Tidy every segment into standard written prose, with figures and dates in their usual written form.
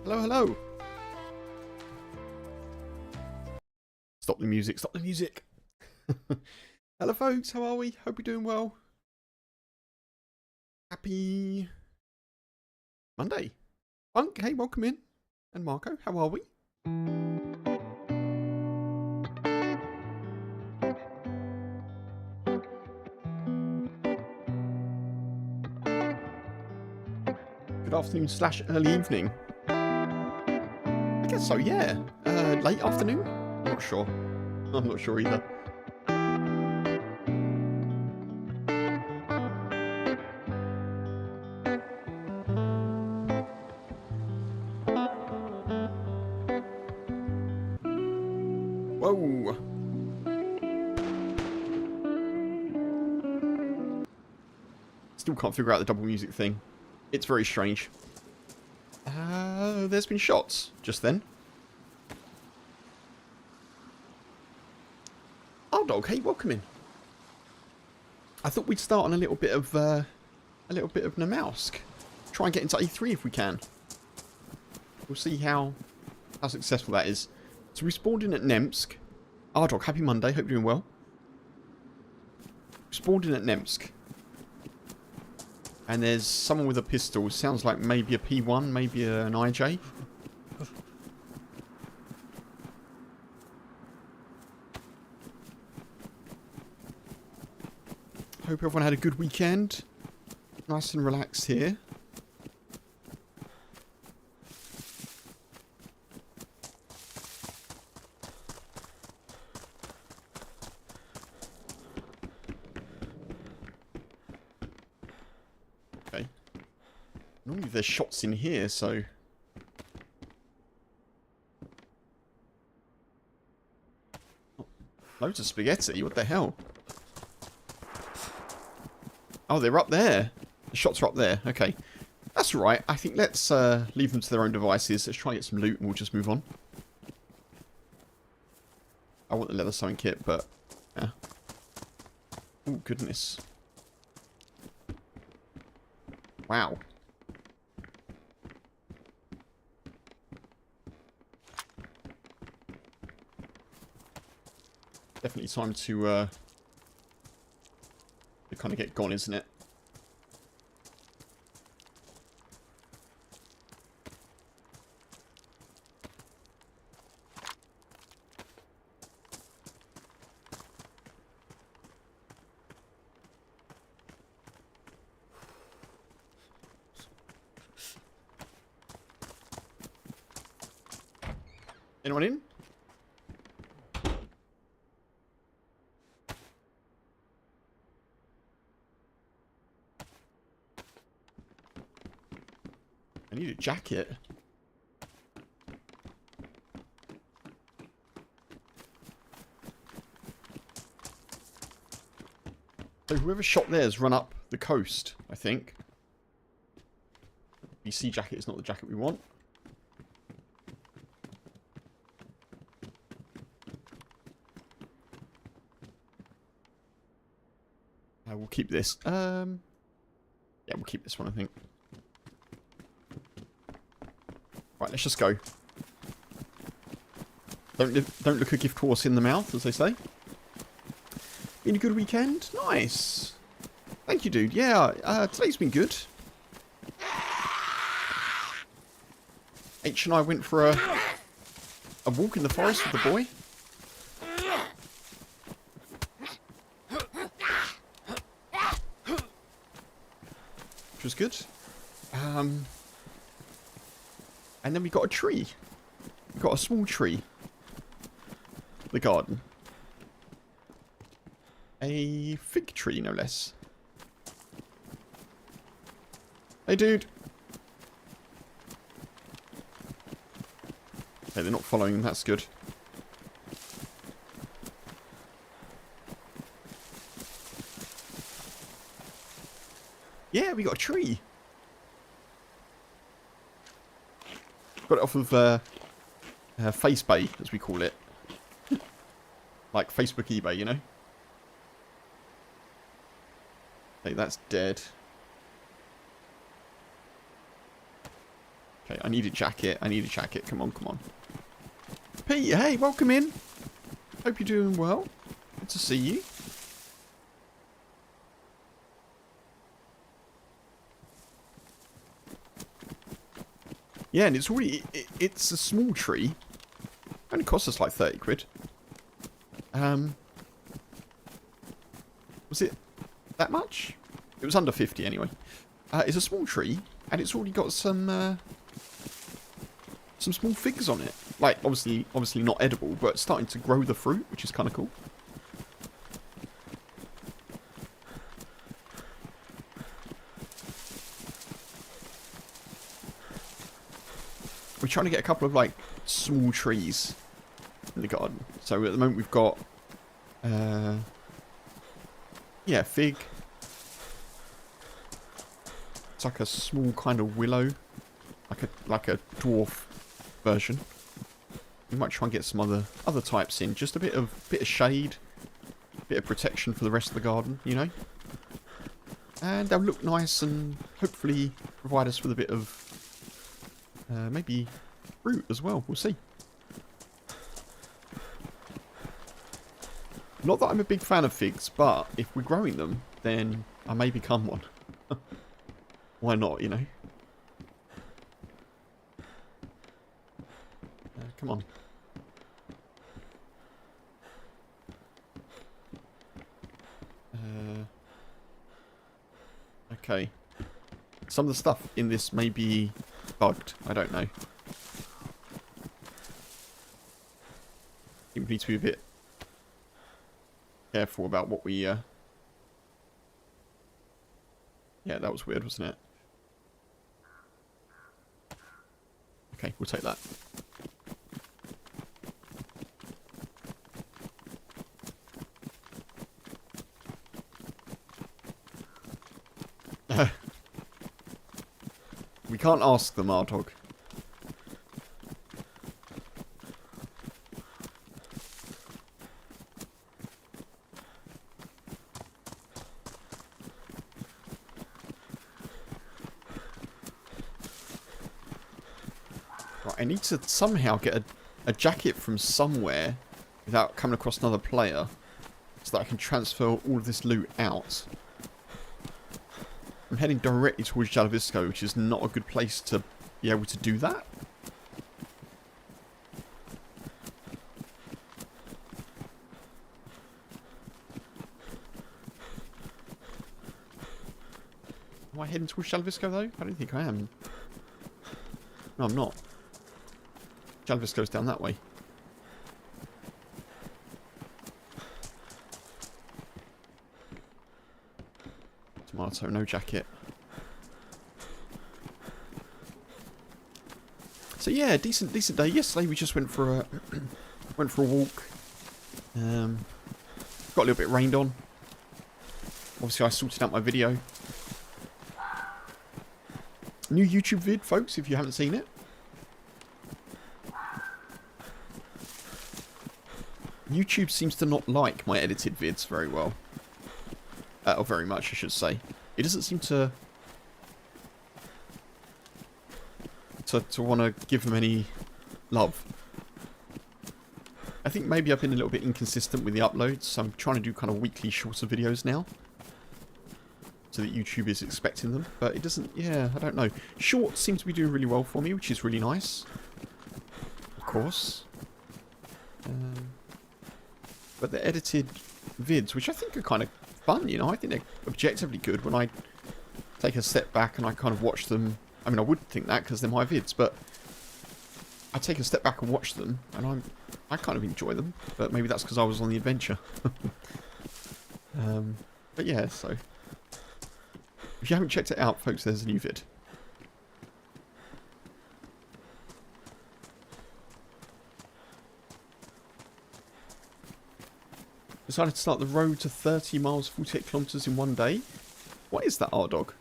Hello, hello. Stop the music, stop the music. Hello, folks. How are we? Hope you're doing well. Happy Monday. Funk, hey, welcome in. And Marco, how are we? Good afternoon / early evening. I guess so, yeah. Late afternoon? I'm not sure. I'm not sure either. Whoa. Still can't figure out the double music thing. It's very strange. There's been shots just then. Oh, dog, hey, welcome in. I thought we'd start on a little bit of Namalsk. Try and get into A3 if we can. We'll see how successful that is. So we spawned in at Namalsk. Dog, happy Monday. Hope you're doing well. We spawned in at Namalsk. And there's someone with a pistol. Sounds like maybe a P1, maybe an IJ. Hope everyone had a good weekend. Nice and relaxed here. Okay. Normally there's shots in here, so... Oh, loads of spaghetti, what the hell? Oh, they're up there. The shots are up there. Okay. That's right. I think let's leave them to their own devices. Let's try and get some loot and we'll just move on. I want the leather sewing kit, but... yeah. Oh, goodness. Wow. Definitely time to kind of get gone, isn't it? Anyone in? I need a jacket. So whoever shot there has run up the coast, I think. BC jacket is not the jacket we want. We'll keep this. Yeah, we'll keep this one, I think. Right, let's just go. Don't look a gift horse in the mouth, as they say. Been a good weekend? Nice. Thank you, dude. Yeah, today's been good. H and I went for a walk in the forest with the boy. Which was good. And then we got a tree. We got a small tree. The garden. A fig tree, no less. Hey, dude. Okay, they're not following them. That's good. Yeah, we got a tree. Got it off of FaceBay, as we call it. Like Facebook eBay, you know? Hey, that's dead. Okay, I need a jacket. I need a jacket. Come on, come on. Pete, hey, welcome in. Hope you're doing well. Good to see you. Yeah, and it's already... it's a small tree. Only cost us like 30 quid. Was it that much? It was under 50 anyway. It's a small tree, and it's already got some small figs on it. Like, obviously not edible, but starting to grow the fruit, which is kind of cool. We're trying to get a couple of, like, small trees in the garden. So at the moment we've got, yeah, fig. It's like a small kind of willow, like a dwarf version. We might try and get some other types in, just a bit of shade, a bit of protection for the rest of the garden, you know. And they'll look nice and hopefully provide us with a bit of maybe fruit as well. We'll see. Not that I'm a big fan of figs, but if we're growing them, then I may become one. Why not, you know? Come on. Okay. Some of the stuff in this may be bugged. I don't know. We need to be a bit careful about what we... Yeah, that was weird, wasn't it? Okay, we'll take that. We can't ask them, our dog. Right, I need to somehow get a jacket from somewhere without coming across another player so that I can transfer all of this loot out. I'm heading directly towards Jalavisco, which is not a good place to be able to do that. Am I heading towards Jalavisco though? I don't think I am. No, I'm not. Jalavisco's down that way. Tomato, no jacket. So yeah, decent day. Yesterday we just went for a walk. Got a little bit rained on. Obviously I sorted out my video. New YouTube vid, folks, if you haven't seen it. YouTube seems to not like my edited vids very well. Or very much, I should say. It doesn't seem to want to give them any love. I think maybe I've been a little bit inconsistent with the uploads, so I'm trying to do kind of weekly shorter videos now. So that YouTube is expecting them. But it doesn't, yeah, I don't know. Shorts seem to be doing really well for me, which is really nice. Of course. But the edited vids, which I think are kind of fun, you know, I think they're objectively good when I take a step back and I kind of watch them. I mean, I wouldn't think that because they're my vids, but I take a step back and watch them, and I kind of enjoy them. But maybe that's because I was on the adventure. But yeah, so if you haven't checked it out, folks, there's a new vid. Decided to start the road to 30 miles, 48 kilometers in one day. What is that, R-Dog?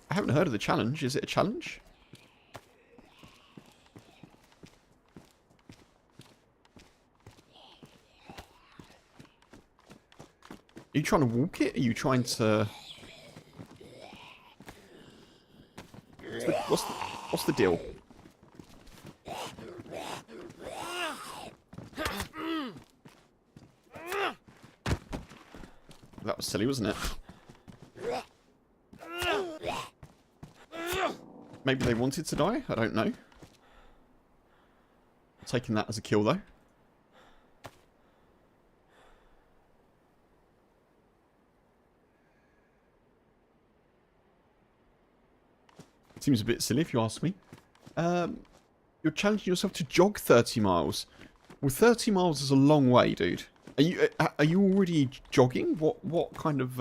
I haven't heard of the challenge. Is it a challenge? Are you trying to walk it? Are you trying to... What's What's the deal? That was silly, wasn't it? Maybe they wanted to die? I don't know. Taking that as a kill, though. Seems a bit silly if you ask me. You're challenging yourself to jog 30 miles. Well, 30 miles is a long way, dude. Are you already jogging? What kind of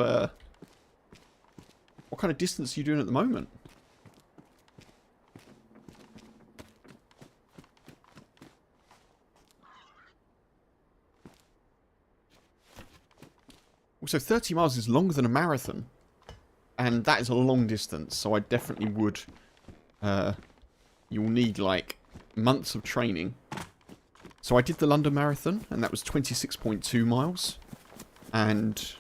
distance are you doing at the moment? Also, 30 miles is longer than a marathon. And that is a long distance, so I definitely would... you'll need, like, months of training. So I did the London Marathon, and that was 26.2 miles. And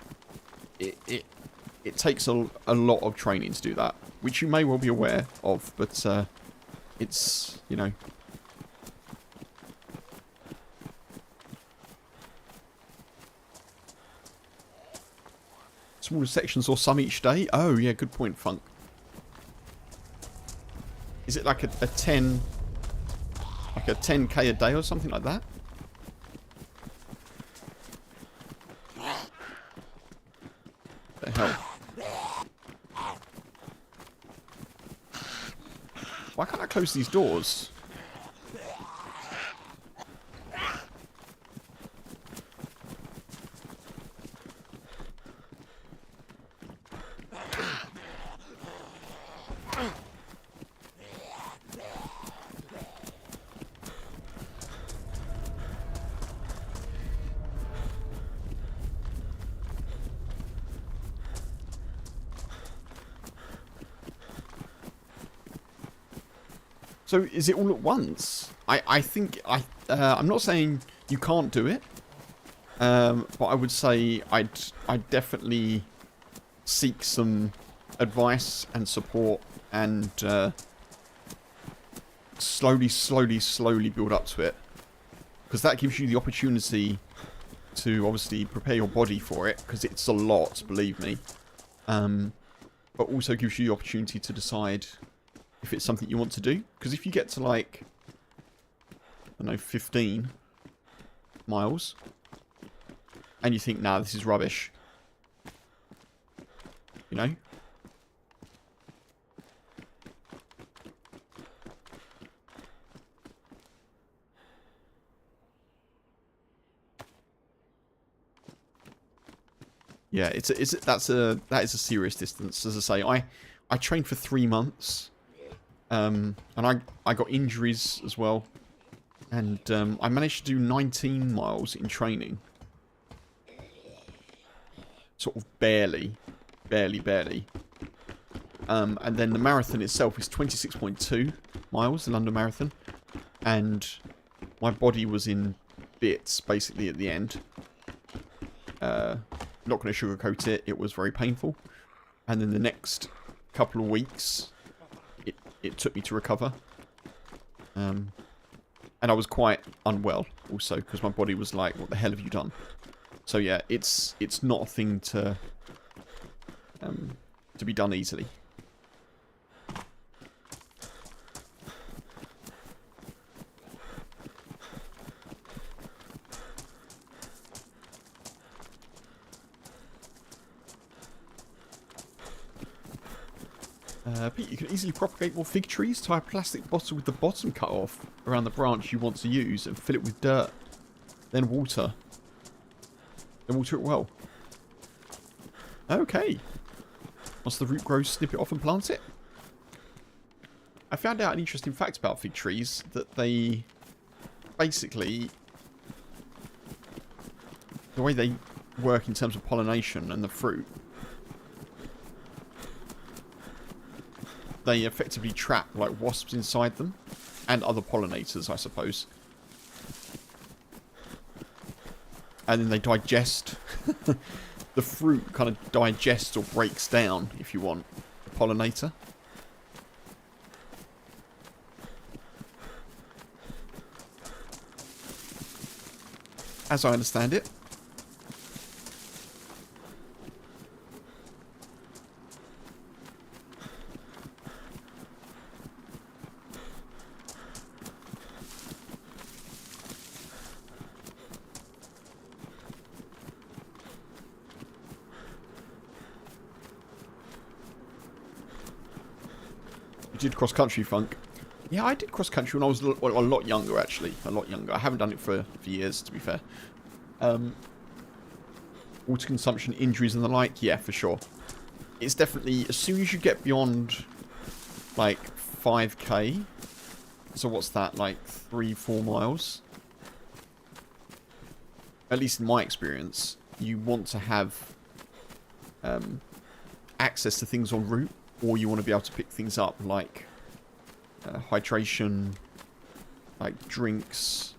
it takes a lot of training to do that, which you may well be aware of, but it's, you know... Smaller sections or some each day? Oh, yeah, good point, Funk. Is it like a 10... Like a 10k a day or something like that? What the hell? Why can't I close these doors? So is it all at once? I think I'm not saying you can't do it, but I would say I'd definitely seek some advice and support and slowly build up to it, because that gives you the opportunity to obviously prepare your body for it, because it's a lot, believe me, but also gives you the opportunity to decide if it's something you want to do. Because if you get to, like, I don't know, 15 miles, and you think, nah, this is rubbish, you know? Yeah, that is a serious distance. As I say, I trained for 3 months. And I got injuries as well. And I managed to do 19 miles in training. Sort of barely. And then the marathon itself is 26.2 miles, the London Marathon. And my body was in bits, basically, at the end. Not going to sugarcoat it, it was very painful. And then the next couple of weeks... It took me to recover, and I was quite unwell also, because my body was like, what the hell have you done? So yeah, it's not a thing to be done easily. Pete, you can easily propagate more fig trees. Tie a plastic bottle with the bottom cut off around the branch you want to use and fill it with dirt. Then water. Then water it well. Okay. Once the root grows, snip it off and plant it. I found out an interesting fact about fig trees, that they basically, the way they work in terms of pollination and the fruit, they effectively trap, like, wasps inside them. And other pollinators, I suppose. And then they digest. The fruit kind of digests or breaks down, if you want, the pollinator. as I understand it. You did cross-country, Funk. Yeah, I did cross-country when I was a lot younger, actually. A lot younger. I haven't done it for years, to be fair. Water consumption, injuries and the like, yeah, for sure. It's definitely, as soon as you get beyond, like, 5k, so what's that, like, 3-4 miles? At least in my experience, you want to have access to things en route, or you want to be able to pick things up, like hydration, like drinks,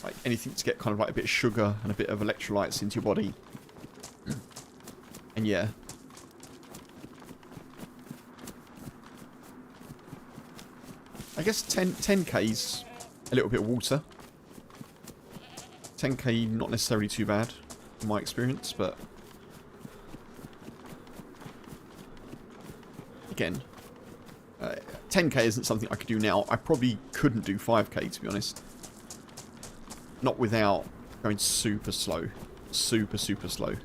like anything to get kind of like a bit of sugar and a bit of electrolytes into your body. And yeah. I guess 10k's a little bit of water. 10k not necessarily too bad in my experience, but again, 10k isn't something I could do now. I probably couldn't do 5k, to be honest. Not without going super slow. Super slow.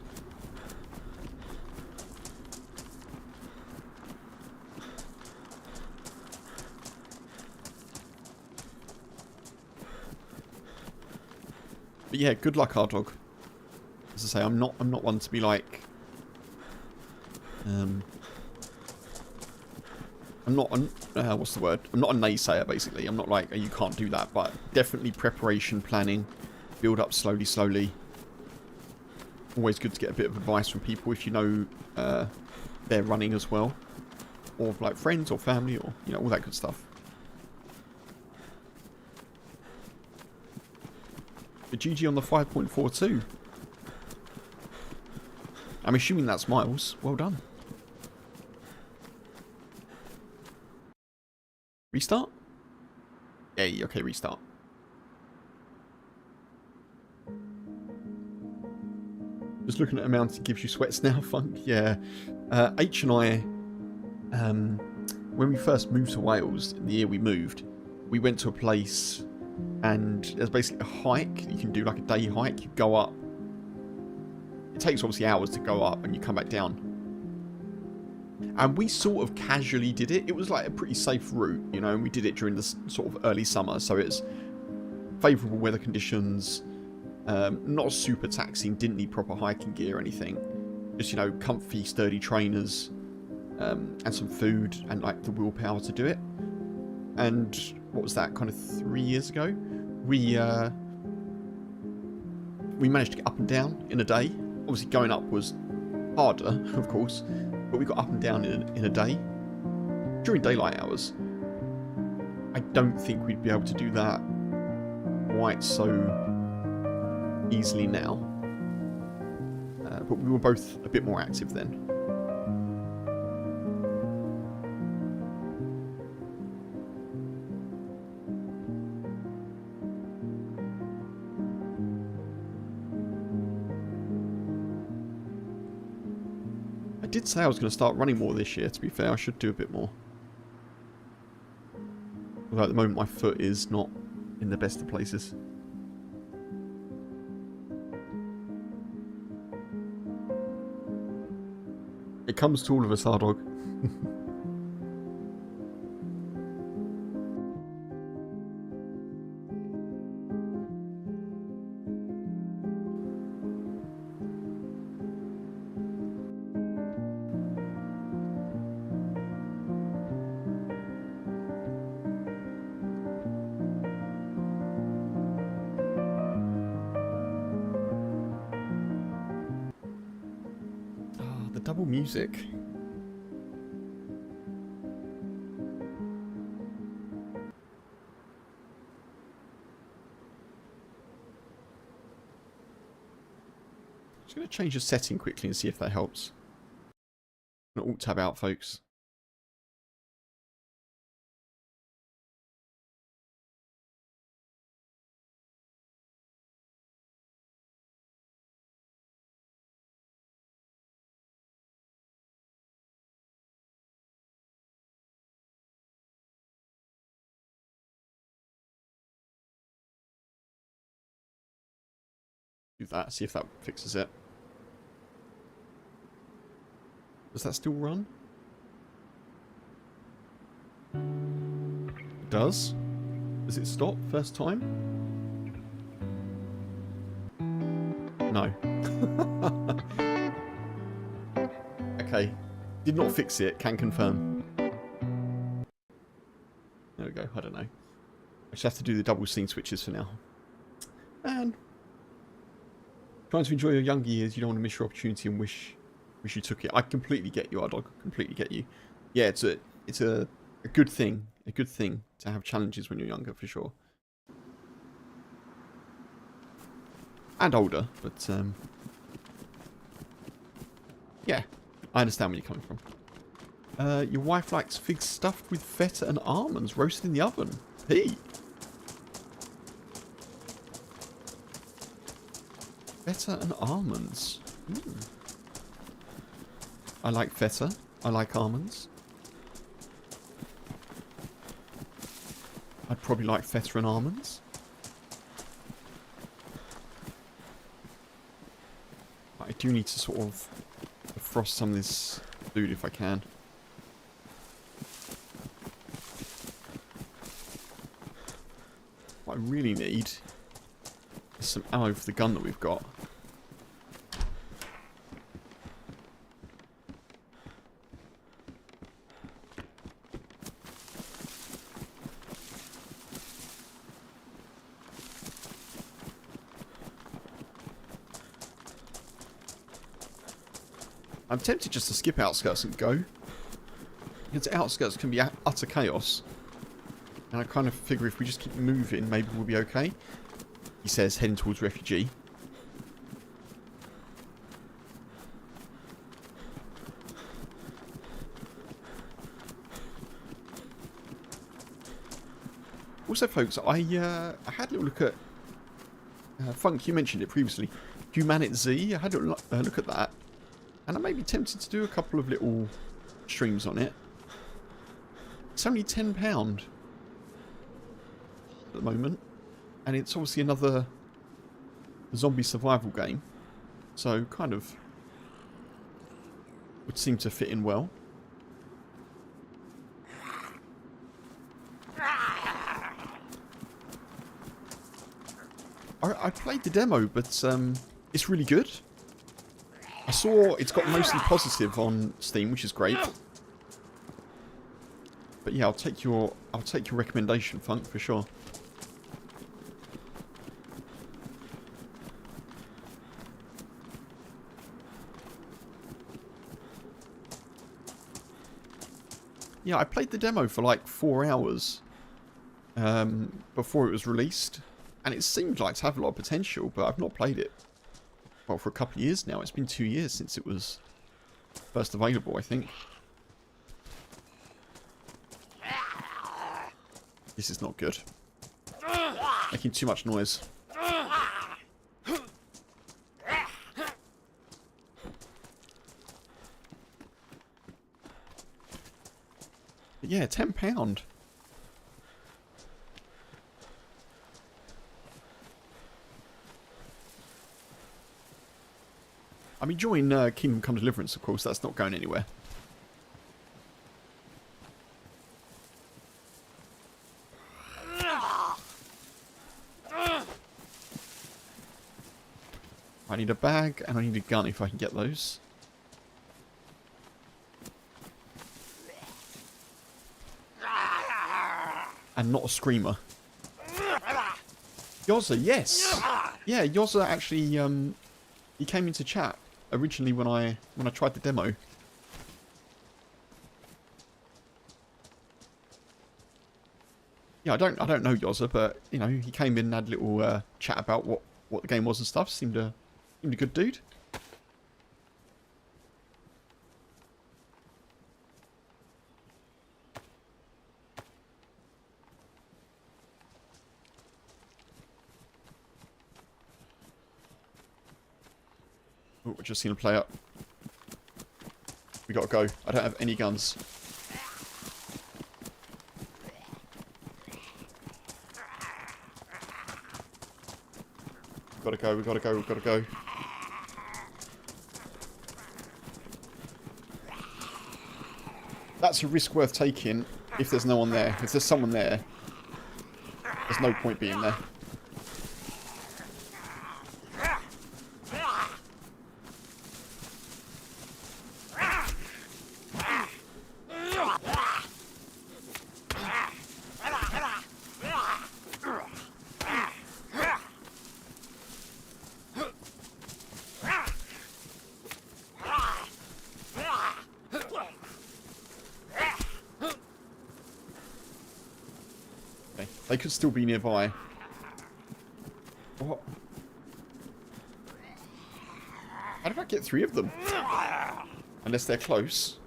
But yeah, good luck, our dog. As I say, I'm not one to be like I'm not what's the word? I'm not a naysayer, basically. I'm not like, oh, you can't do that, but definitely preparation, planning, build up slowly. Always good to get a bit of advice from people if you know they're running as well, or like friends or family, or you know, all that good stuff. The GG on the 5.42. I'm assuming that's miles. Well done. Restart? Yeah, okay, restart. Just looking at amount it gives you sweats now, Funk. Yeah. H and I, when we first moved to Wales, in the year we moved, we went to a place and there's basically a hike. You can do like a day hike. You go up. It takes obviously hours to go up and you come back down. And we sort of casually did it. It was like a pretty safe route, you know, and we did it during the sort of early summer. So it's favourable weather conditions, not super taxing, didn't need proper hiking gear or anything. Just, you know, comfy, sturdy trainers, and some food and like the willpower to do it. And what was that, kind of 3 years ago? We managed to get up and down in a day. Obviously going up was harder, of course, but we got up and down in a day during daylight hours. I don't think we'd be able to do that quite so easily now, but we were both a bit more active then. I did say I was going to start running more this year, to be fair. I should do a bit more. Although at the moment my foot is not in the best of places. It comes to all of us, our dog. The double music. Just going to change the setting quickly and see if that helps. I'm going to alt-tab out, folks. Do that, see if that fixes it. Does that still run? It does. Does it stop first time? No. Okay. Did not fix it, can confirm. There we go, I don't know. I just have to do the double scene switches for now. And trying to enjoy your younger years, you don't want to miss your opportunity and wish you took it. I completely get you, Ardog. Completely get you. Yeah, it's a good thing. A good thing to have challenges when you're younger, for sure. And older, but yeah, I understand where you're coming from. Your wife likes figs stuffed with feta and almonds roasted in the oven. Hey. Feta and almonds. I like feta. I like almonds. I'd probably like feta and almonds. I do need to sort of defrost some of this food if I can. What I really need is some ammo for the gun that we've got. I'm tempted just to skip outskirts and go. Because outskirts can be utter chaos. And I kind of figure if we just keep moving, maybe we'll be okay. He says, heading towards refugee. Also, folks, I had a little look at... Funk, you mentioned it previously. Humanity. I had a look at that. And I may be tempted to do a couple of little streams on it. It's only £10 at the moment. And it's obviously another zombie survival game. So, kind of would seem to fit in well. I played the demo, but it's really good. I saw it's got mostly positive on Steam, which is great. But yeah, I'll take your recommendation, Funk, for sure. Yeah, I played the demo for like 4 hours before it was released, and it seemed like to have a lot of potential, but I've not played it. Well, for a couple of years now. It's been 2 years since it was first available, I think. This is not good. Making too much noise. But yeah, £10. I'm enjoying Kingdom Come Deliverance, of course. That's not going anywhere. I need a bag and I need a gun if I can get those. And not a screamer. Yozza, yes! Yeah, Yozza actually, he came into chat originally when I tried the demo. Yeah, I don't know Yozza, but you know, he came in and had a little chat about what the game was and stuff. Seemed a good dude. Oh, we're just seeing him play up. We gotta go. I don't have any guns. Gotta go, we gotta go, we gotta go. That's a risk worth taking if there's no one there. If there's someone there, there's no point being there. They could still be nearby. What? How did I get 3 of them? Unless they're close.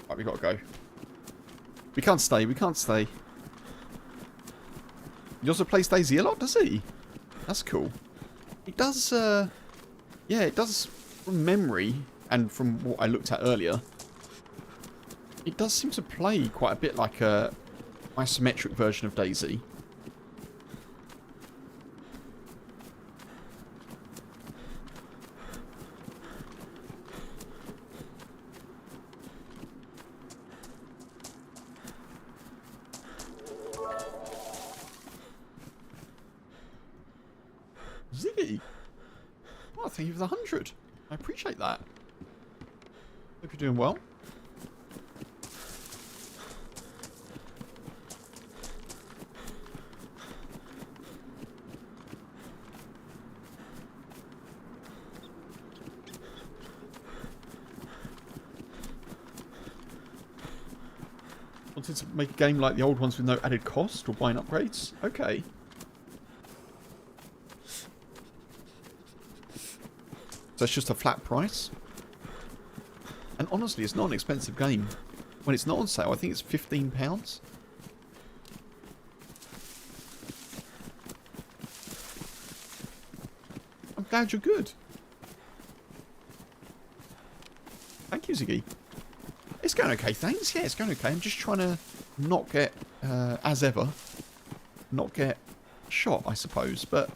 Right, we gotta go. We can't stay, we can't stay. He also plays DayZ a lot, does he? That's cool. It does, yeah, it does, from memory, and from what I looked at earlier, it does seem to play quite a bit like a isometric version of DayZ. Ziggy! Oh, thank you for the 100. I appreciate that. Hope you're doing well. Wanted to make a game like the old ones with no added cost or buying upgrades? Okay. So it's just a flat price? And honestly, it's not an expensive game. When it's not on sale, I think it's £15. I'm glad you're good. Thank you, Ziggy. It's going okay, thanks. Yeah, it's going okay. I'm just trying to not get, as ever, not get shot, I suppose. But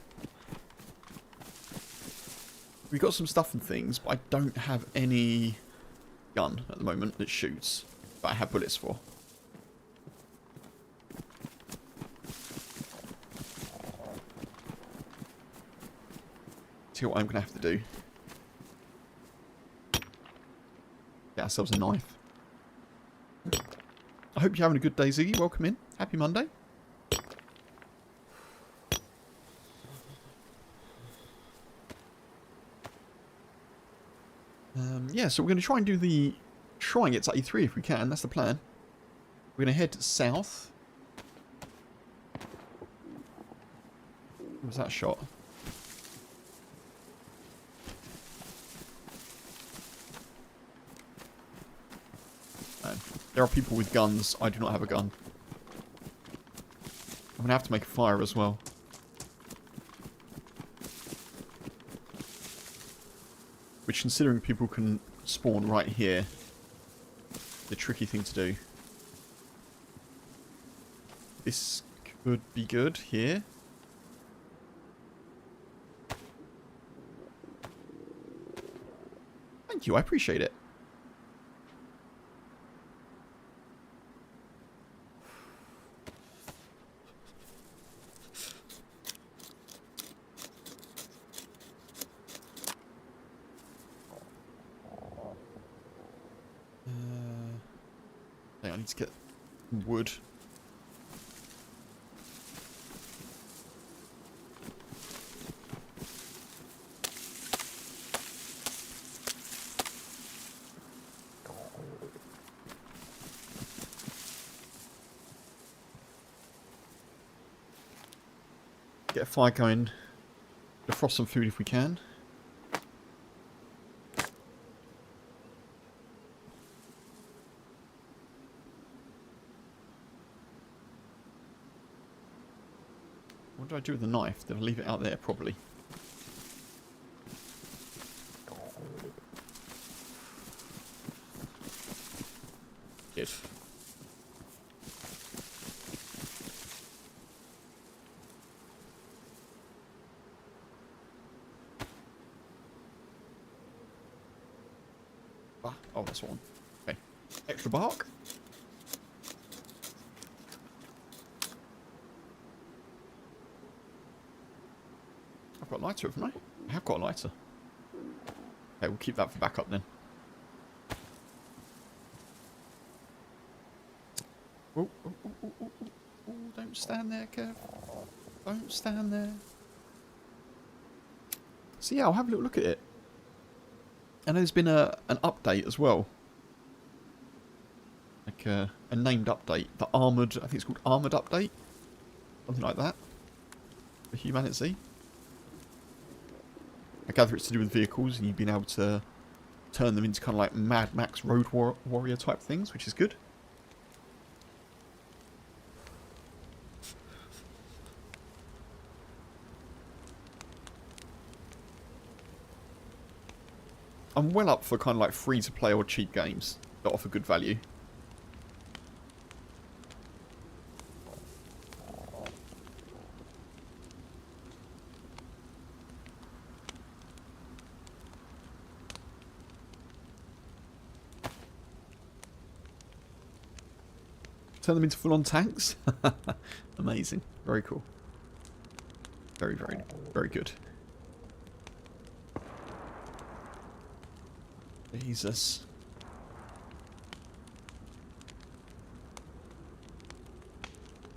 we got some stuff and things, but I don't have any gun at the moment that shoots, but I have bullets for. See what I'm going to have to do. Get ourselves a knife. I hope you're having a good day, Ziggy. Welcome in. Happy Monday. Yeah, so we're going to try and do the... Try and get to A3 if we can. That's the plan. We're going to head south. What was that shot? There are people with guns. I do not have a gun. I'm going to have to make a fire as well. Which, considering people can spawn right here, the tricky thing to do. This could be good here. Thank you, I appreciate it. I need to get wood. Get a fire going. Defrost some food if we can. What do I do with the knife? Did I leave it out there? Probably. Good. Oh, that's one. Okay. Extra bark. I've got a lighter, haven't I? I have got a lighter. Okay, we'll keep that for backup then. Oh, oh, oh, oh, oh, oh, oh, don't stand there, Kev. Don't stand there. So yeah, I'll have a little look at it. And there's been an update as well. Like a named update. The armoured, I think it's called Armoured Update. Something like that. For humanity. I gather it's to do with vehicles and you've been able to turn them into kind of like Mad Max Road Warrior type things, which is good. I'm well up for kind of like free to play or cheap games that offer good value. Turn them into full-on tanks? Amazing. Very cool. Very, very, very good. Jesus.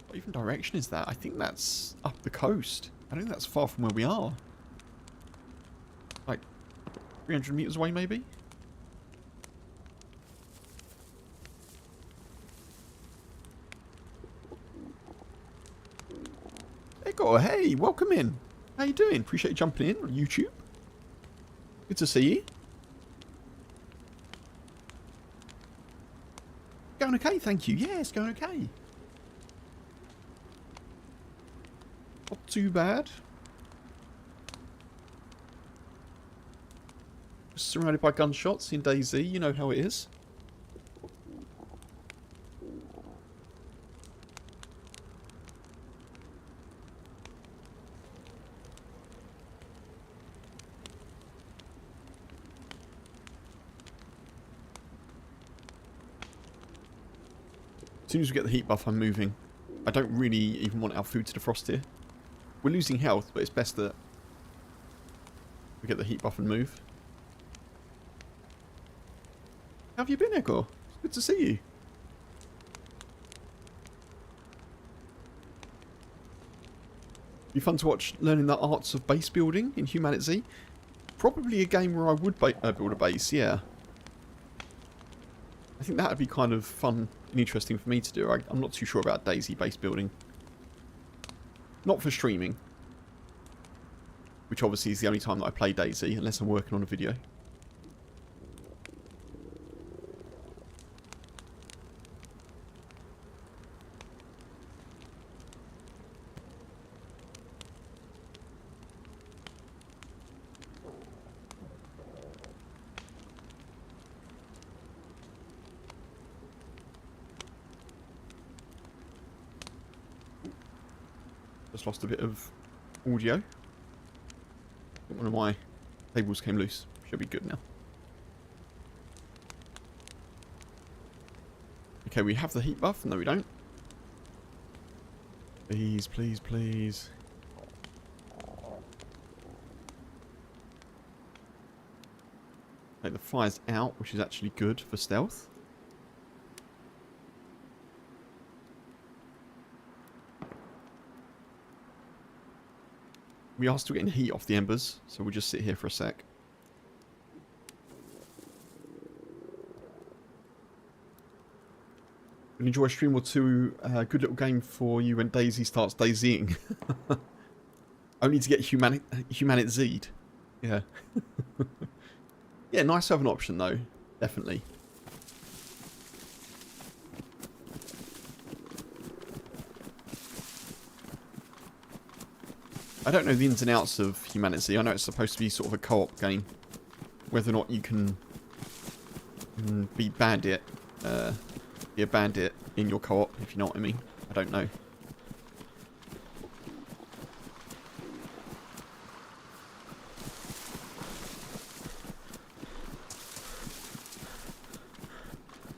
What even direction is that? I think that's up the coast. I don't think that's far from where we are. Like 300 meters away, maybe? Hey, welcome in. How you doing? Appreciate you jumping in on YouTube. Good to see you. Going okay, thank you. Yeah, it's going okay. Not too bad. Just surrounded by gunshots in DayZ, you know how it is. As soon as we get the heat buff, I'm moving. I don't really even want our food to defrost here. We're losing health, but it's best that we get the heat buff and move. How have you been, Egor? It's good to see you. Be fun to watch learning the arts of base building in Humanity. Probably a game where I would build a base, yeah. I think that would be kind of fun and interesting for me to do. I'm not too sure about DayZ base building. Not for streaming. Which obviously is the only time that I play DayZ, unless I'm working on a video. Just lost a bit of audio. One of my cables came loose. Should be good now. Okay, we have the heat buff. No, we don't. Please, please, please. Okay, the fire's out, which is actually good for stealth. We are still getting heat off the embers, so we'll just sit here for a sec. We'll enjoy a stream or two. Good little game for you when DayZ starts DayZing. Only to get Humanit Z'd. Yeah. Yeah, nice to have an option though. Definitely. I don't know the ins and outs of Humanity. I know it's supposed to be sort of a co-op game. Whether or not you can be bandit, be a bandit in your co-op, if you know what I mean. I don't know.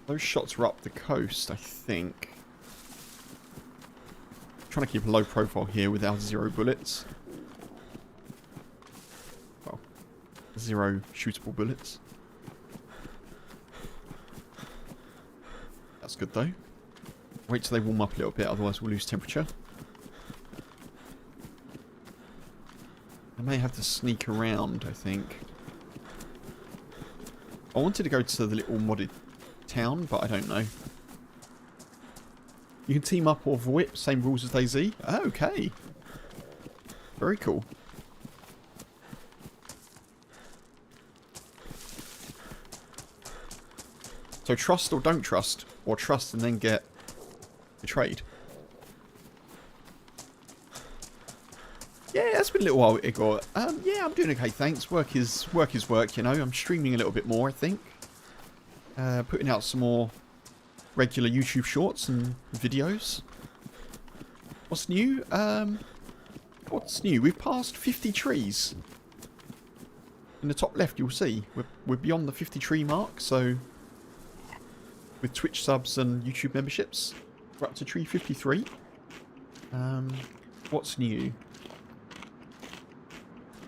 Those shots were up the coast, I think. Trying to keep a low profile here with our 0 bullets. Well, 0 shootable bullets. That's good though. Wait till they warm up a little bit, otherwise we'll lose temperature. I may have to sneak around, I think. I wanted to go to the little modded town, but I don't know. You can team up or VoIP, same rules as DayZ. Okay. Very cool. So trust or don't trust, or trust and then get betrayed. Yeah, it's been a little while, Igor. Yeah, I'm doing okay, thanks. Work is work, you know. I'm streaming a little bit more, I think. Putting out some more regular YouTube shorts and videos. What's new? What's new? We've passed 50 trees. In the top left, you'll see. We're beyond the 50 tree mark, so... with Twitch subs and YouTube memberships, we're up to tree 53. What's new?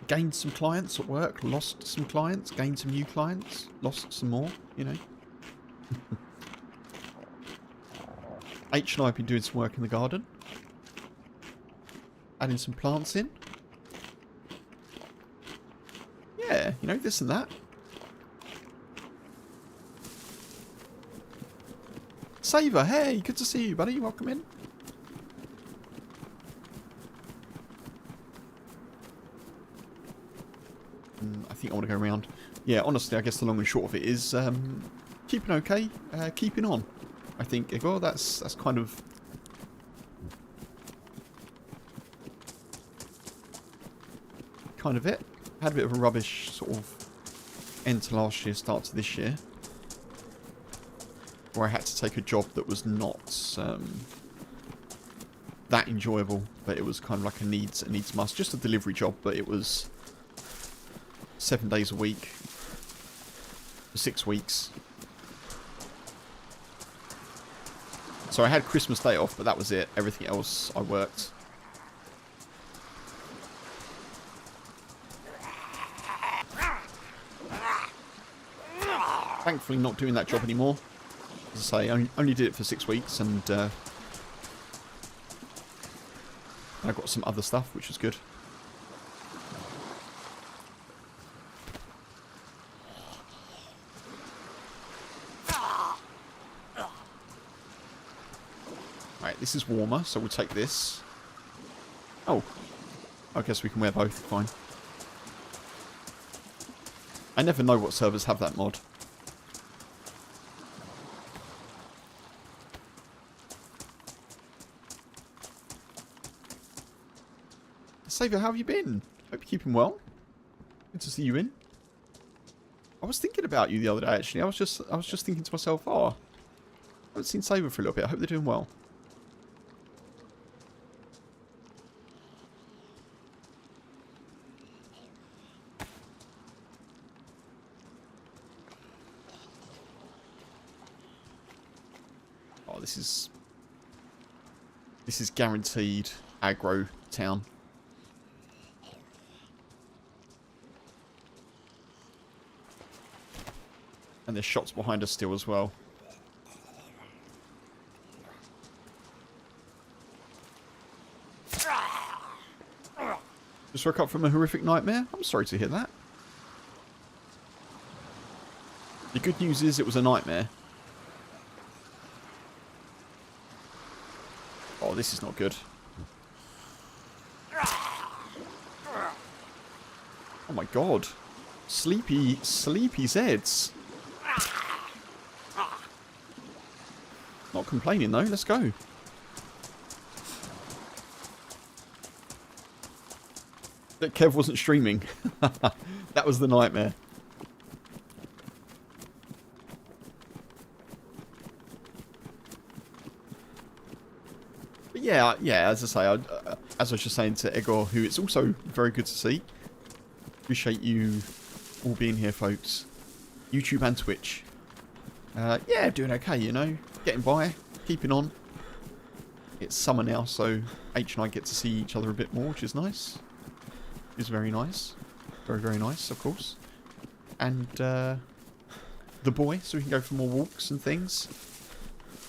Gained some clients at work, lost some clients, gained some new clients, lost some more, you know. H and I have been doing some work in the garden. Adding some plants in. Yeah, you know, this and that. Saver, hey, good to see you, buddy. Welcome in. I think I want to go around. Yeah, honestly, I guess the long and short of it is keeping okay, keeping on. I think, Igor, that's kind of it. Had a bit of a rubbish sort of end to last year, start to this year, where I had to take a job that was not that enjoyable, but it was kind of like a needs must. Just a delivery job, but it was 7 days a week for 6 weeks. So I had Christmas Day off, but that was it. Everything else I worked. Thankfully not doing that job anymore. As I say, I only did it for 6 weeks, and I got some other stuff, which was good. Right, this is warmer, so we'll take this. Oh, I guess we can wear both, fine. I never know what servers have that mod. Saver, how have you been? Hope you're keeping well. Good to see you in. I was thinking about you the other day, actually. I was just thinking to myself, oh, I haven't seen Saver for a little bit. I hope they're doing well. Oh, this is guaranteed aggro town. And there's shots behind us still as well. Just woke up from a horrific nightmare? I'm sorry to hear that. The good news is it was a nightmare. Oh, this is not good. Oh my god. Sleepy Zeds. Not complaining though, let's go. That Kev wasn't streaming. That was the nightmare. But yeah, as I say, as I was just saying to Igor, who it's also very good to see. Appreciate you all being here, folks. YouTube and Twitch. Yeah, doing okay, you know. Getting by, keeping on. It's summer now, so H and I get to see each other a bit more, which is nice. It's very nice. Very, very nice, of course. And the boy, so we can go for more walks and things.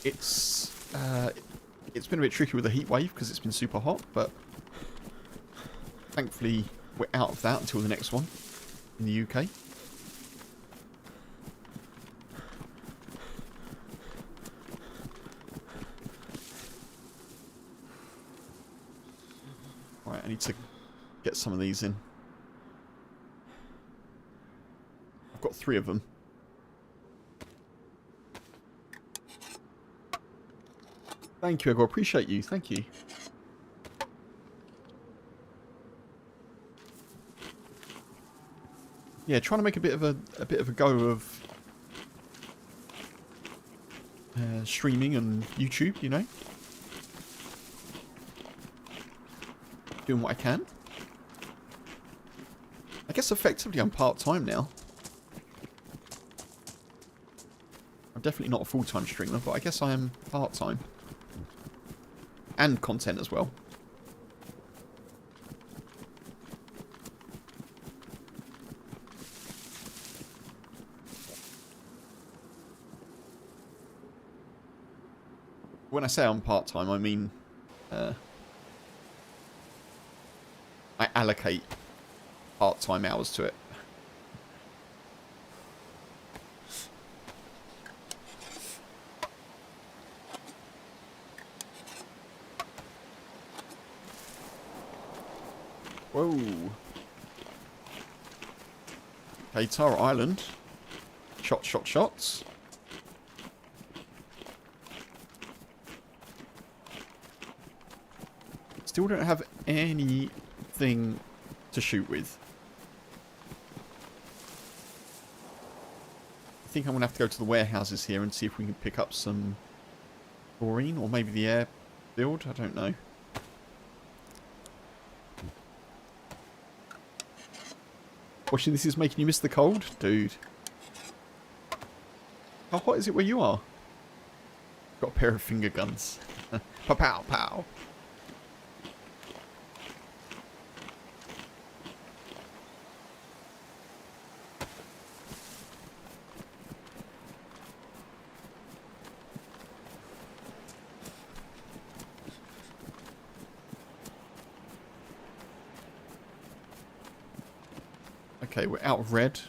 It's been a bit tricky with the heat wave because it's been super hot, but thankfully we're out of that until the next one in the UK. Right, I need to get some of these in. I've got 3 of them. Thank you, Egor. Appreciate you. Thank you. Yeah, trying to make a bit of a go of streaming and YouTube, you know. Doing what I can. I guess effectively I'm part-time now. I'm definitely not a full-time streamer, but I guess I am part-time. And content as well. When I say I'm part-time, I mean I allocate part-time hours to it. Whoa. Okay, Tara Island. Shots, shots, shots. Still don't have anything to shoot with. I think I'm going to have to go to the warehouses here and see if we can pick up some chlorine or maybe the air build. I don't know. Watching this is making you miss the cold? Dude. How hot is it where you are? Got a pair of finger guns. Pow pow pow. Okay, we're out of red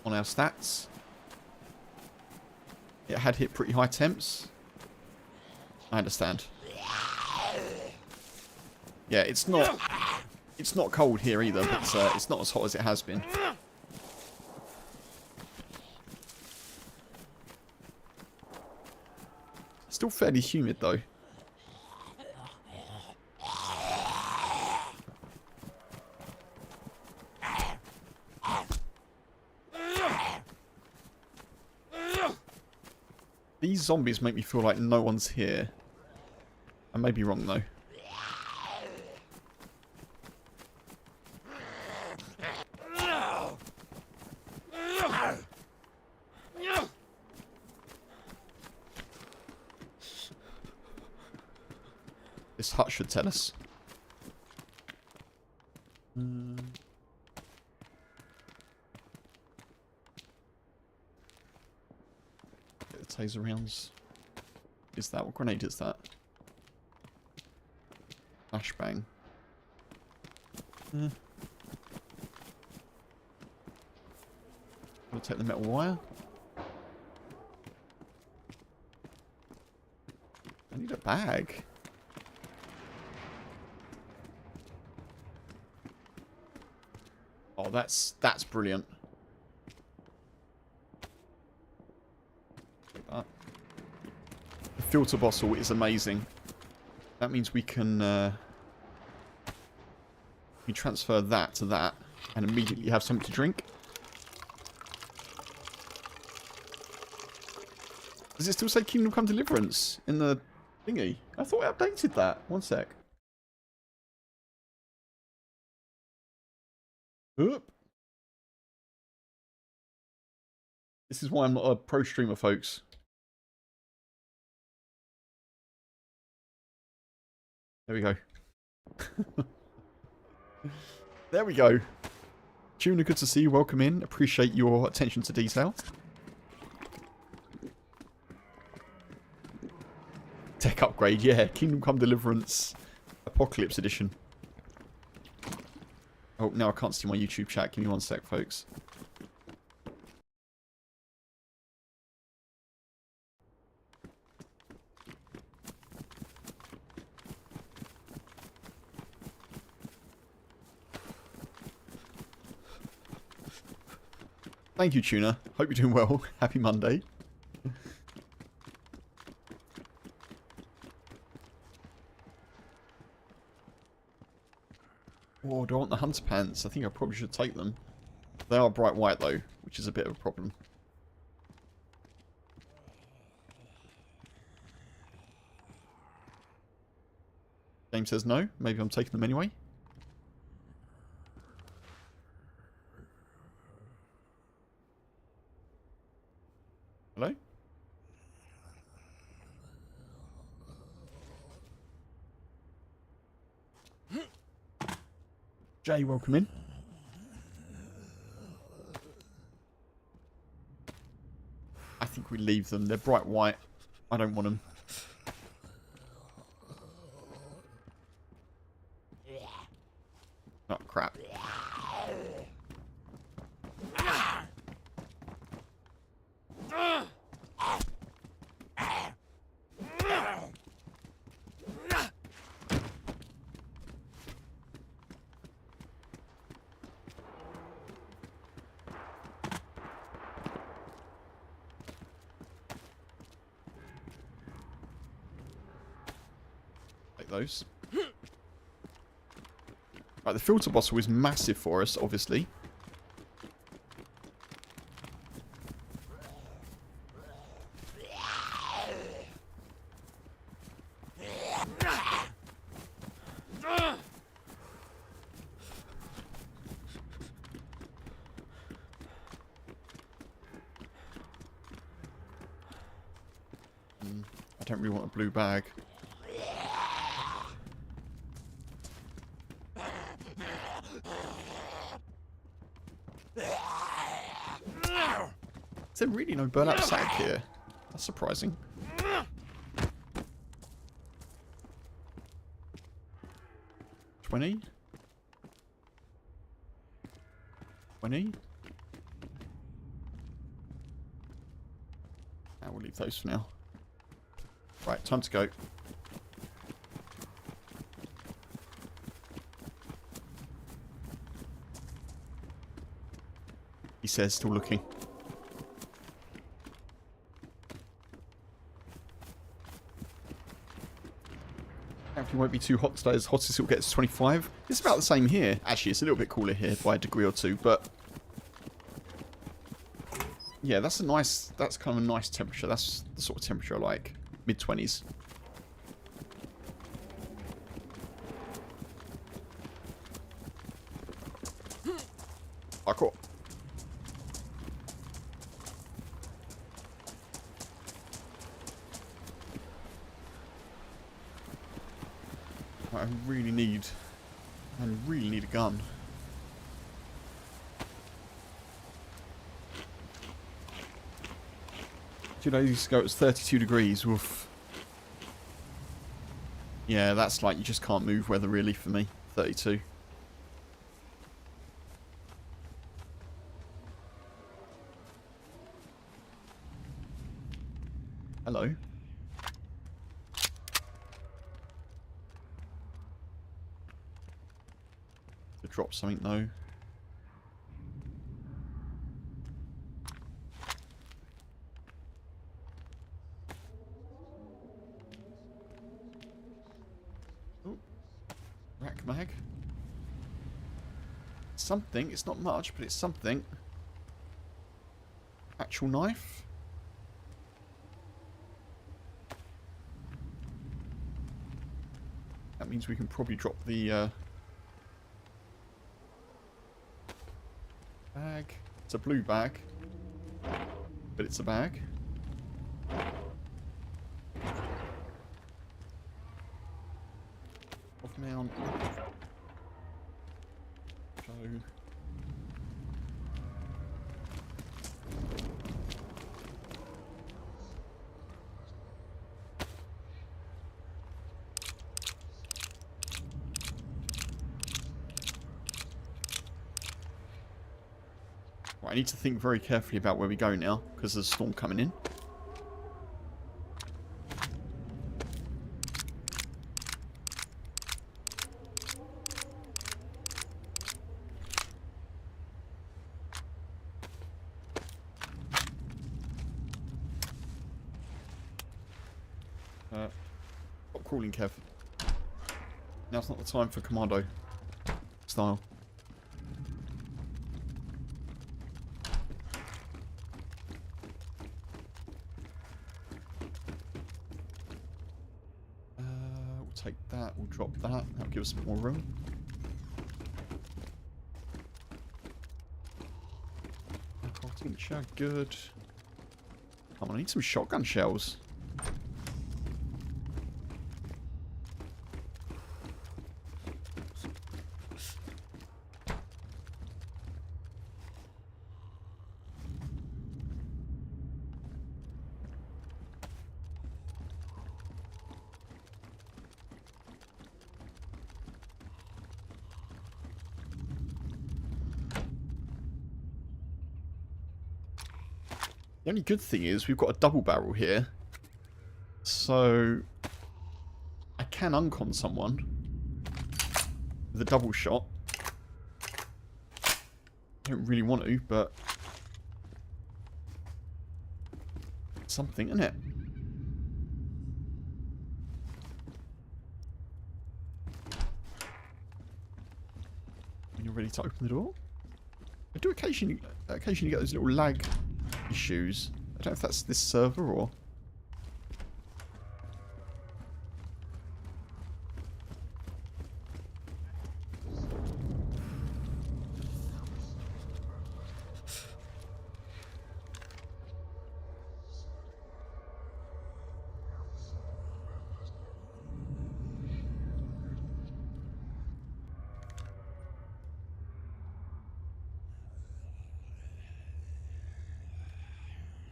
on our stats. It had hit pretty high temps. I understand. Yeah, it's not cold here either, but it's not as hot as it has been. Still fairly humid though. These zombies make me feel like no one's here. I may be wrong though. This hut should tell us. Get the taser rounds. Is that what grenade is that? Flashbang. We'll take the metal wire. I need a bag. Oh, that's brilliant. Take that. The filter bottle is amazing. That means we can transfer that to that and immediately have something to drink. Does it still say Kingdom Come Deliverance in the thingy? I thought I updated that. One sec. Oop. This is why I'm not a pro streamer, folks. There we go. There we go. Tuna, good to see you. Welcome in. Appreciate your attention to detail. Tech upgrade, yeah. Kingdom Come Deliverance Apocalypse Edition. Oh, now I can't see my YouTube chat. Give me one sec, folks. Thank you, Tuna. Hope you're doing well. Happy Monday. Oh, do I want the hunter pants? I think I probably should take them. They are bright white, though, which is a bit of a problem. Game says no. Maybe I'm taking them anyway. Hello? Jay, welcome in. I think we leave them. They're bright white. I don't want them. Oh, crap. Those. Right, the filter bottle is massive for us, obviously. I don't really want a blue bag. Is there really no burlap sack here? That's surprising. 20? 20? We'll leave those for now. Right, time to go. He says, still looking. It won't be too hot today. As hot as it will get to 25. It's about the same here. Actually, it's a little bit cooler here by a degree or two, but yeah, that's kind of a nice temperature. That's the sort of temperature I like. Mid-20s. Parkour. I really need a gun. 2 days ago it was 32 degrees. Woof. Yeah, that's like you just can't move weather really for me. 32. Hello. To drop something though. Oh, rack mag. Something. It's not much, but it's something. Actual knife. That means we can probably drop the bag. It's a blue bag, but it's a bag. Mount. So. Right, I need to think very carefully about where we go now, because there's a storm coming in. Stop crawling, Kev. Now's not the time for commando style. We'll take that, we'll drop that. That'll give us a bit more room. Tincture, good. Come on, I need some shotgun shells. The only good thing is we've got a double barrel here, so I can uncon someone with a double shot. I don't really want to, but it's something, isn't it? When you're ready to open the door. I do occasionally get those little lag issues. I don't know if that's this server or...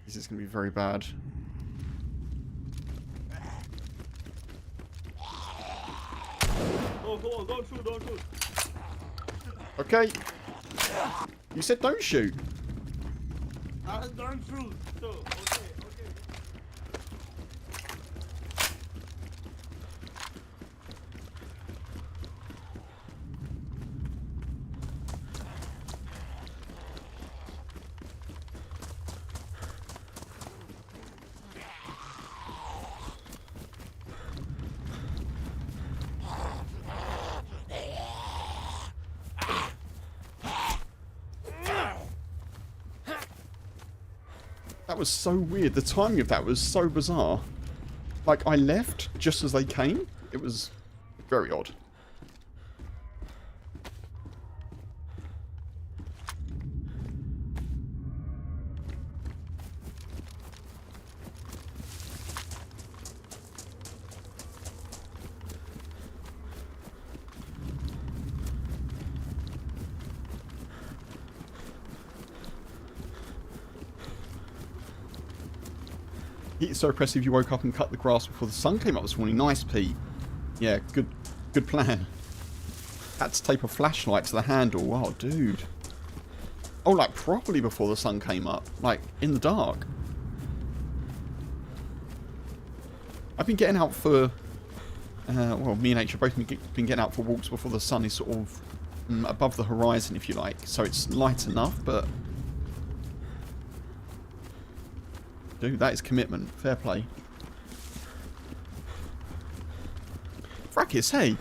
This is going to be very bad. Oh, come on, don't shoot, don't shoot. Okay. You said don't shoot. Don't shoot. So, okay. That was so weird. The timing of that was so bizarre. Like, I left just as they came. It was very odd. It's so impressive you woke up and cut the grass before the sun came up this morning. Nice, Pete. Yeah, good plan. Had to tape a flashlight to the handle. Oh, dude. Oh, like properly before the sun came up. Like, in the dark. I've been getting out for... well, me and H have both been getting out for walks before the sun is sort of above the horizon, if you like. So it's light enough, but... Dude, that is commitment. Fair play. Frackus, hey.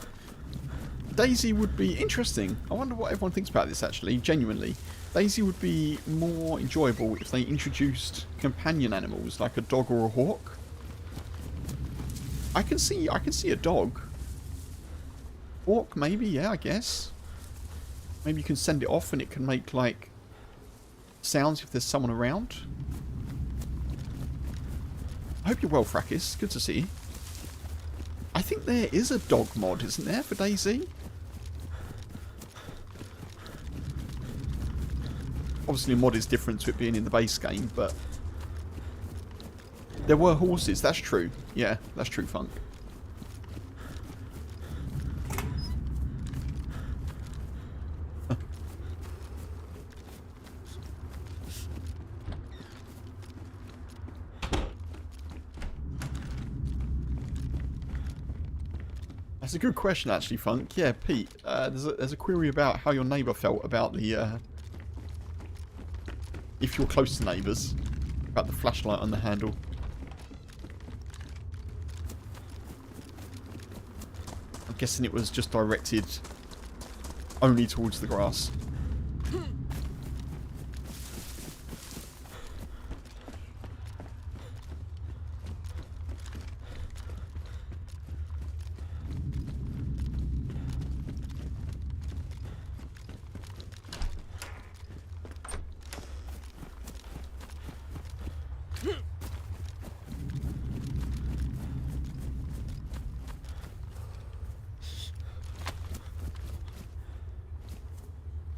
DayZ would be interesting. I wonder what everyone thinks about this, actually. Genuinely. DayZ would be more enjoyable if they introduced companion animals, like a dog or a hawk. I can see a dog. Hawk, maybe, yeah, I guess. Maybe you can send it off and it can make, like, sounds if there's someone around. I hope you're well, Frackus. Good to see you. I think there is a dog mod, isn't there, for DayZ? Obviously, a mod is different to it being in the base game, but there were horses. That's true. Yeah, that's true, Funk. That's a good question, actually, Funk. Yeah, Pete, there's a query about how your neighbour felt about the, if you're close to neighbours, about the flashlight on the handle. I'm guessing it was just directed only towards the grass.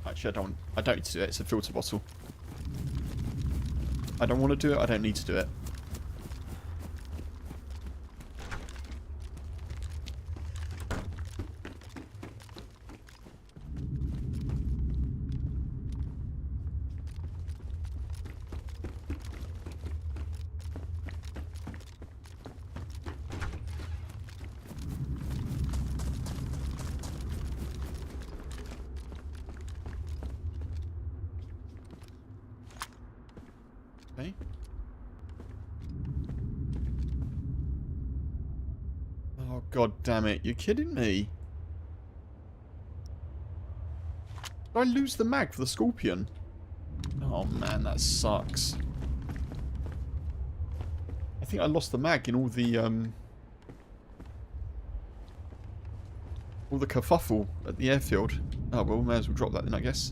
Actually, I don't need to do it. It's a filter bottle. I don't want to do it. I don't need to do it. Okay. Oh, god damn it. You're kidding me. Did I lose the mag for the Scorpion? Oh man, that sucks. I think I lost the mag in all the kerfuffle at the airfield. Oh well, may as well drop that then, I guess.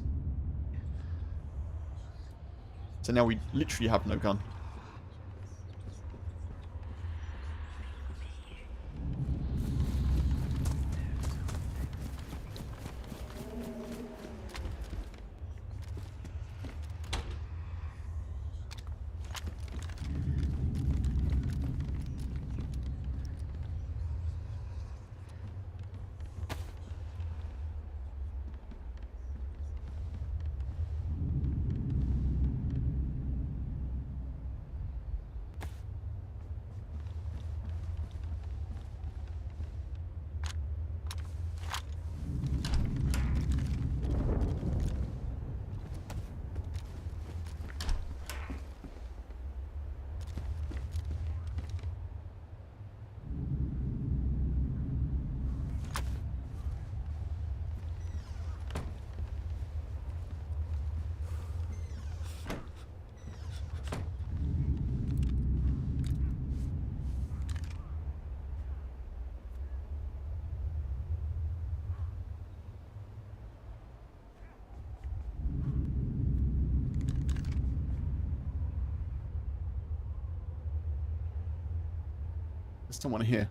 So now we literally have no gun. There's someone here.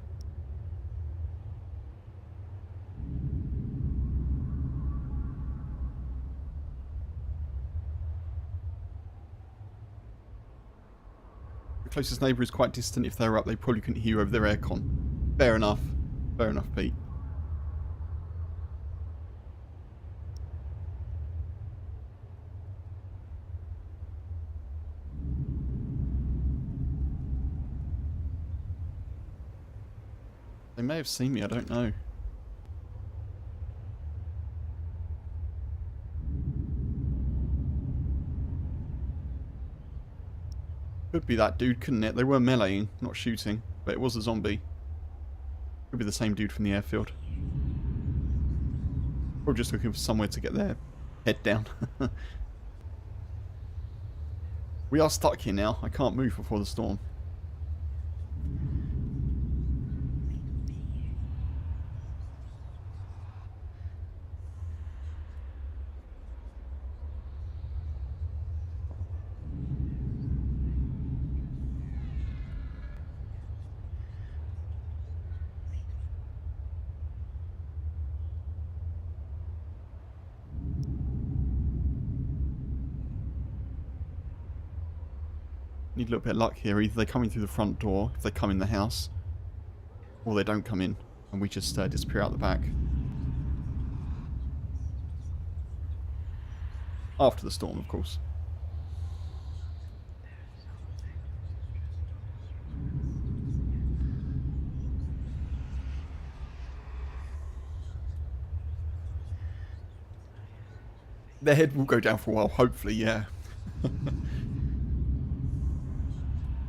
The closest neighbour is quite distant. If they were up, they probably couldn't hear you over their aircon. Fair enough. Fair enough, Pete. They may have seen me, I don't know. Could be that dude, couldn't it? They were meleeing, not shooting, but it was a zombie. Could be the same dude from the airfield. Or just looking for somewhere to get their head down. We are stuck here now. I can't move before the storm. Need a little bit of luck here. Either they come in through the front door, if they come in the house, or they don't come in, and we just disappear out the back. After the storm, of course. Their head will go down for a while, hopefully, yeah.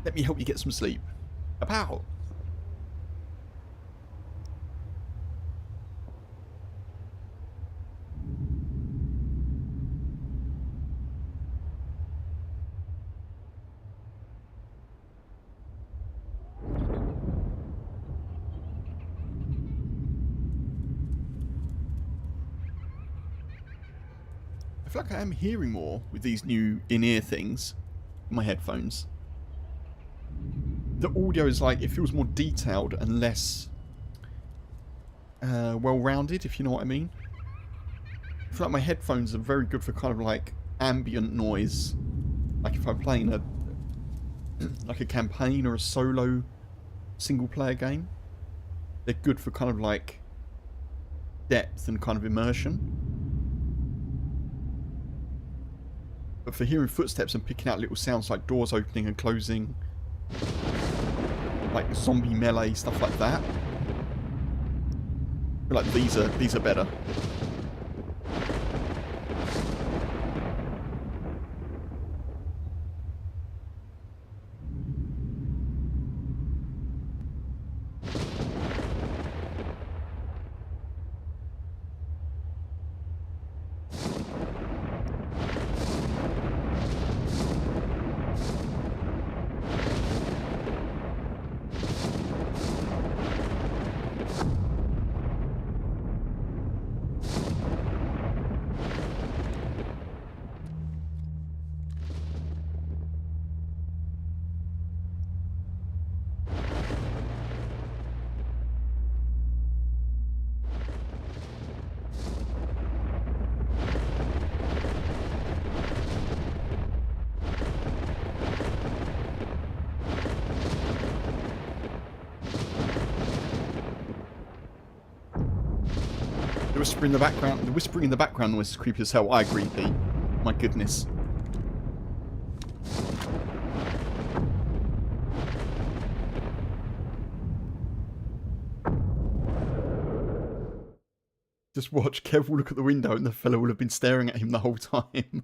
Let me help you get some sleep. About. I feel like I am hearing more with these new in-ear things, my headphones. The audio is like, it feels more detailed and less well-rounded, if you know what I mean. I feel like my headphones are very good for kind of like ambient noise. Like if I'm playing a like a campaign or a solo single-player game. They're good for kind of like depth and kind of immersion. But for hearing footsteps and picking out little sounds like doors opening and closing, like zombie melee, stuff like that, I feel like these are better. The whispering in the background noise is creepy as hell. I agree, Pete. My goodness. Just watch. Kev will look at the window and the fella will have been staring at him the whole time.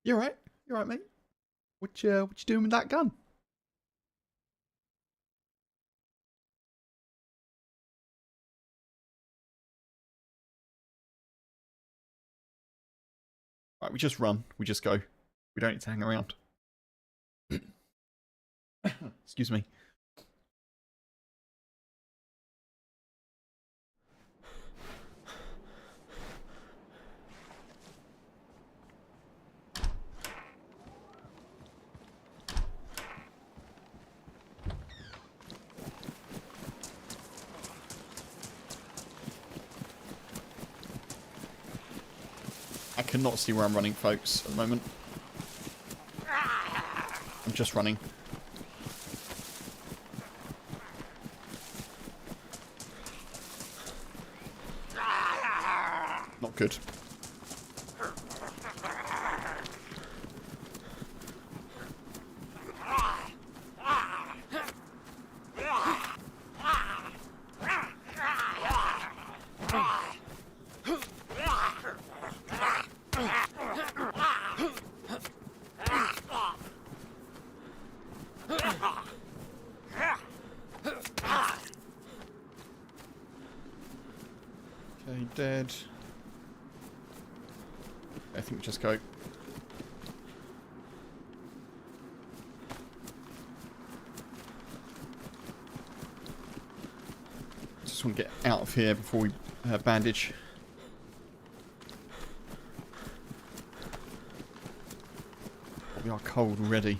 You alright? You alright, mate? What you doing with that gun? Right, we just run. We just go. We don't need to hang around. Excuse me. I cannot see where I'm running, folks, at the moment. I'm just running. Not good. Okay, dead. I think we just go. Just want to get out of here before we bandage. We are cold already.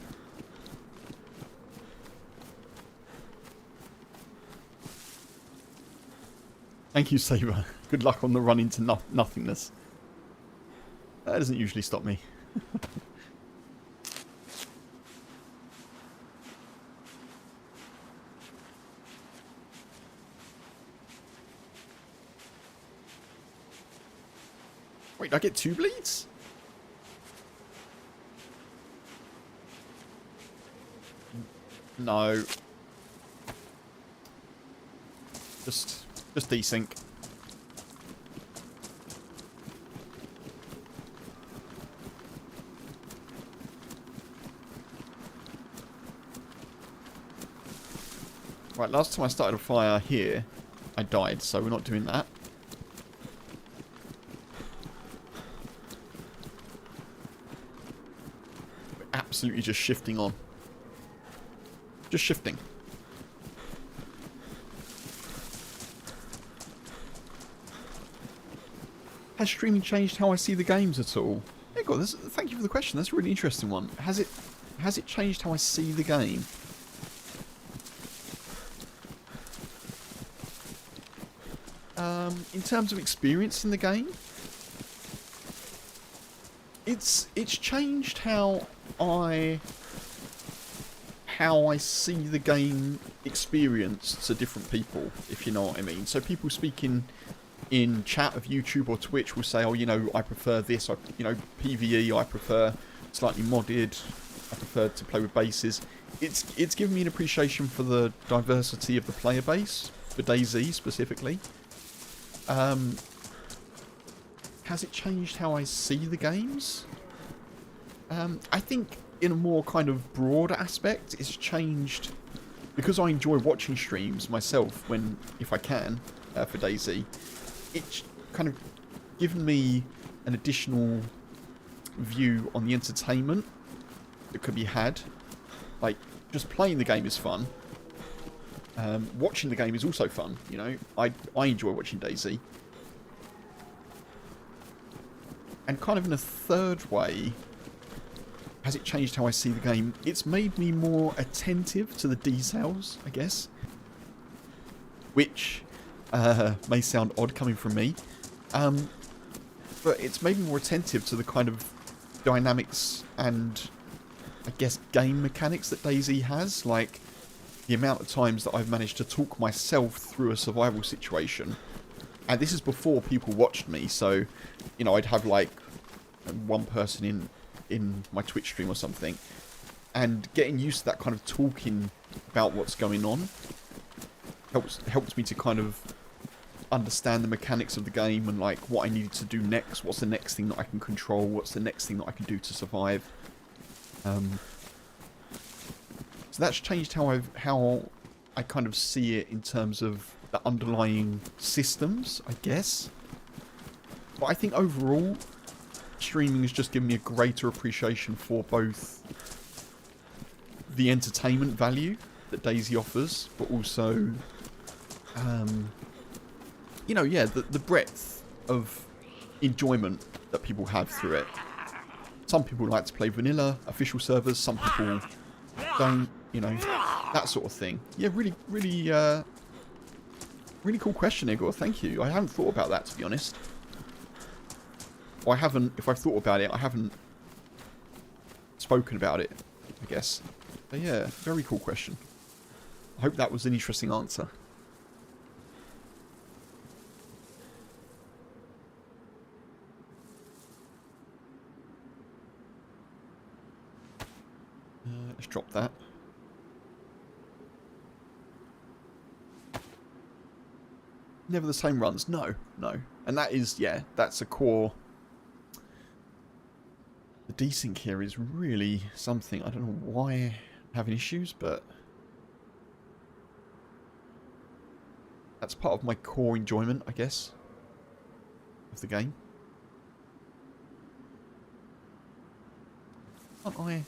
Thank you, Saber. Good luck on the run into nothingness. That doesn't usually stop me. Wait, I get 2 bleeds? No. Just desync. Right, last time I started a fire here, I died, so we're not doing that. We're absolutely just shifting on. Just shifting. Has streaming changed how I see the games at all? Hey God, thank you for the question. That's a really interesting one. Has it changed how I see the game? In terms of experience in the game, it's changed how I see the game experienced to different people, if you know what I mean. So people speaking in chat of YouTube or Twitch will say, oh, you know, I prefer this, PvE, I prefer slightly modded, I prefer to play with bases. It's given me an appreciation for the diversity of the player base, for DayZ specifically. Has it changed how I see the games? I think in a more kind of broad aspect, it's changed because I enjoy watching streams myself if I can, for DayZ. It's kind of given me an additional view on the entertainment that could be had. Like, just playing the game is fun. Watching the game is also fun, you know. I enjoy watching DayZ. And kind of in a third way, has it changed how I see the game? It's made me more attentive to the details, I guess. Which may sound odd coming from me. But it's made me more attentive to the kind of dynamics and, I guess, game mechanics that DayZ has. Like, the amount of times that I've managed to talk myself through a survival situation. And this is before people watched me, so, you know, I'd have, like, one person in my Twitch stream or something. And getting used to that kind of talking about what's going on helps me to kind of understand the mechanics of the game and, like, what I needed to do next. What's the next thing that I can control? What's the next thing that I can do to survive? So that's changed how I kind of see it in terms of the underlying systems, I guess. But I think overall, streaming has just given me a greater appreciation for both the entertainment value that DayZ offers, but also, you know, yeah, the breadth of enjoyment that people have through it. Some people like to play vanilla, official servers, some people don't, you know, that sort of thing. Yeah, really cool question, Igor. Thank you. I haven't thought about that, to be honest. Or if I've thought about it, I haven't spoken about it, I guess. But yeah, very cool question. I hope that was an interesting answer. Let's drop that. Never the same runs. No. And that is, yeah, that's a core. The desync here is really something. I don't know why I'm having issues, but that's part of my core enjoyment, I guess, of the game. Can't I?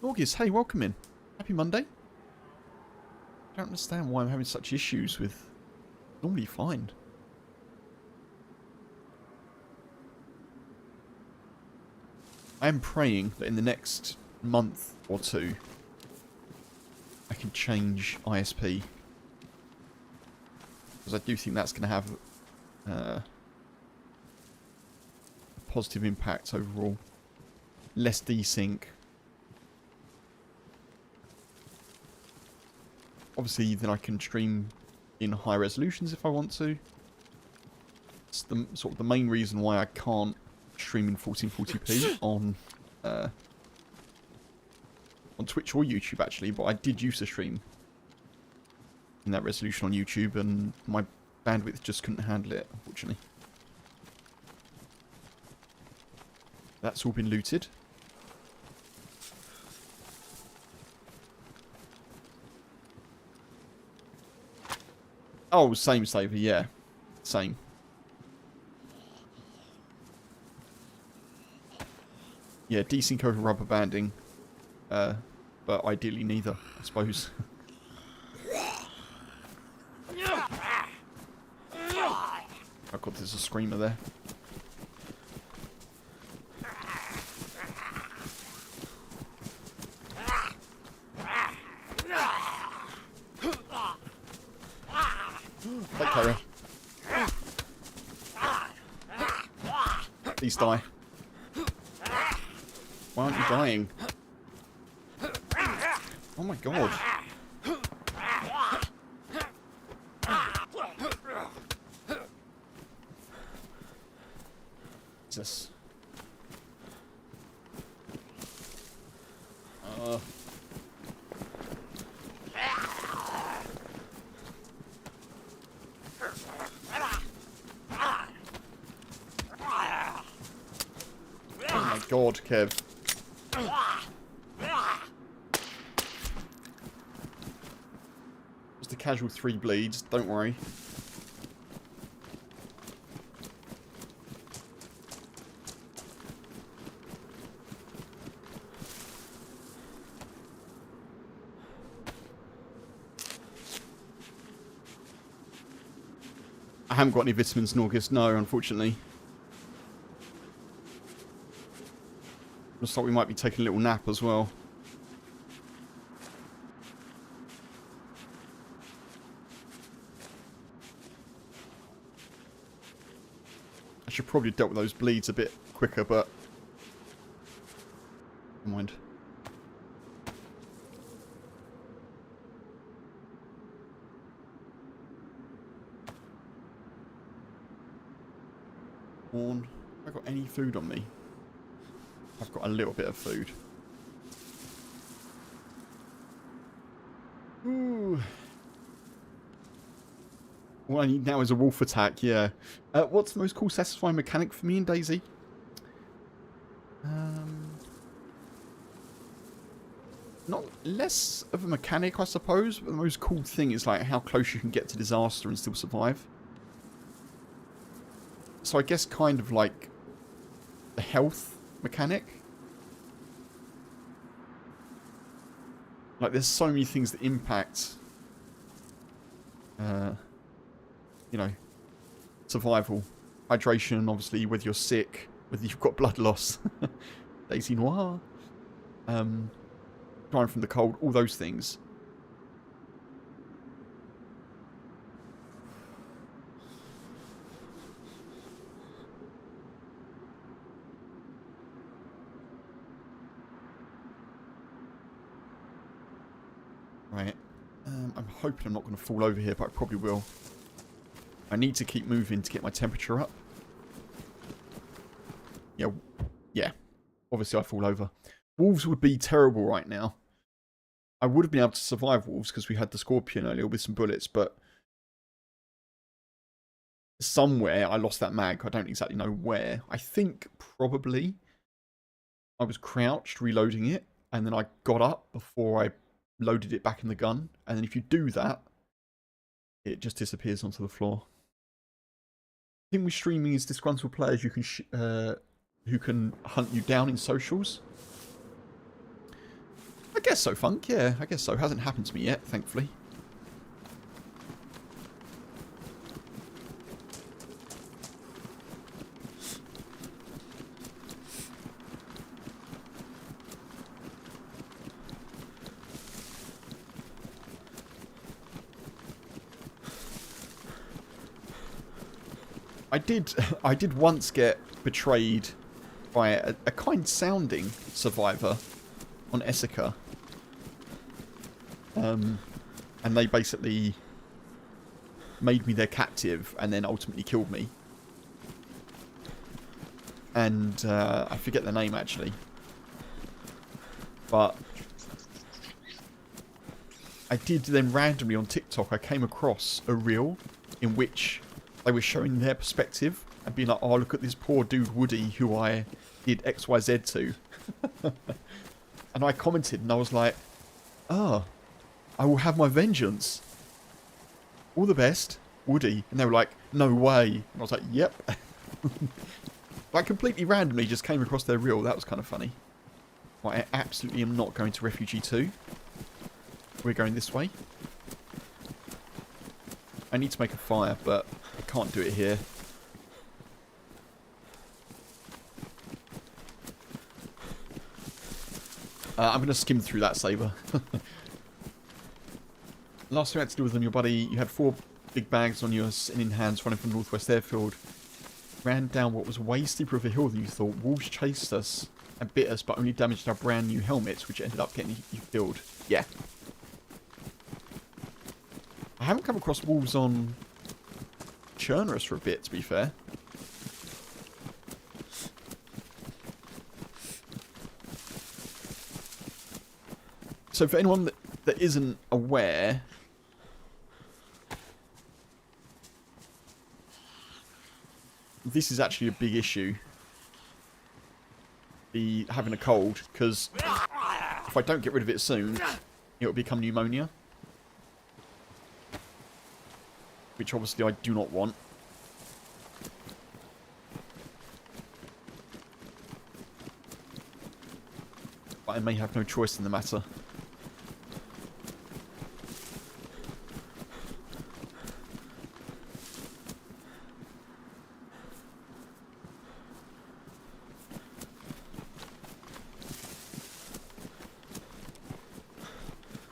August, hey, welcome in. Happy Monday. I don't understand why I'm having such issues with... Normally fine. I am praying that in the next month or two, I can change ISP. Because I do think that's going to have a positive impact overall. Less desync. Obviously, then I can stream in high resolutions if I want to. It's the sort of the main reason why I can't stream in 1440p on Twitch or YouTube actually, but I did used to stream in that resolution on YouTube, and my bandwidth just couldn't handle it, unfortunately. That's all been looted. Oh, same saver, yeah. Same. Yeah, desync over rubber banding. But ideally neither, I suppose. Oh god, there's a screamer there. Take carrier. Please die. Why aren't you dying? Oh my god. Jesus. Oh my god, Kev. Just a casual 3 bleeds, don't worry. I haven't got any vitamins in August, no, unfortunately. Looks like we might be taking a little nap as well. I should probably have dealt with those bleeds a bit quicker, but never mind. Have I got any food on me? I've got a little bit of food. Ooh. All I need now is a wolf attack, yeah. What's the most cool satisfying mechanic for me in DayZ? Not less of a mechanic, I suppose, but the most cool thing is like how close you can get to disaster and still survive. So I guess kind of like the health mechanic. Like there's so many things that impact, you know, survival. Hydration, obviously, whether you're sick, whether you've got blood loss. DayZ Noir. Dying from the cold, all those things. Right. I'm hoping I'm not going to fall over here, but I probably will. I need to keep moving to get my temperature up. Yeah. Obviously I fall over. Wolves would be terrible right now. I would have been able to survive wolves because we had the scorpion earlier with some bullets, but somewhere I lost that mag. I don't exactly know where. I think probably I was crouched reloading it, and then I got up before I loaded it back in the gun, and then if you do that, it just disappears onto the floor. The thing with streaming is disgruntled players who can hunt you down in socials. I guess so, Funk. Yeah, I guess so. Hasn't happened to me yet, thankfully. I did once get betrayed by a kind-sounding survivor on KempasUK. And they basically made me their captive and then ultimately killed me. And I forget the name actually. But I did then randomly on TikTok, I came across a reel in which they were showing their perspective and being like, oh, look at this poor dude Woody who I did XYZ to. And I commented and I was like, oh, I will have my vengeance. All the best, Woody. And they were like, no way. And I was like, yep. Like completely randomly just came across their reel. That was kind of funny. Right, I absolutely am not going to Refugee 2. We're going this way. I need to make a fire, but I can't do it here. I'm going to skim through that saber. Last time I had to do with them, your buddy, you had 4 big bags on your in hands running from the northwest airfield. Ran down what was way steeper of a hill than you thought. Wolves chased us and bit us, but only damaged our brand new helmets, which ended up getting you killed. Yeah. I haven't come across wolves on Chernarus for a bit, to be fair. So for anyone that isn't aware, this is actually a big issue. Having a cold, because if I don't get rid of it soon, it will become pneumonia. Which obviously I do not want. But I may have no choice in the matter.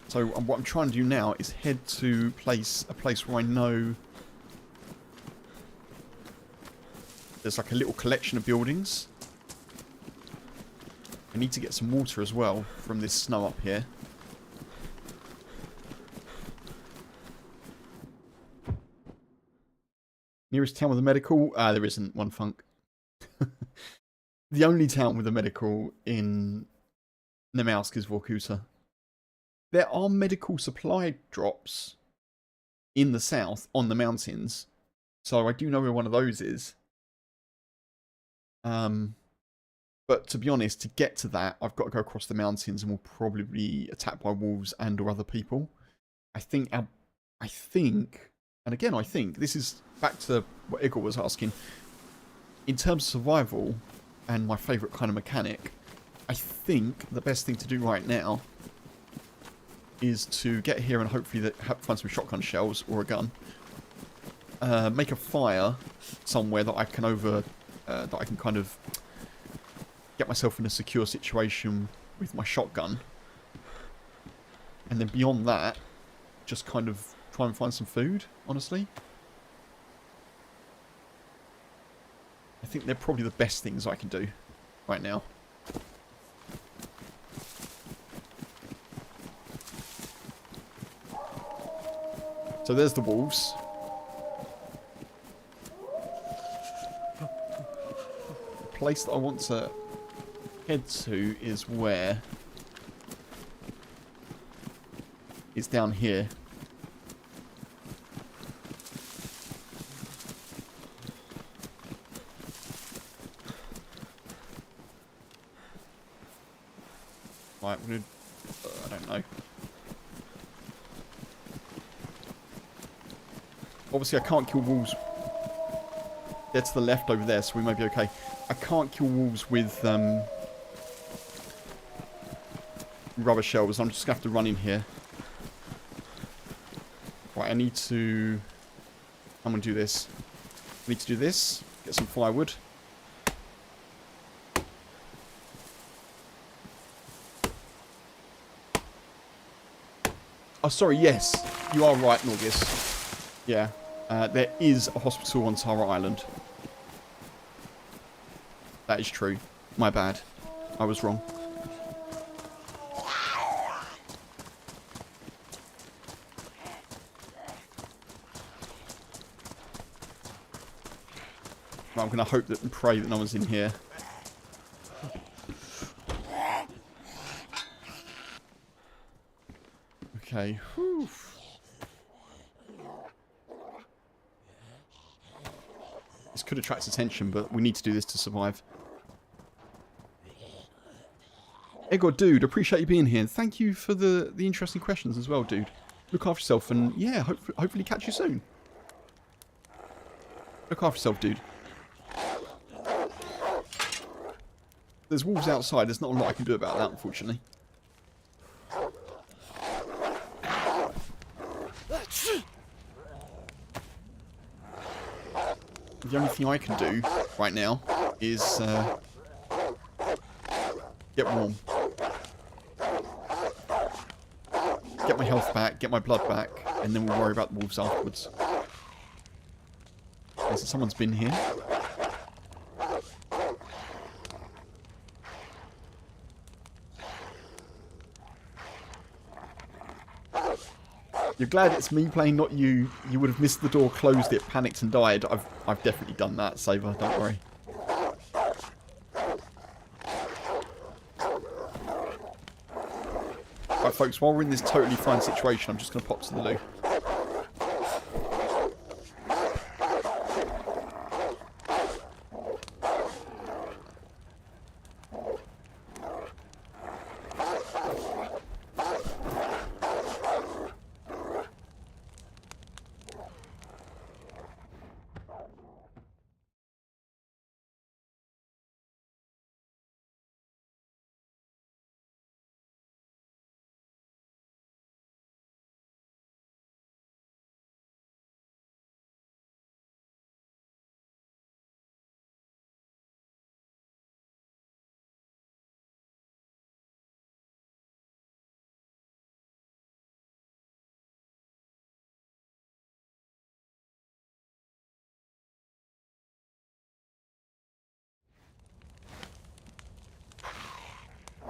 So what I'm trying to do now is head to a place where I know there's like a little collection of buildings. I need to get some water as well from this snow up here. Nearest town with a medical? There isn't one, Funk. The only town with a medical in Namalsk is Vorkuta. There are medical supply drops in the south on the mountains. So I do know where one of those is. But to be honest, to get to that, I've got to go across the mountains and we'll probably be attacked by wolves and or other people. I think, and again, I think, this is back to what Igor was asking. In terms of survival and my favourite kind of mechanic, I think the best thing to do right now is to get here and hopefully find some shotgun shells or a gun. Make a fire somewhere that I can that I can kind of get myself in a secure situation with my shotgun. And then beyond that, just kind of try and find some food, honestly. I think they're probably the best things I can do right now. So there's the wolves. The place that I want to head to is where? It's down here. Right, I'm gonna... I don't know. Obviously, I can't kill wolves. They're to the left over there, so we may be okay. I can't kill wolves with rubber shells. I'm just going to have to run in here. Right, I need to... I'm going to do this. I need to do this. Get some firewood. Oh, sorry, yes. You are right, Norgis. Yeah. There is a hospital on Tara Island. That is true. My bad. I was wrong. I'm going to hope that and pray that no one's in here. Okay. Whew. This could attract attention, but we need to do this to survive. Egor, dude, appreciate you being here. Thank you for the interesting questions as well, dude. Look after yourself, and yeah, hopefully catch you soon. Look after yourself, dude. There's wolves outside. There's not a lot I can do about that, unfortunately. The only thing I can do right now is get warm. Get my health back, get my blood back, and then we'll worry about the wolves afterwards. Okay, so someone's been here. You're glad it's me playing, not you. You would have missed the door, closed it, panicked and died. I've definitely done that, Saver, don't worry. Right, folks, while we're in this totally fine situation, I'm just going to pop to the loo.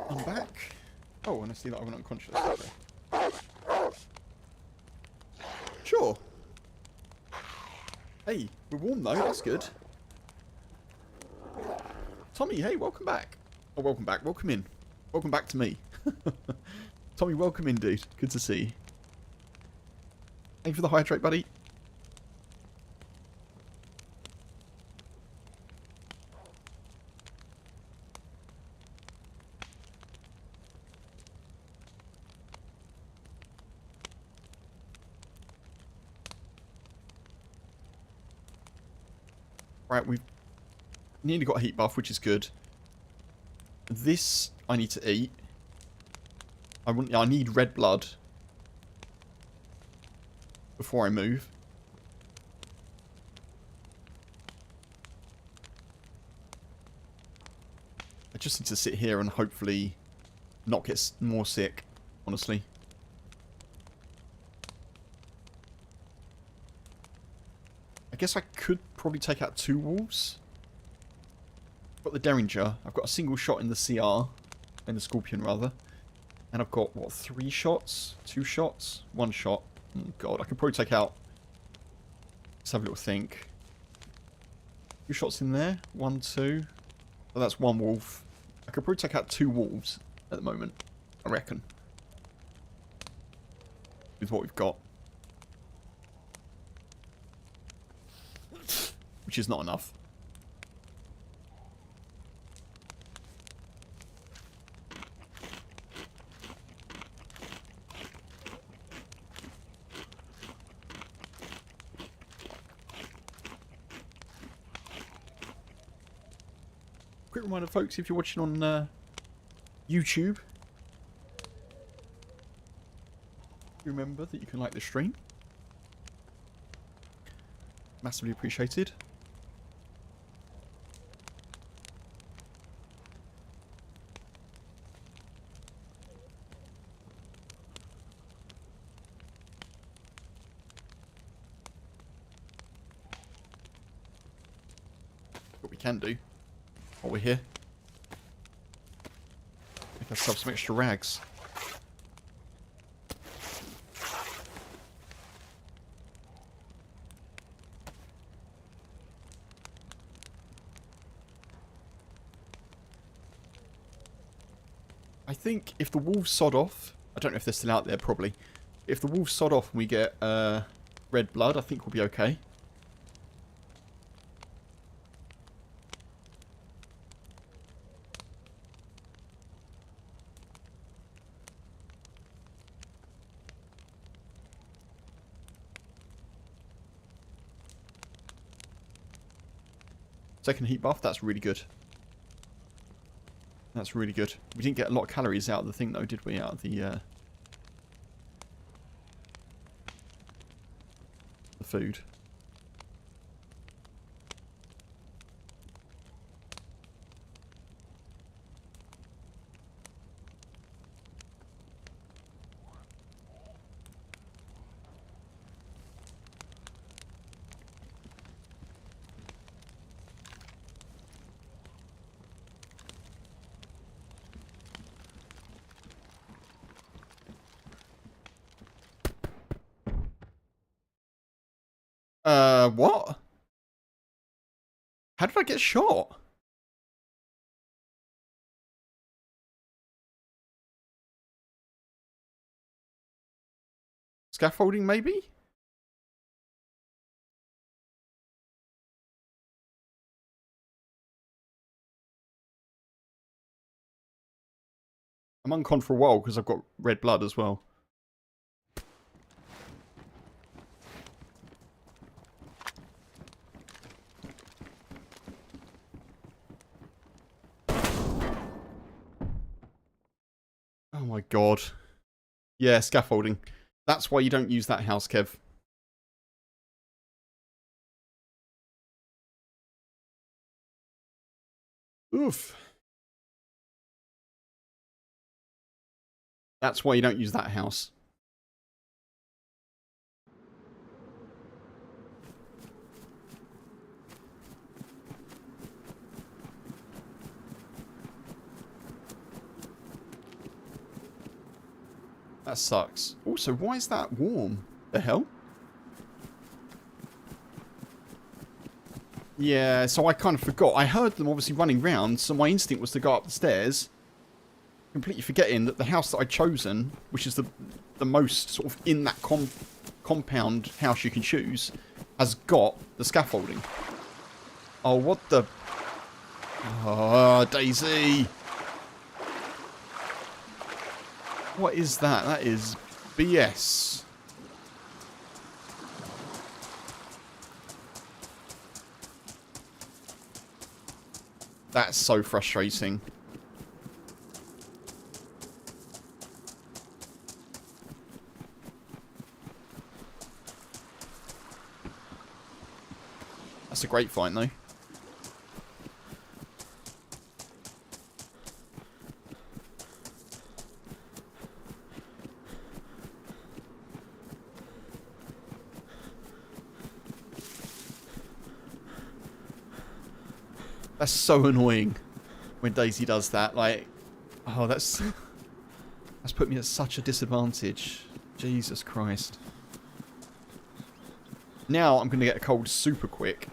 I'm back. Oh, and I see that I went unconscious. Okay. Sure. Hey, we're warm though, that's good. Tommy, hey, welcome back. Oh, welcome back. Welcome in. Welcome back to me. Tommy, welcome in, dude. Good to see you. Thank you for the hydrate, buddy. Right, we've nearly got a heat buff, which is good. This I need to eat. I need red blood before I move. I just need to sit here and hopefully not get more sick, honestly. I guess I could probably take out 2 wolves. I've got the Derringer. I've got a single shot in the CR. In the Scorpion, rather. And I've got, what, 3 shots? 2 shots? 1 shot. Oh, God, I could probably take out... Let's have a little think. 2 shots in there. 1, 2. Oh, that's 1 wolf. I could probably take out 2 wolves at the moment. I reckon. With what we've got. Which is not enough. Quick reminder, folks, if you're watching on YouTube, remember that you can like the stream. Massively appreciated. What we can do while we're here. Let's have some extra rags. I think if the wolves sod off, I don't know if they're still out there, probably. If the wolves sod off and we get red blood, I think we'll be okay. Second heat buff, that's really good. That's really good. We didn't get a lot of calories out of the thing though, did we? Out of the food. What? How did I get shot? Scaffolding, maybe? I'm uncon for a while because I've got red blood as well. Oh my god. Yeah, scaffolding. That's why you don't use that house, Kev. Oof. That's why you don't use that house. That sucks. Also, why is that warm? The hell? Yeah, so I kind of forgot. I heard them obviously running round, so my instinct was to go up the stairs. Completely forgetting that the house that I'd chosen, which is the most sort of in that compound house you can choose, has got the scaffolding. Oh, what the... Oh, DayZ! What is that? That is BS. That's so frustrating. That's a great find, though. That's so annoying when DayZ does that. Like, oh, that's put me at such a disadvantage. Jesus Christ. Now I'm going to get cold super quick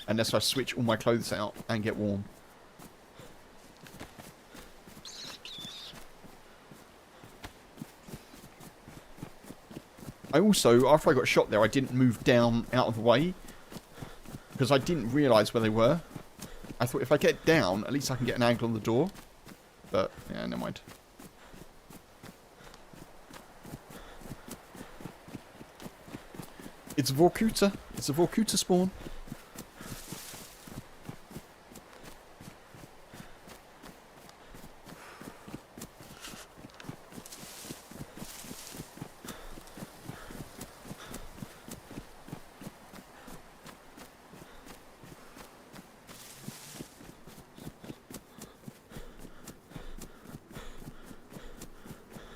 unless I switch all my clothes out and get warm. I also, after I got shot there, I didn't move down out of the way because I didn't realise where they were. I thought if I get down, at least I can get an angle on the door. But, yeah, never mind. It's a Vorkuta. It's a Vorkuta spawn.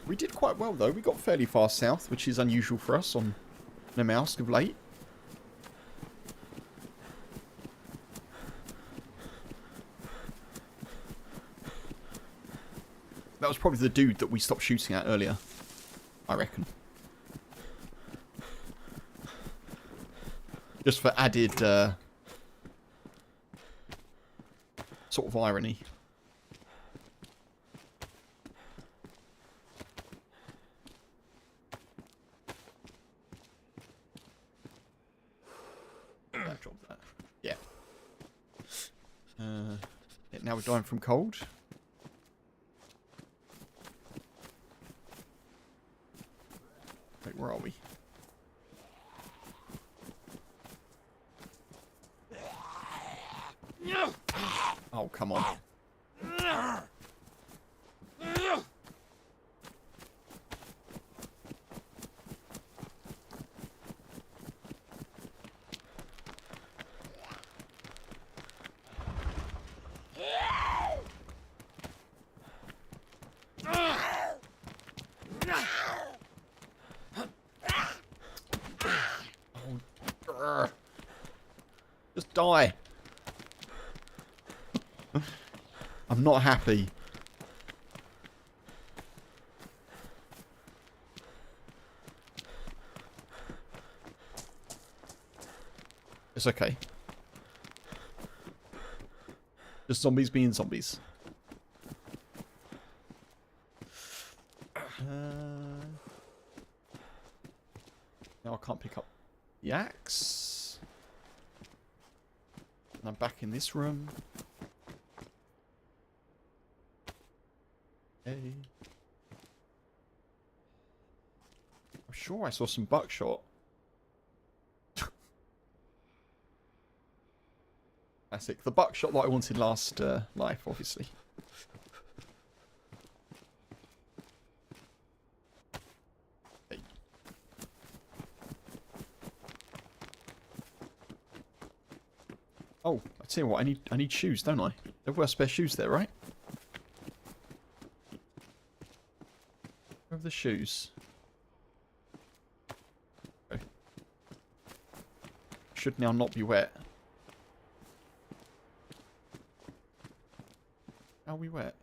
We did quite well, though. We got fairly far south, which is unusual for us on Namalsk of late. That was probably the dude that we stopped shooting at earlier. I reckon. Just for added sort of irony. That dropped that. Yeah. Yeah. Now we're dying from cold. Wait, where are we? Oh, come on. Just die. I'm not happy. It's okay. Just zombies being zombies. Now I can't pick up the axe. And I'm back in this room. Okay. I'm sure I saw some buckshot. Classic. The buckshot that I wanted last life, obviously. Hey. Oh, I tell you what, I need shoes, don't I? There were spare shoes there, right? Where are the shoes? Okay. Should now not be wet. Are we wet?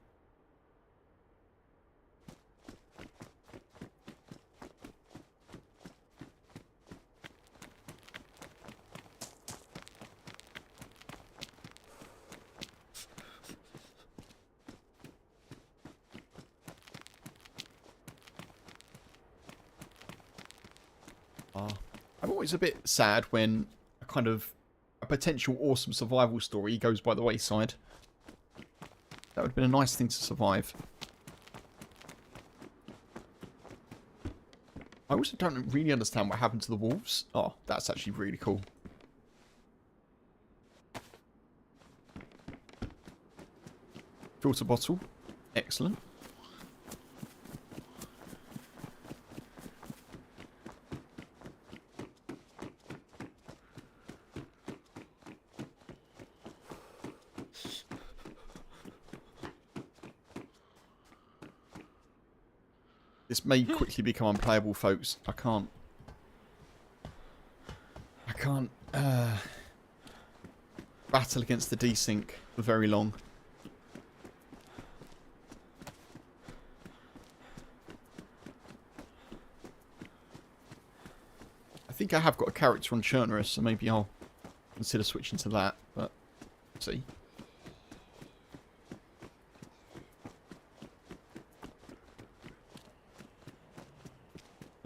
I'm always a bit sad when a potential awesome survival story goes by the wayside. That would have been a nice thing to survive. I also don't really understand what happened to the wolves. Oh, that's actually really cool. Filter bottle. Excellent. This may quickly become unplayable, folks. I can't battle against the desync for very long. I think I have got a character on Chernarus, so maybe I'll consider switching to that, but see.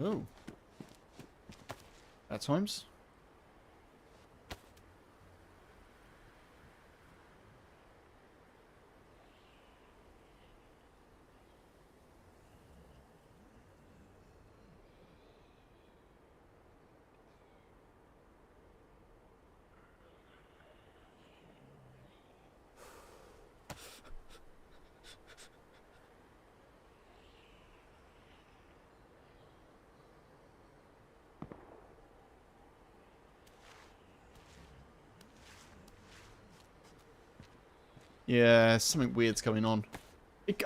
Oh. At times. Yeah, something weird's going on.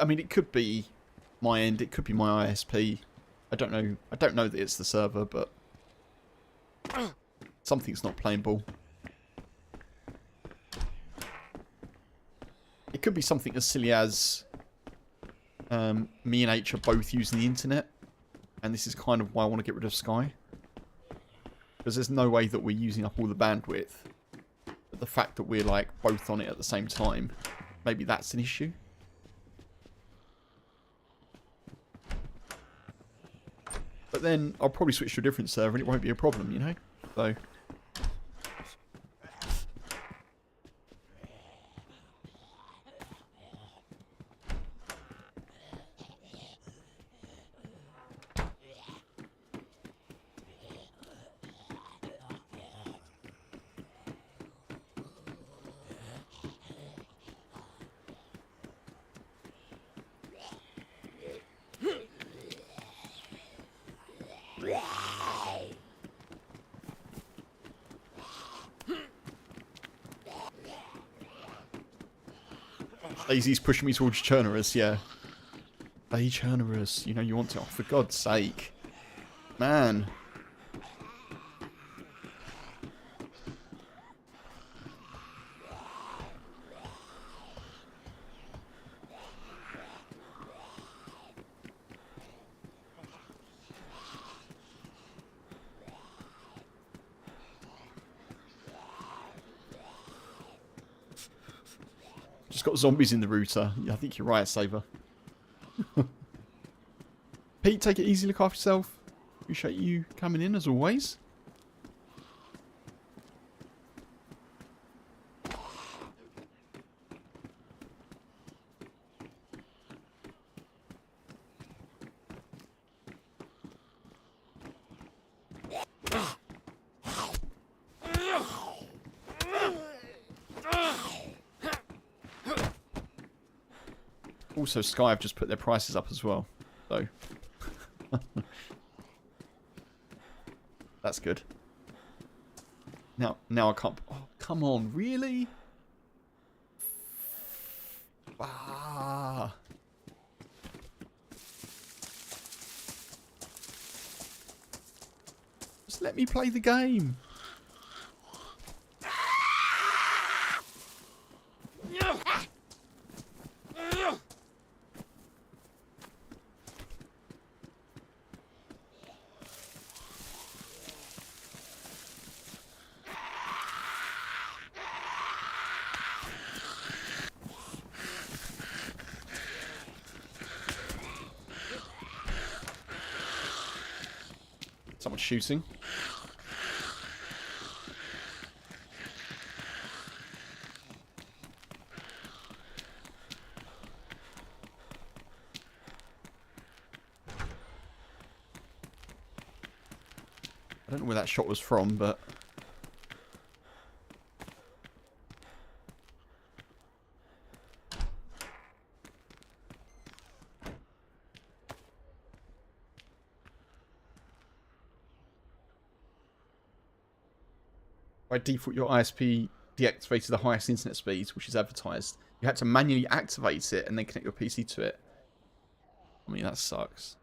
I mean, it could be my end. It could be my ISP. I don't know. I don't know that it's the server, but something's not playing ball. It could be something as silly as Me and H are both using the internet. And this is kind of why I want to get rid of Sky. Because there's no way that we're using up all the bandwidth. But the fact that we're like both on it at the same time, maybe that's an issue. But then I'll probably switch to a different server and it won't be a problem, you know? So... DayZ's pushing me towards Chernarus, yeah. Hey, Chernarus, you know you want to... Oh, for God's sake. Man. Just got zombies in the router. Yeah, I think you're right, Saber. Pete, take it easy, look after yourself. Appreciate you coming in as always. Also, Sky have just put their prices up as well, so that's good. Now I can't. Oh, come on, really? Ah. Just let me play the game. Someone's shooting. I don't know where that shot was from, but... by default, your ISP deactivated the highest internet speeds, which is advertised. You had to manually activate it and then connect your PC to it. I mean, that sucks.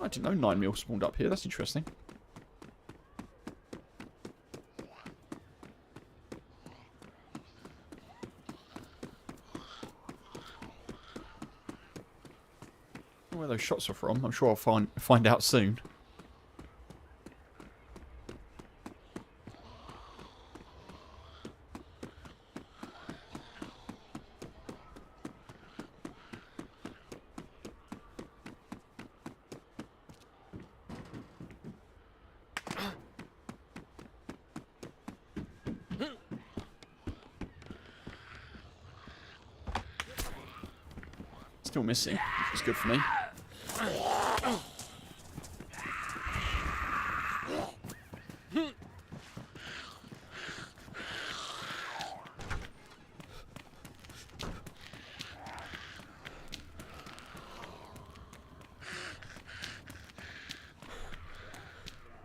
I didn't know 9mm spawned up here. That's interesting. Where those shots are from, I'm sure I'll find out soon. Still missing. It's good for me.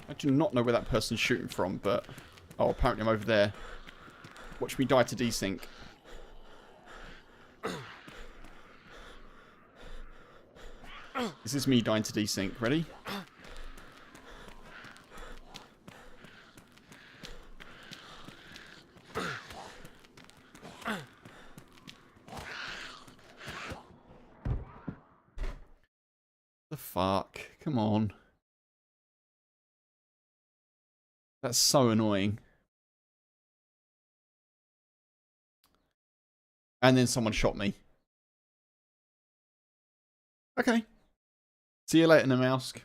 I do not know where that person's shooting from, but... oh, apparently I'm over there. Watch me die to desync. This is me dying to desync. Ready? The fuck? Come on. That's so annoying. And then someone shot me. Okay. See you later, Namalsk.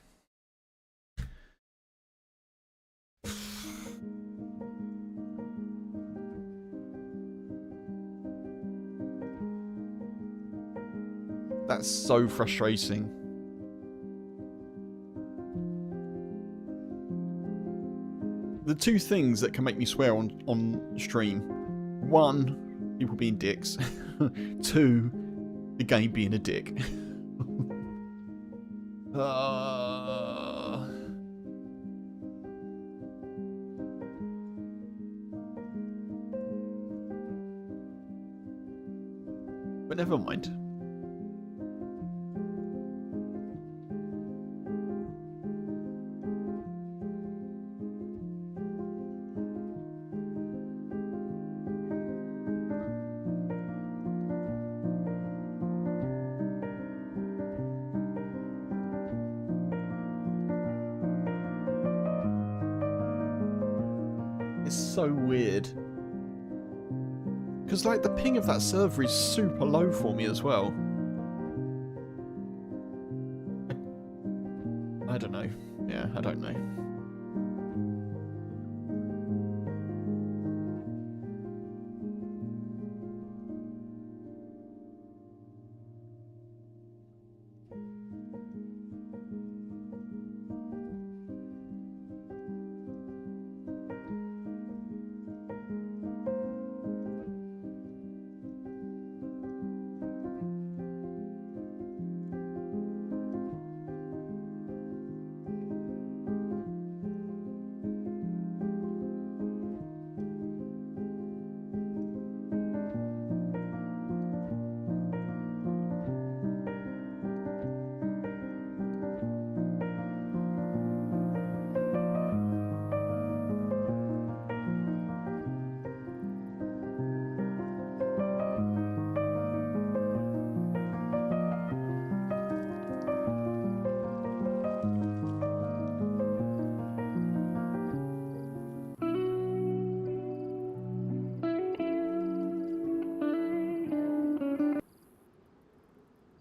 That's so frustrating. The two things that can make me swear on stream. One, people being dicks. Two, the game being a dick. But never mind. It's so weird. Because, like, the ping of that server is super low for me as well. I don't know. Yeah, I don't know.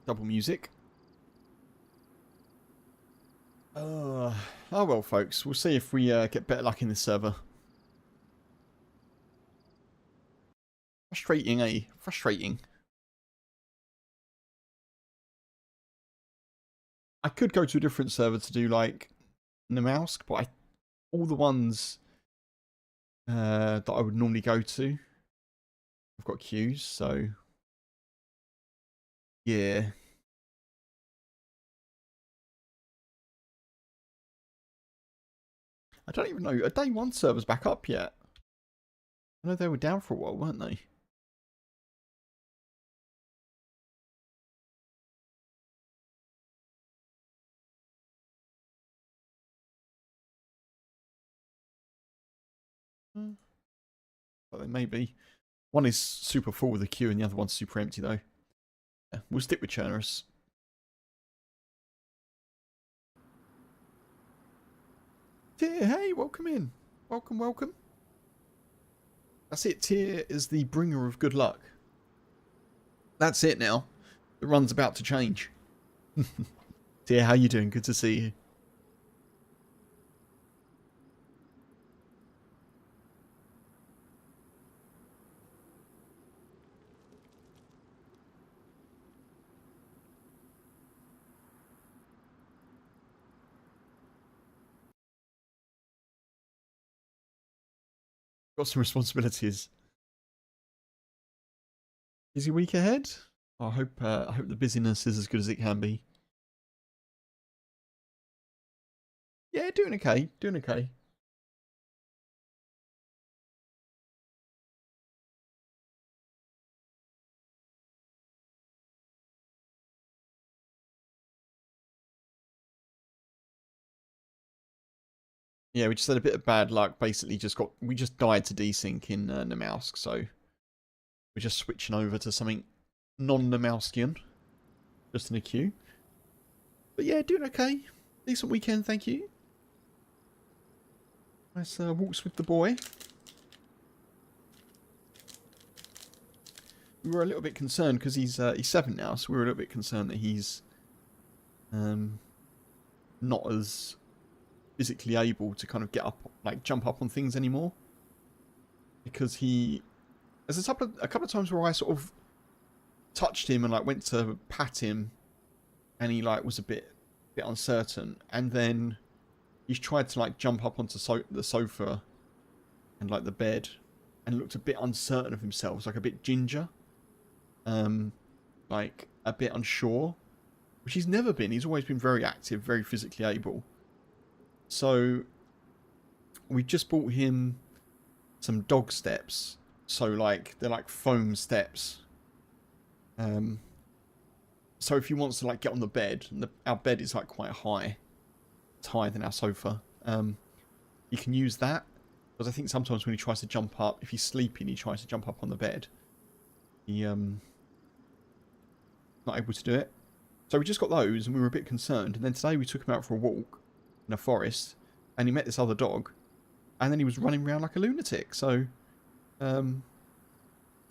Double music. Oh well, folks. We'll see if we get better luck in this server. Frustrating, eh? Frustrating. I could go to a different server to do, like, Namalsk, but all the ones that I would normally go to, I've got queues, so... Yeah. I don't even know. Are Day 1 servers back up yet? I know they were down for a while, weren't they? But they may be. One is super full with a queue and the other one's super empty, though. Yeah, we'll stick with Chernarus. Hey, welcome in. Welcome, welcome. That's it. Tyr is the bringer of good luck. That's it now. The run's about to change. Tyr, how you doing? Good to see you. Got some responsibilities. Busy week ahead? I hope the busyness is as good as it can be. Yeah, doing okay. Doing okay. Yeah, we just had a bit of bad luck. Basically, we just died to desync in Namalsk, so we're just switching over to something non-Namalskian, just in a queue. But yeah, doing okay. Decent weekend, thank you. Nice walks with the boy. We were a little bit concerned because he's 7 now, so we were a little bit concerned that he's not as physically able to kind of get up, like jump up on things anymore. Because there's a couple of times where I sort of touched him and like went to pat him, and he like was a bit uncertain, and then he's tried to like jump up onto the sofa and like the bed, and looked a bit uncertain of himself, like a bit ginger, like a bit unsure, which he's never been. He's always been very active, very physically able. So we just bought him some dog steps. So like they're like foam steps. So if he wants to like get on the bed, and our bed is like quite high, it's higher than our sofa. You can use that, because I think sometimes when he tries to jump up, if he's sleeping, he tries to jump up on the bed. He not able to do it. So we just got those, and we were a bit concerned. And then today we took him out for a walk in a forest, and he met this other dog, and then he was running around like a lunatic. So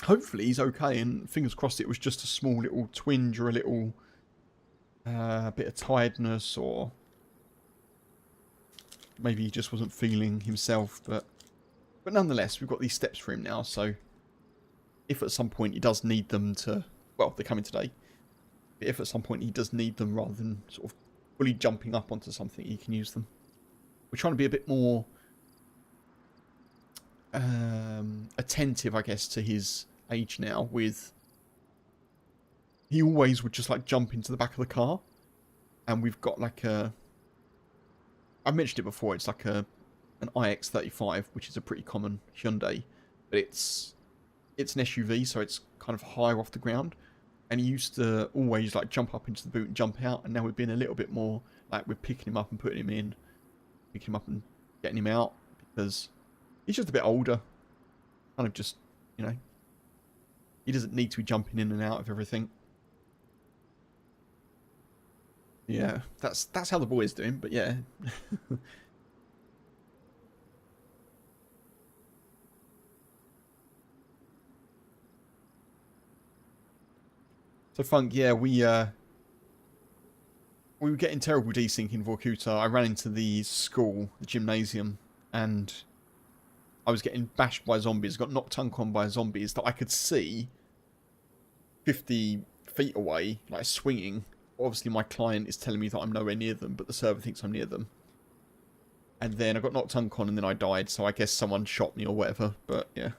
hopefully he's okay, and fingers crossed it was just a small little twinge or a little bit of tiredness, or maybe he just wasn't feeling himself. But nonetheless, we've got these steps for him now, so if at some point he does need them to, well, they're coming today, but if at some point he does need them, rather than sort of fully jumping up onto something, he can use them. We're trying to be a bit more attentive, I guess, to his age now. With he always would just like jump into the back of the car, and we've got like I mentioned it before, it's like an iX35, which is a pretty common Hyundai, but it's an SUV, so it's kind of higher off the ground, and he used to always like jump up into the boot and jump out, and now we've been a little bit more like we're picking him up and putting him in, picking him up and getting him out, because he's just a bit older. Kind of just, you know, he doesn't need to be jumping in and out of everything. Yeah, that's how the boy is doing, but yeah. So Funk, yeah, we were getting terrible desync in Vorkuta. I ran into the school, the gymnasium, and I was getting bashed by zombies, got knocked on by zombies that I could see 50 feet away, like swinging. Obviously my client is telling me that I'm nowhere near them, but the server thinks I'm near them. And then I got knocked on, and then I died, so I guess someone shot me or whatever, but yeah.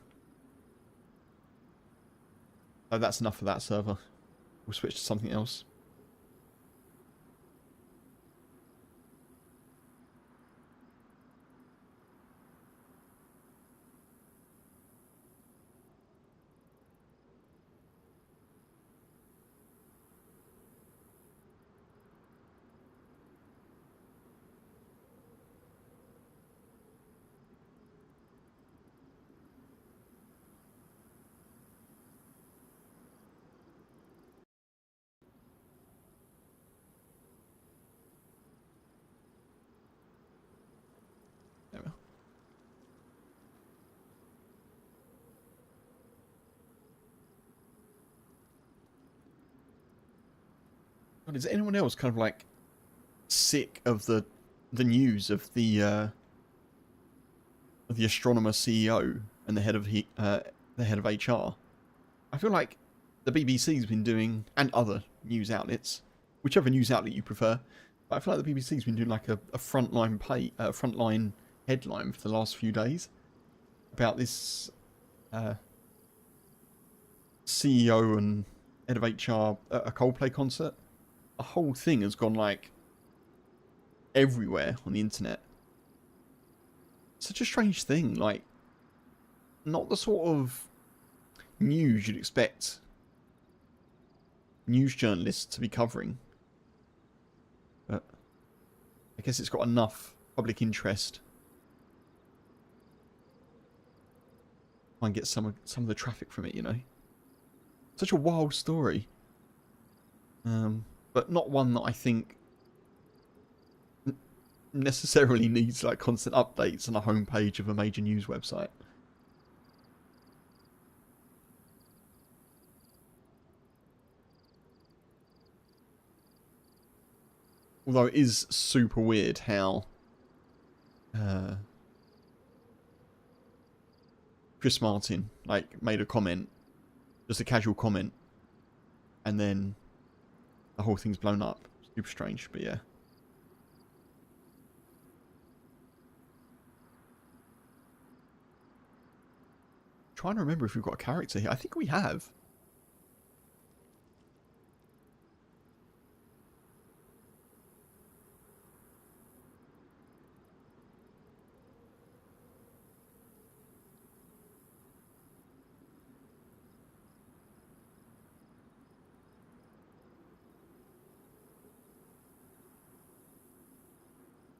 Oh, that's enough for that server. We'll switch to something else. There we are. God, is anyone else kind of like sick of the news of the astronomer CEO and the head of HR? I feel like the BBC's been doing, and other news outlets, whichever news outlet you prefer, but I feel like the BBC's been doing like a frontline headline for the last few days about this CEO and head of HR at a Coldplay concert. The whole thing has gone like everywhere on the internet. Such a strange thing, like not the sort of news you'd expect news journalists to be covering. But I guess it's got enough public interest Try and get some of the traffic from it, you know. Such a wild story. But not one that I think necessarily needs like constant updates on a homepage of a major news website. Although it is super weird how Chris Martin like made a comment, just a casual comment, and then the whole thing's blown up. Super strange, but yeah. Trying to remember if we've got a character here. I think we have.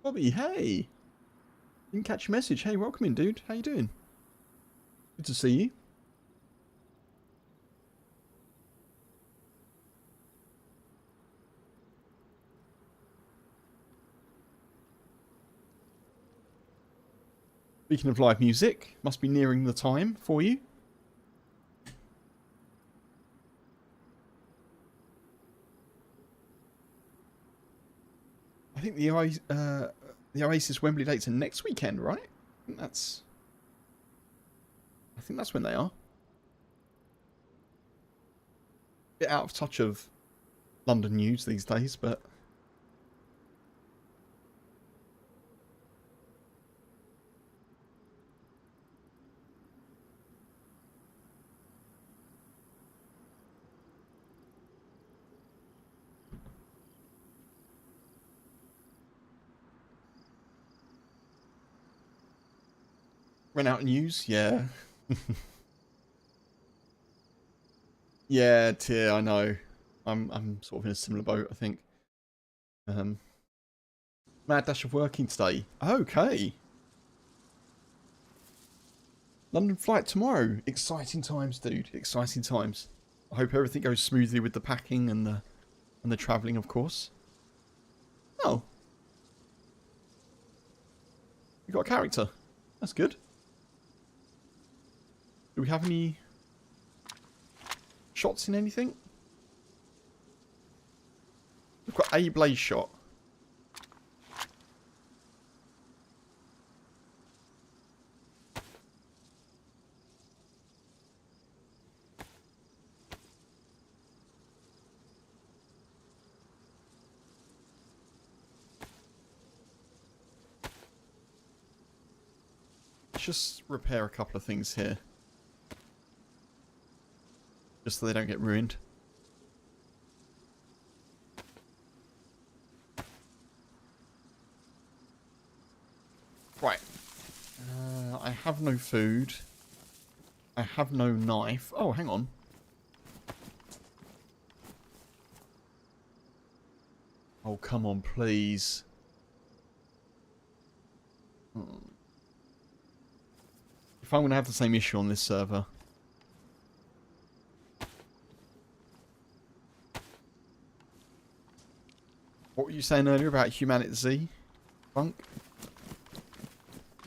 Bobby, hey! Didn't catch your message. Hey, welcome in, dude. How you doing? Good to see you. Speaking of live music, must be nearing the time for you. I think the Oasis Wembley dates are next weekend, right? I think that's when they are. Bit out of touch of London news these days, but ran out of news, yeah. Yeah, Tier, I know. I'm sort of in a similar boat, I think. Mad dash of working today. Okay. London flight tomorrow. Exciting times, dude. Exciting times. I hope everything goes smoothly with the packing and the travelling, of course. Oh. We got a character. That's good. Do we have any shots in anything? We've got a blaze shot. Let's just repair a couple of things here. Just so they don't get ruined. Right. I have no food. I have no knife. Oh, hang on. Oh, come on, please. If I'm going to have the same issue on this server. What were you saying earlier about humanity, Funk?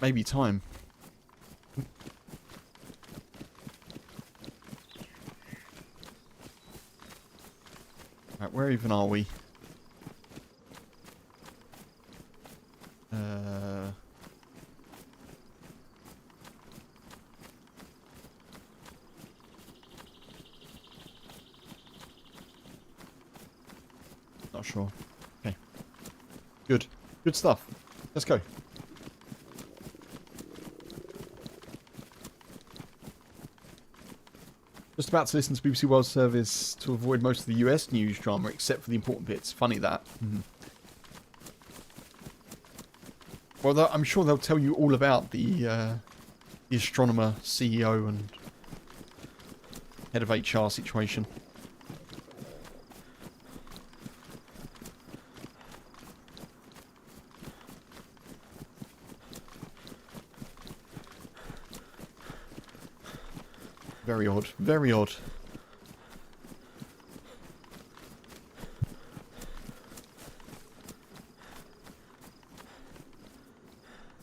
Maybe time. Right, where even are we? Not sure. Okay. Good. Good stuff. Let's go. Just about to listen to BBC World Service to avoid most of the US news drama, except for the important bits. Funny that. Well, I'm sure they'll tell you all about the astronomer CEO and head of HR situation. Very odd. Very odd.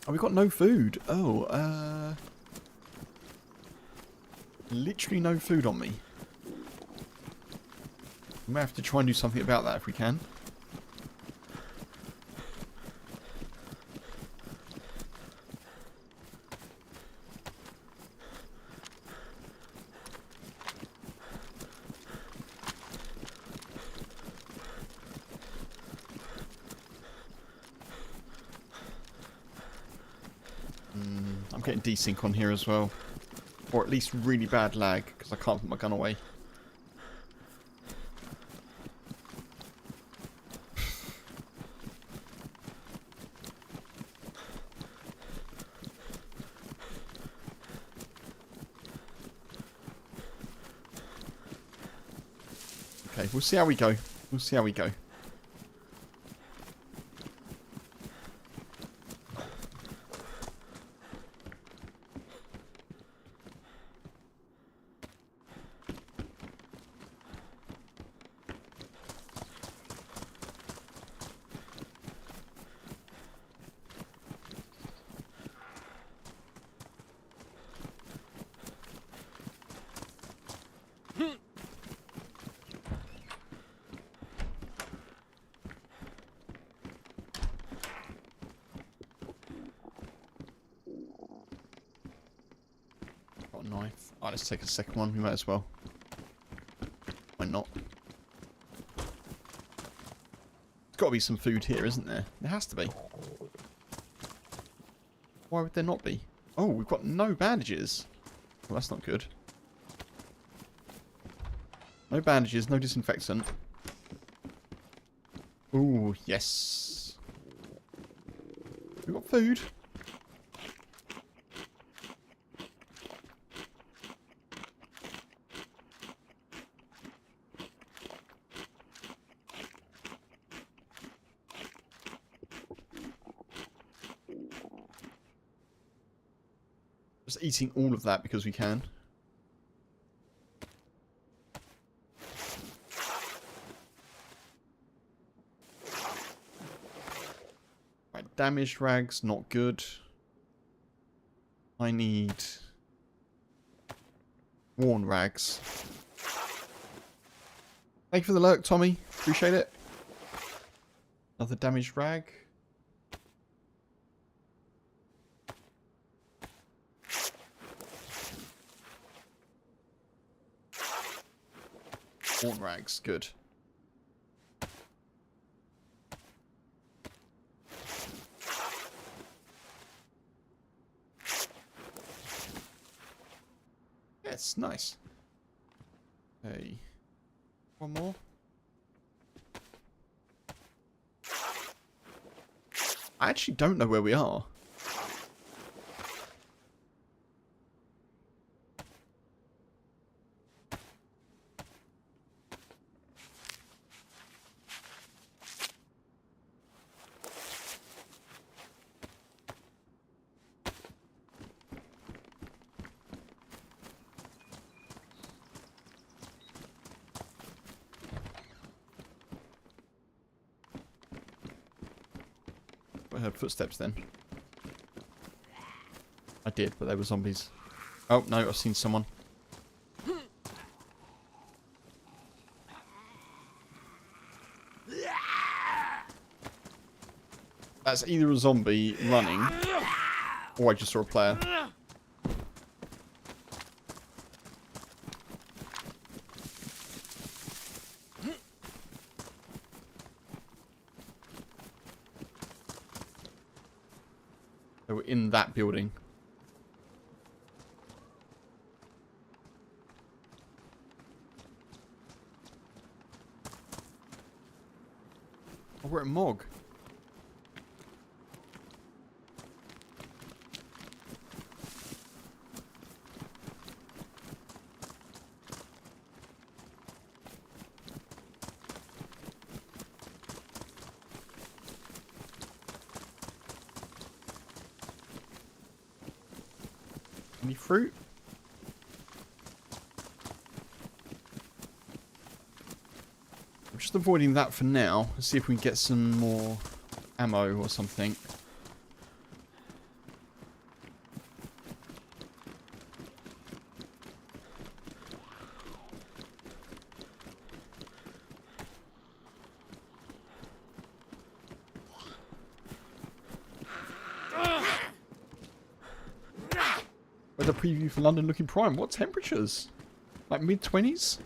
Oh, we got no food. Oh, literally no food on me. We may have to try and do something about that if we can. I'm getting desync on here as well. Or at least really bad lag, because I can't put my gun away. Okay, we'll see how we go. We'll see how we go. Got a knife. Oh, let's take a second one. We might as well. Why not? There's got to be some food here, isn't there? There has to be. Why would there not be? Oh, we've got no bandages. Well, that's not good. No bandages, no disinfectant. Ooh, yes. We've got food. Just eating all of that because we can. Right, damaged rags, not good. I need worn rags. Thank you for the lurk, Tommy. Appreciate it. Another damaged rag. Worn rags, good. Yes, nice. Hey. One more. I actually don't know where we are. I heard footsteps then. I did, but they were zombies. Oh, no, I've seen someone. That's either a zombie running, or I just saw a player. They were in that building. Oh, we're at Mog. Any fruit? We're just avoiding that for now. Let's see if we can get some more ammo or something. Weather preview for London looking prime. What temperatures? Like mid-20s?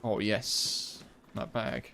Oh, yes. That bag.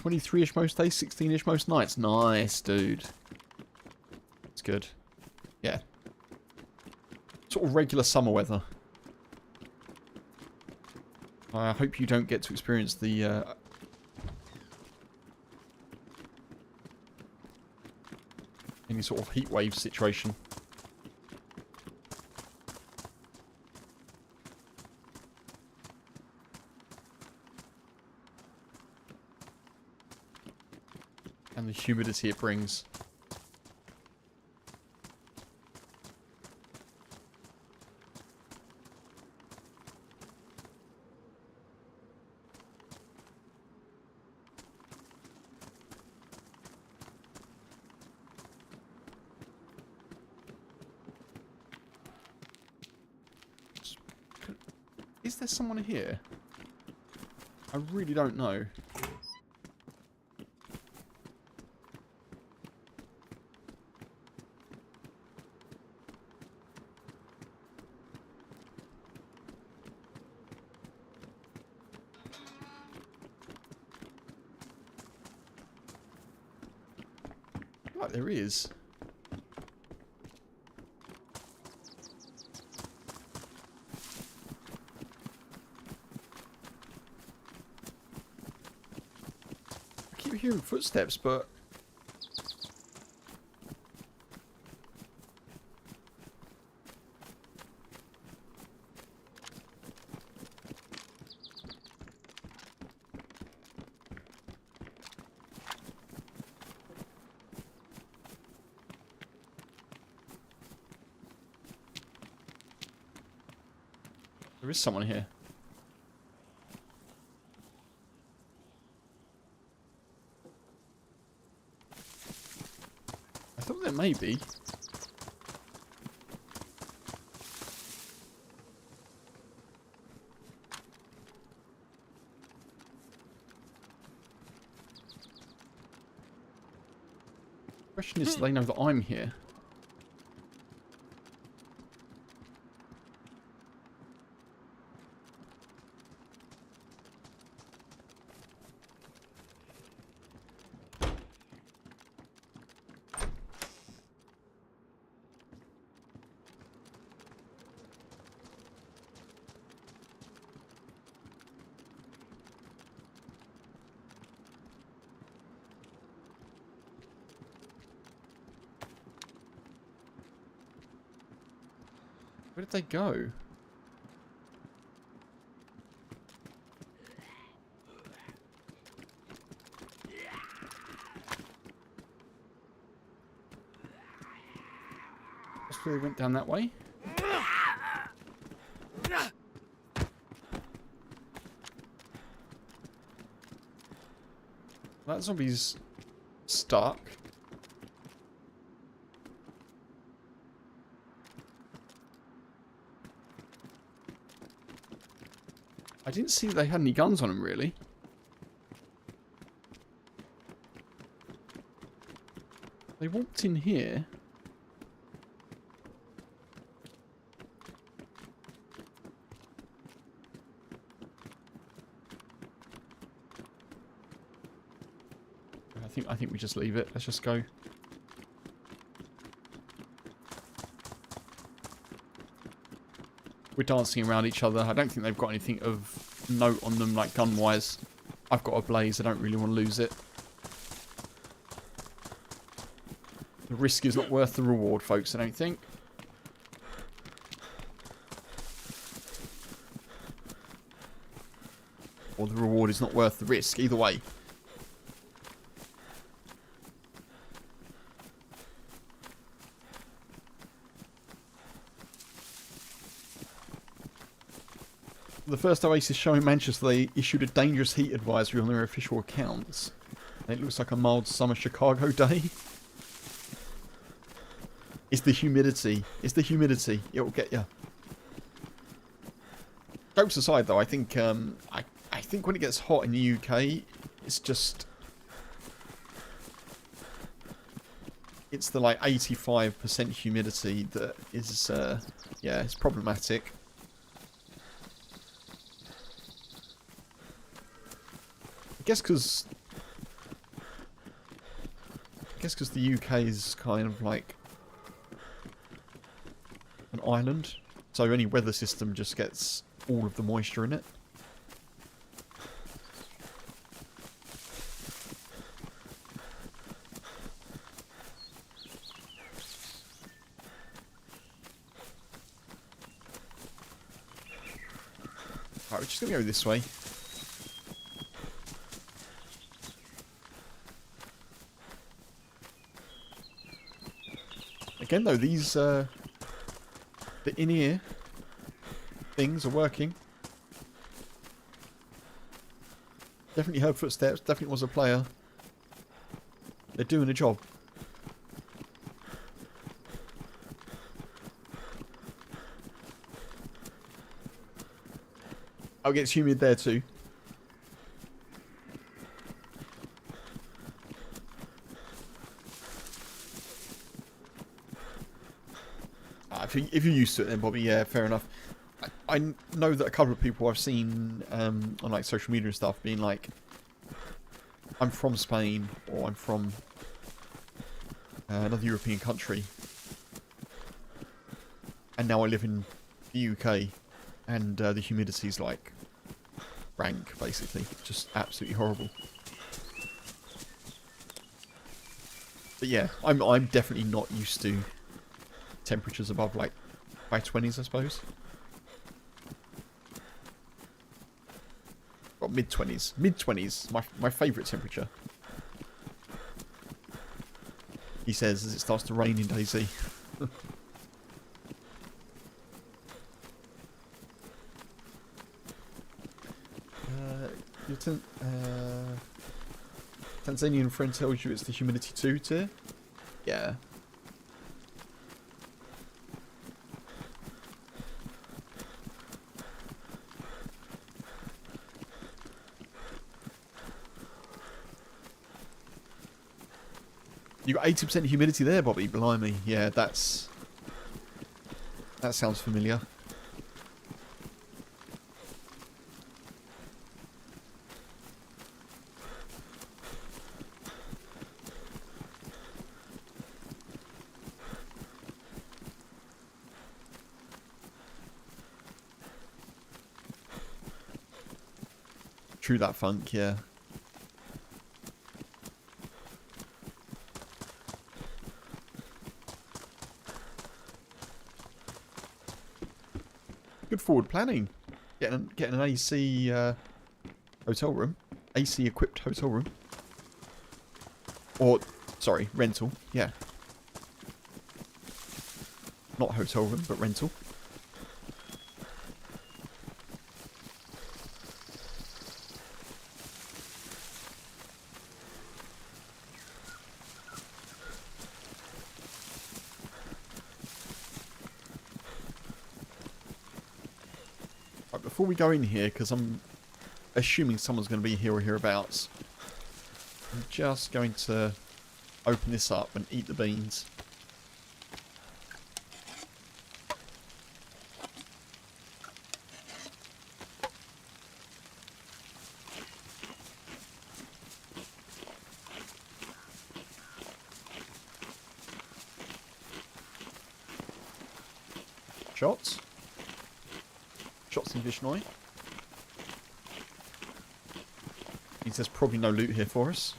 "23-ish most days, 16-ish most nights." Nice, dude. It's good. Yeah. Sort of regular summer weather. I hope you don't get to experience the any sort of heat wave situation. And the humidity it brings. Is there someone here? I really don't know. Like there is. I keep hearing footsteps, but there is someone here. I thought there may be. Question is, do they know that I'm here? Where did they go? Possibly they went down that way? That zombie's stuck. I didn't see they had any guns on them, really. They walked in here. I think we just leave it. Let's just go. We're dancing around each other. I don't think they've got anything of note on them, like gun-wise. I've got a blaze. I don't really want to lose it. The risk is not worth the reward, folks, I don't think. Or the reward is not worth the risk. Either way. The first Oasis show in Manchester, they issued a dangerous heat advisory on their official accounts. It looks like a mild summer Chicago day. It's the humidity. It's the humidity. It will get you. Jokes aside, though, I think I think when it gets hot in the UK, it's just... It's the, like, 85% humidity that is, yeah, it's problematic. I guess because the UK is kind of like an island, so any weather system just gets all of the moisture in it. Right, we're just gonna go this way. Again, though, these the in-ear things are working. Definitely heard footsteps. Definitely was a player. They're doing a job. Oh, it gets humid there too. If you're used to it then, Bobby, yeah, fair enough. I know that a couple of people I've seen on like social media and stuff being like, I'm from Spain, or I'm from another European country, and now I live in the UK, and the humidity's like rank, basically. Just absolutely horrible. But yeah, I'm definitely not used to temperatures above like high 20s, I suppose. Well, mid-20s. Mid-20s, my favourite temperature. He says as it starts to rain in DayZ. Your Tanzanian friend tells you it's the humidity 2 tier? Yeah. You got 80% humidity there, Bobby. Blimey. Yeah, that sounds familiar. True that funk, yeah. Good forward planning. Getting an AC hotel room. AC equipped hotel room. Or, sorry, rental. Yeah. Not hotel room, but rental. Before we go in here, because I'm assuming someone's going to be here or hereabouts, I'm just going to open this up and eat the beans. Shots. Shots in Vishnoi. Means there's probably no loot here for us.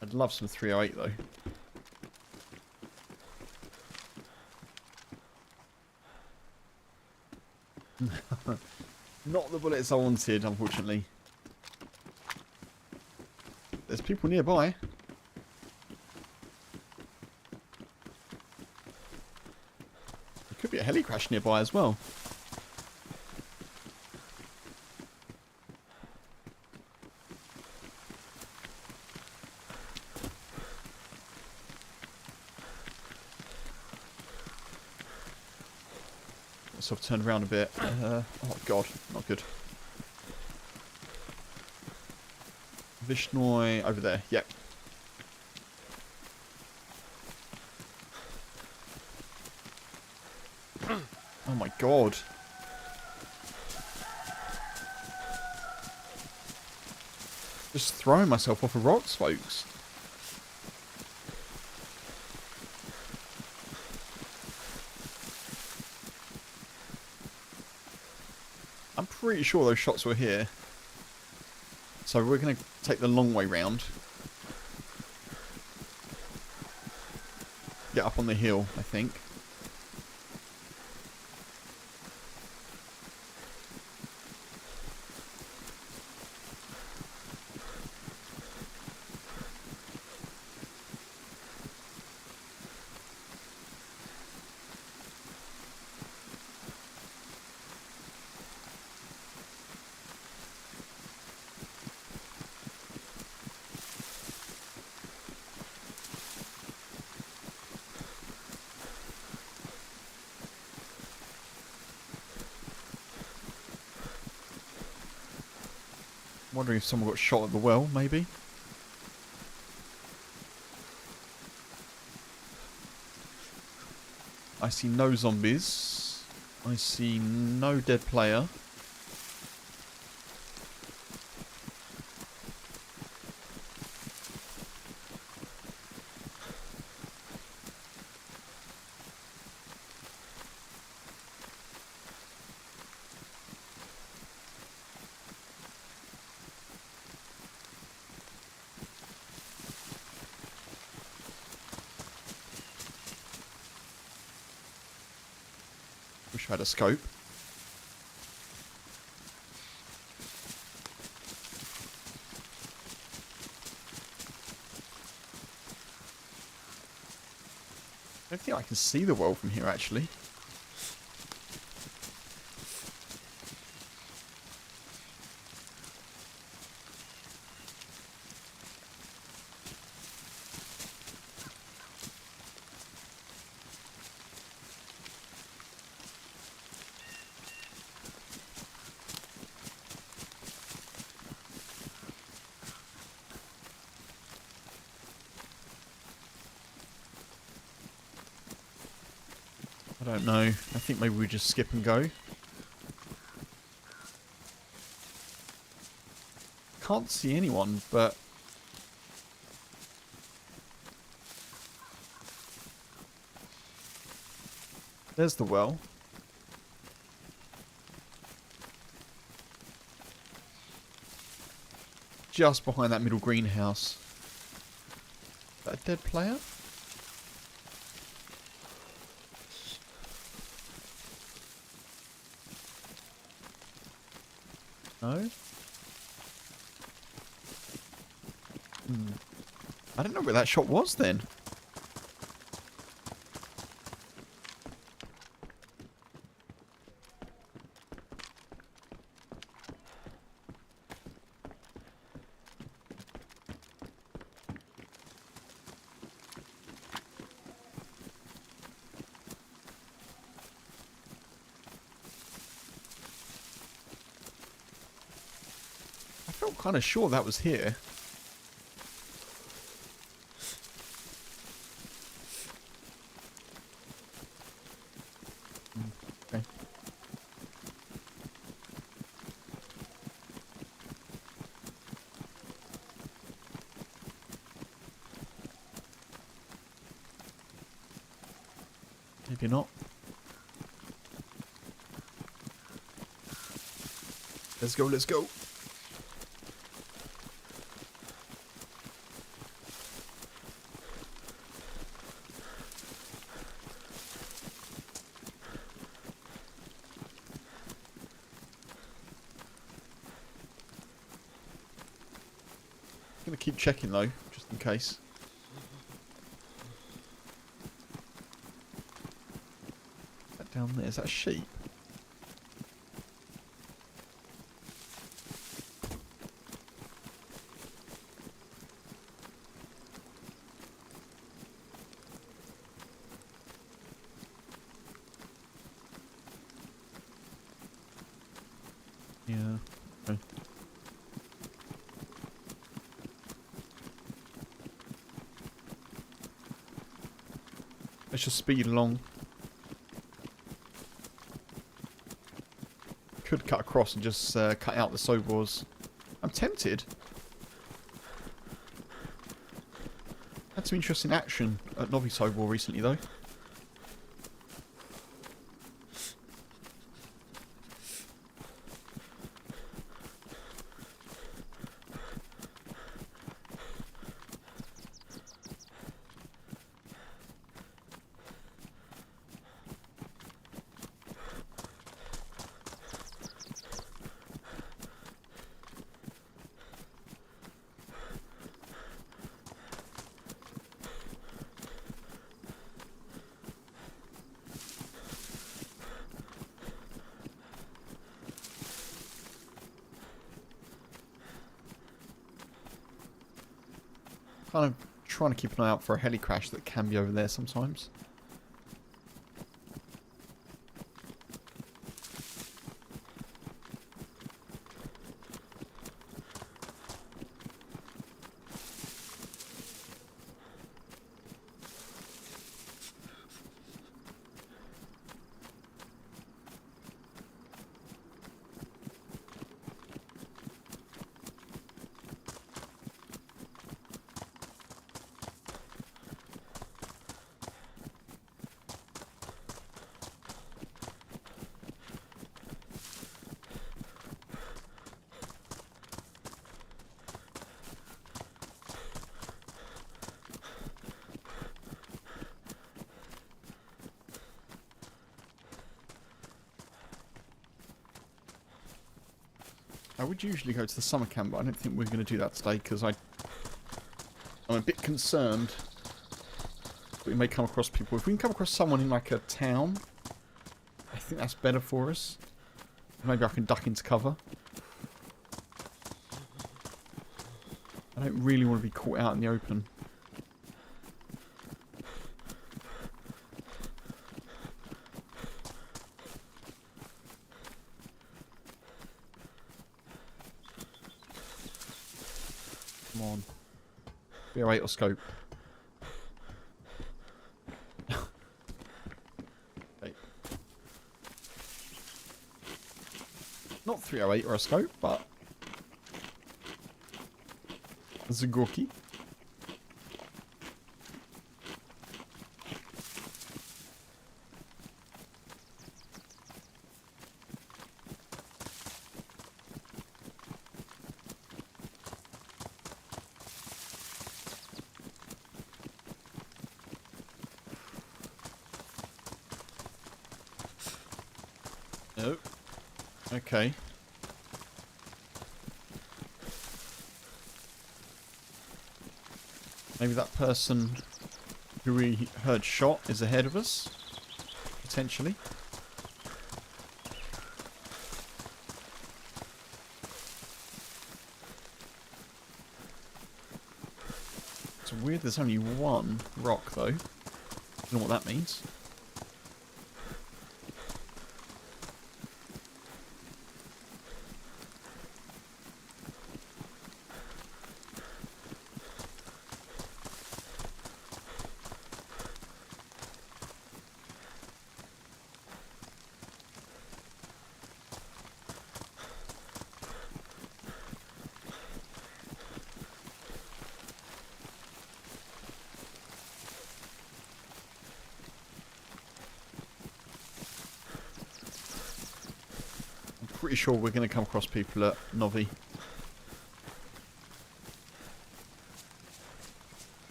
I'd love some 308 though. Not the bullets I wanted, unfortunately. There's people nearby. There could be a heli crash nearby as well. I've turned around a bit. Oh god, not good. Vishnoi over there. Yep. Oh my god. Just throwing myself off of rocks, folks. I'm pretty sure those shots were here. So we're going to take the long way round. Get up on the hill, I think. Wondering if someone got shot at the well, maybe. I see no zombies. I see no dead player. Wish I had a scope. I don't think I can see the well from here, actually. I don't know. I think maybe we just skip and go. Can't see anyone, but... There's the well. Just behind that middle greenhouse. Is that a dead player? No? I don't know where that shot was then. I felt kind of sure that was here. Okay. Maybe not. Let's go, let's go. I'm gonna keep checking though, just in case. That down there, is that a sheep? Yeah. Okay. Let's just speed along. Could cut across and just cut out the Sobors. I'm tempted. Had some interesting action at Novi Sobor recently though. Kind of trying to keep an eye out for a heli crash that can be over there sometimes. I would usually go to the summer camp, but I don't think we're going to do that today because I'm a bit concerned that we may come across people. If we can come across someone in like a town, I think that's better for us. Maybe I can duck into cover. I don't really want to be caught out in the open. Come on. 308 or scope. Okay. Not 308 or a scope, but Zagorki. Oh, okay. Maybe that person who we heard shot is ahead of us, potentially. It's weird there's only one rock though. Don't know what that means. pretty sure we're going to come across people at Novi.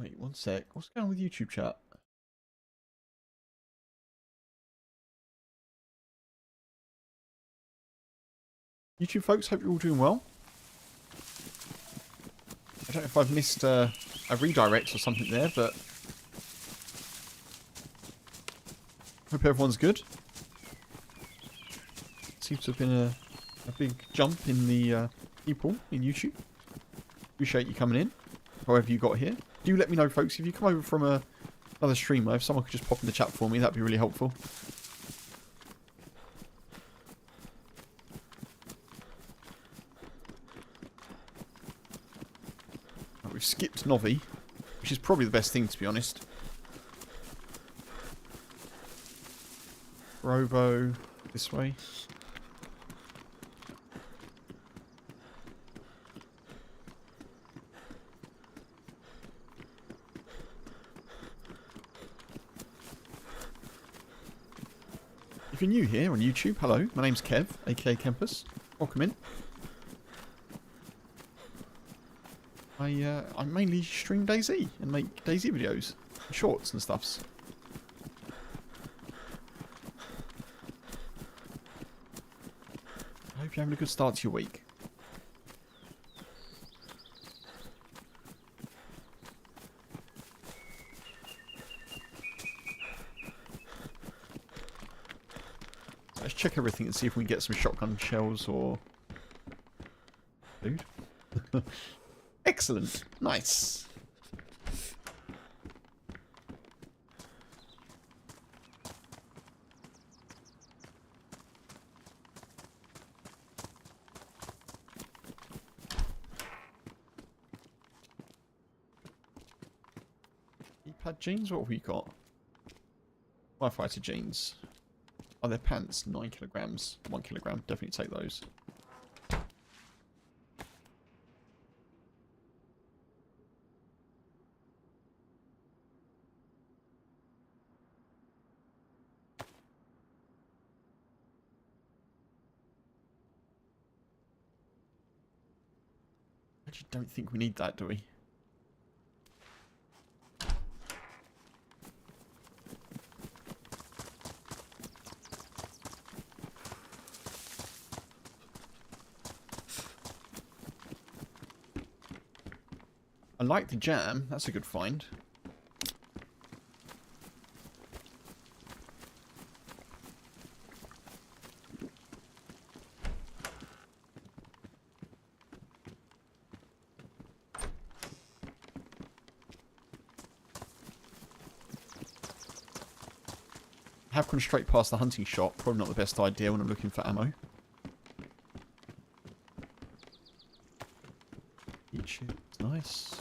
Wait, one sec. What's going on with YouTube chat? YouTube folks, hope you're all doing well. I don't know if I've missed a redirect or something there, but hope everyone's good. Seems to have been a big jump in the people in YouTube. Appreciate you coming in, however you got here. Do let me know, folks, if you come over from another streamer, if someone could just pop in the chat for me, that'd be really helpful. Right, we've skipped Novi, which is probably the best thing, to be honest. Robo, this way. If you're new here on YouTube, hello, my name's Kev, aka Kempas. Welcome in. I mainly stream DayZ and make DayZ videos, and shorts and stuffs. I hope you're having a good start to your week. Let's check everything and see if we can get some shotgun shells or food. Excellent. Nice. Keypad jeans? What have we got? Firefighter jeans. Oh, they're pants. 9 kilograms. 1 kilogram. Definitely take those. I actually don't think we need that, do we? I like the jam. That's a good find. I have gone straight past the hunting shop. Probably not the best idea when I'm looking for ammo. Each is nice.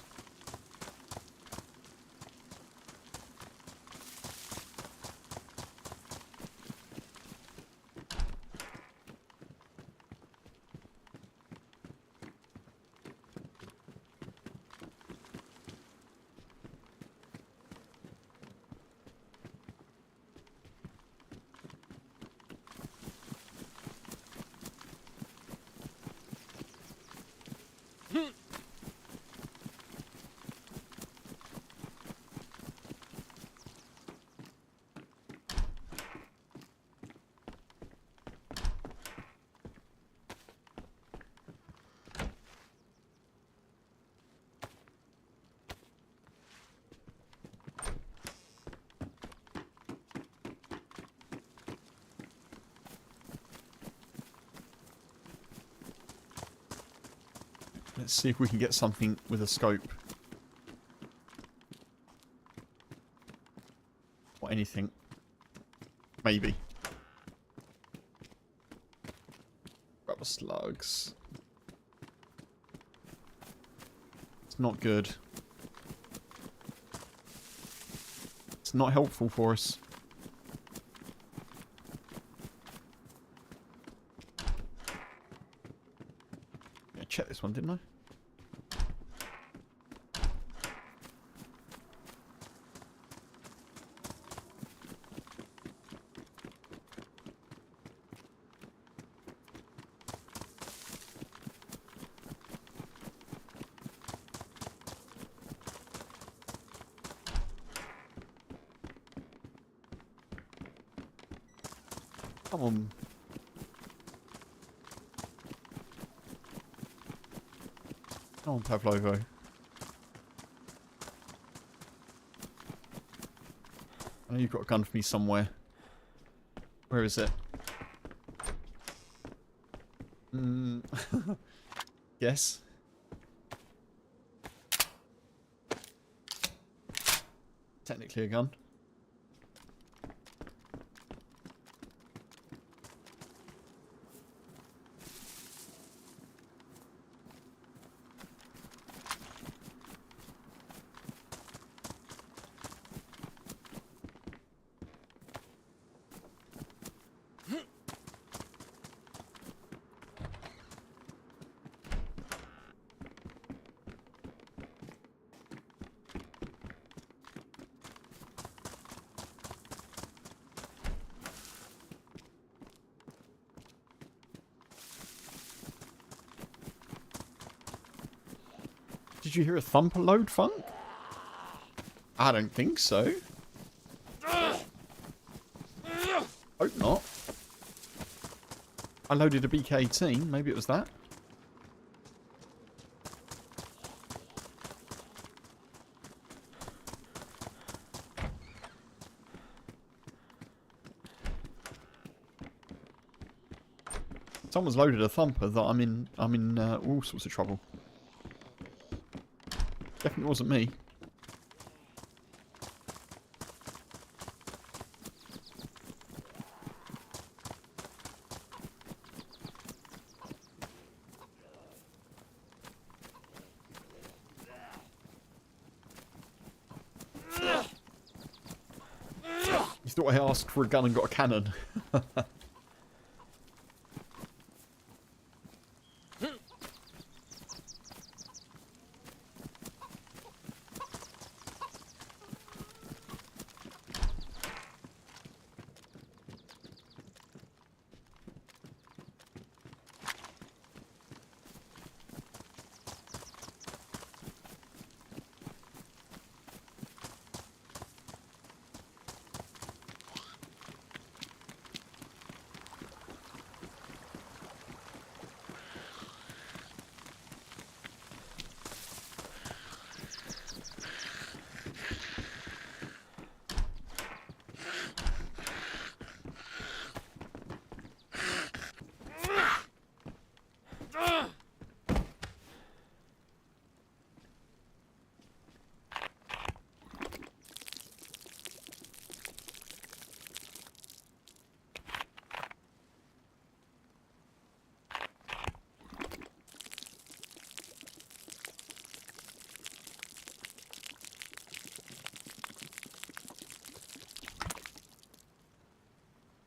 Let's see if we can get something with a scope. Or anything. Maybe. Rubber slugs. It's not good. It's not helpful for us. Yeah, check this one, didn't I? Come on. Come on, Pavlovo. I know you've got a gun for me somewhere. Where is it? Yes. Technically a gun. Did you hear a thumper load, Funk? I don't think so. Hope not. I loaded a BK-18. Maybe it was that. Someone's loaded a thumper that I'm in all sorts of trouble. Definitely wasn't me. You thought I asked for a gun and got a cannon.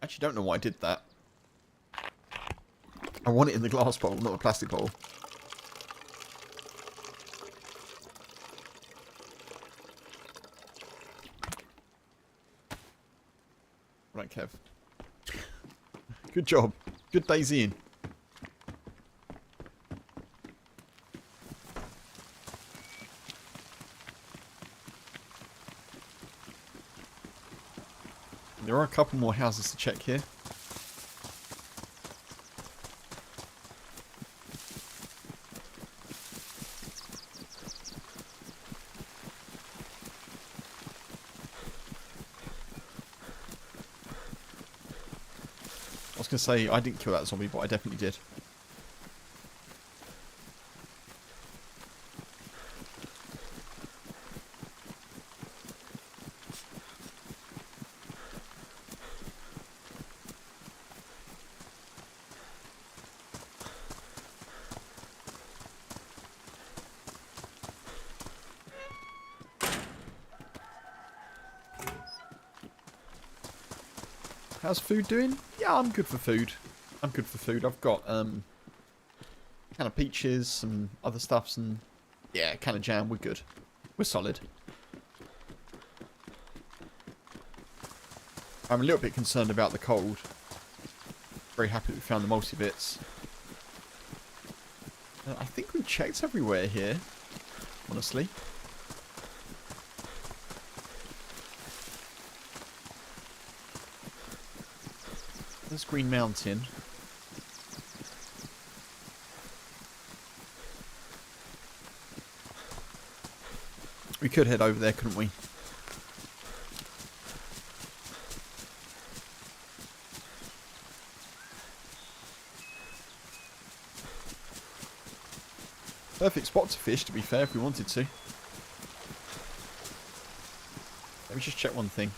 Actually, don't know why I did that. I want it in the glass bowl, not the plastic bowl. Right, Kev. Good job. Good DayZ in. There are a couple more houses to check here. I was going to say, I didn't kill that zombie, but I definitely did. How's food doing? Yeah, I'm good for food. I'm good for food. I've got can of peaches, some other stuffs, and yeah, can of jam. We're good. We're solid. I'm a little bit concerned about the cold. Very happy we found the multi-bits. I think we've checked everywhere here, honestly. There's Green Mountain. We could head over there, couldn't we? Perfect spot to fish, to be fair, if we wanted to. Let me just check one thing.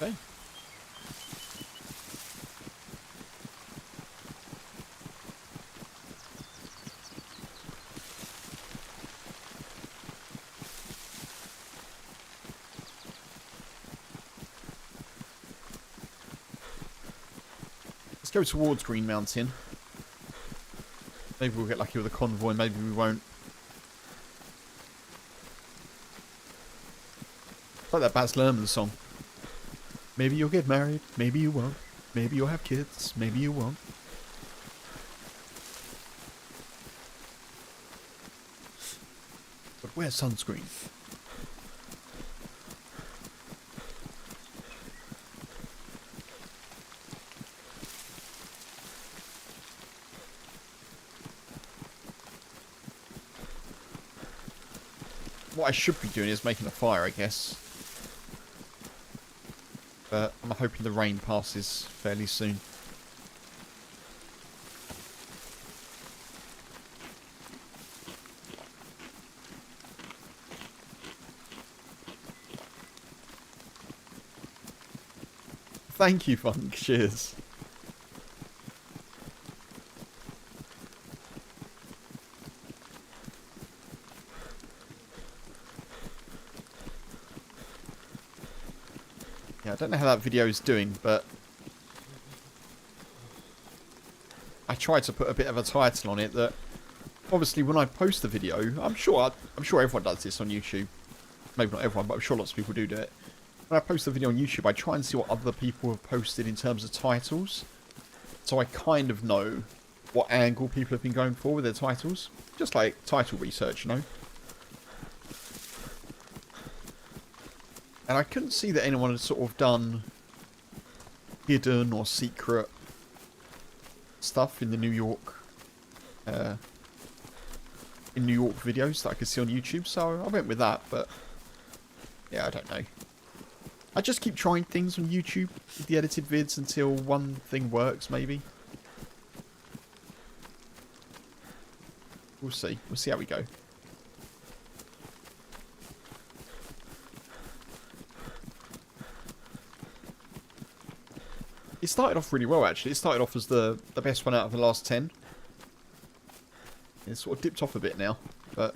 Okay. Let's go towards Green Mountain. Maybe we'll get lucky with a convoy, maybe we won't. It's like that Baz Luhrmann song. Maybe you'll get married, maybe you won't. Maybe you'll have kids, maybe you won't. But wear sunscreen. What I should be doing is making a fire, I guess. But I'm hoping the rain passes fairly soon. Thank you, Funk. Cheers. Yeah, I don't know how that video is doing, but I tried to put a bit of a title on it that obviously when I post the video, I'm sure everyone does this on YouTube. Maybe not everyone, but I'm sure lots of people do it. When I post the video on YouTube, I try and see what other people have posted in terms of titles. So I kind of know what angle people have been going for with their titles. Just like title research, you know. And I couldn't see that anyone had sort of done hidden or secret stuff in the New York videos that I could see on YouTube, so I went with that. But yeah, I don't know. I just keep trying things on YouTube with the edited vids until one thing works, maybe. We'll see. We'll see how we go. It started off really well, actually. It started off as the best one out of the last 10. It's sort of dipped off a bit now, but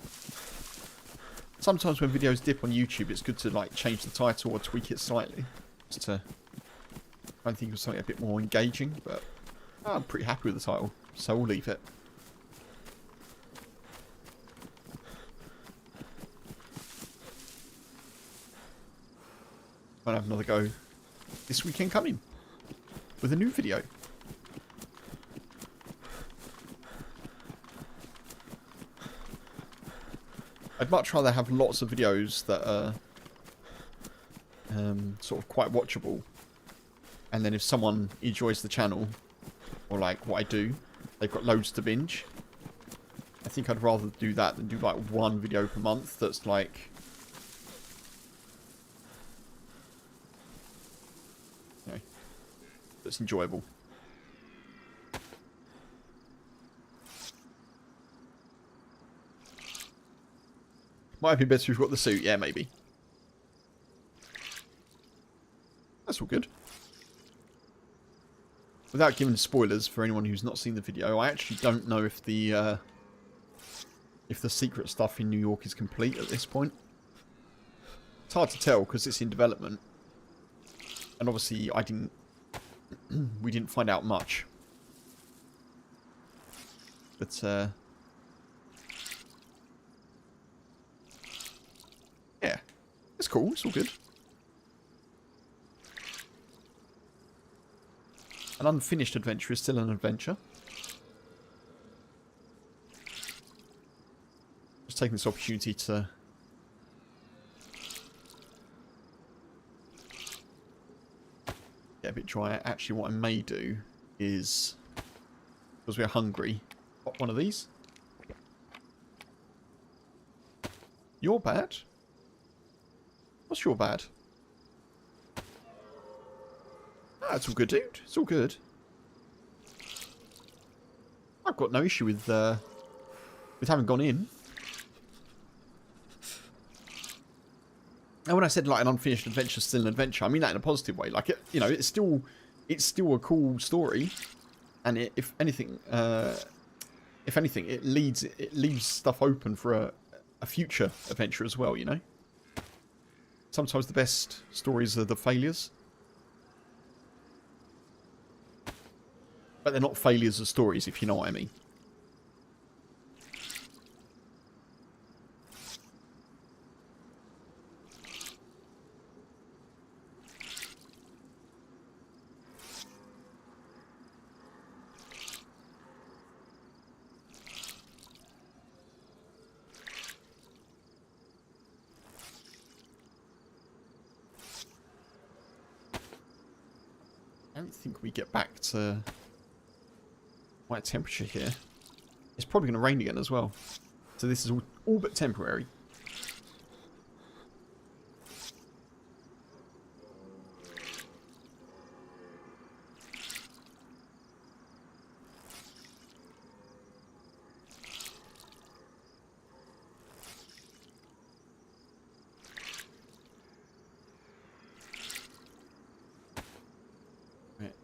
sometimes when videos dip on YouTube, it's good to like change the title or tweak it slightly, just to try and think of something a bit more engaging. But I'm pretty happy with the title, so we'll leave it. I'll have another go this weekend coming with a new video. I'd much rather have lots of videos that are sort of quite watchable, and then if someone enjoys the channel or like what I do, they've got loads to binge. I think I'd rather do that than do like one video per month that's like, you know, that's enjoyable. Might be better if we've got the suit. Yeah, maybe. That's all good. Without giving spoilers for anyone who's not seen the video, I actually don't know if the if the secret stuff in New York is complete at this point. It's hard to tell because it's in development. And obviously we didn't find out much. But, yeah. It's cool. It's all good. An unfinished adventure is still an adventure. Just taking this opportunity to get a bit dry. Actually, what I may do is, because we're hungry, pop one of these. You're bad? What's your bad? Ah, it's all good, dude. It's all good. I've got no issue with having gone in. And when I said like an unfinished adventure is still an adventure, I mean that in a positive way. Like, you know, it's still a cool story, and if anything, it leaves stuff open for a future adventure as well. You know, sometimes the best stories are the failures, but they're not failures of stories, if you know what I mean. I don't think we get back to white temperature here. It's probably going to rain again as well. So this is all but temporary.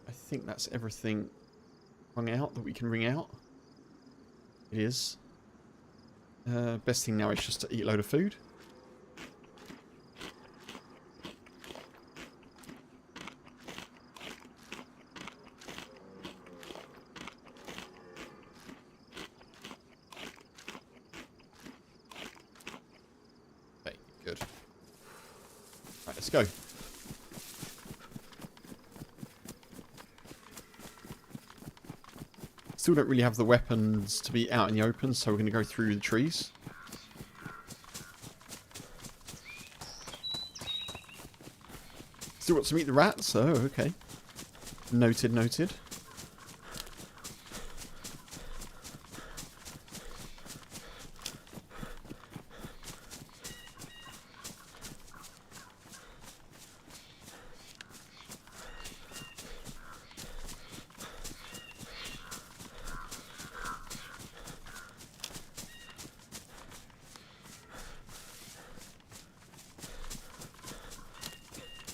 I think that's everything rung out that we can ring out. It is. Best thing now is just to eat a load of food. Okay, good. Right, let's go. Still don't really have the weapons to be out in the open, so we're going to go through the trees. Still got to meet the rats, oh, okay. Noted, noted.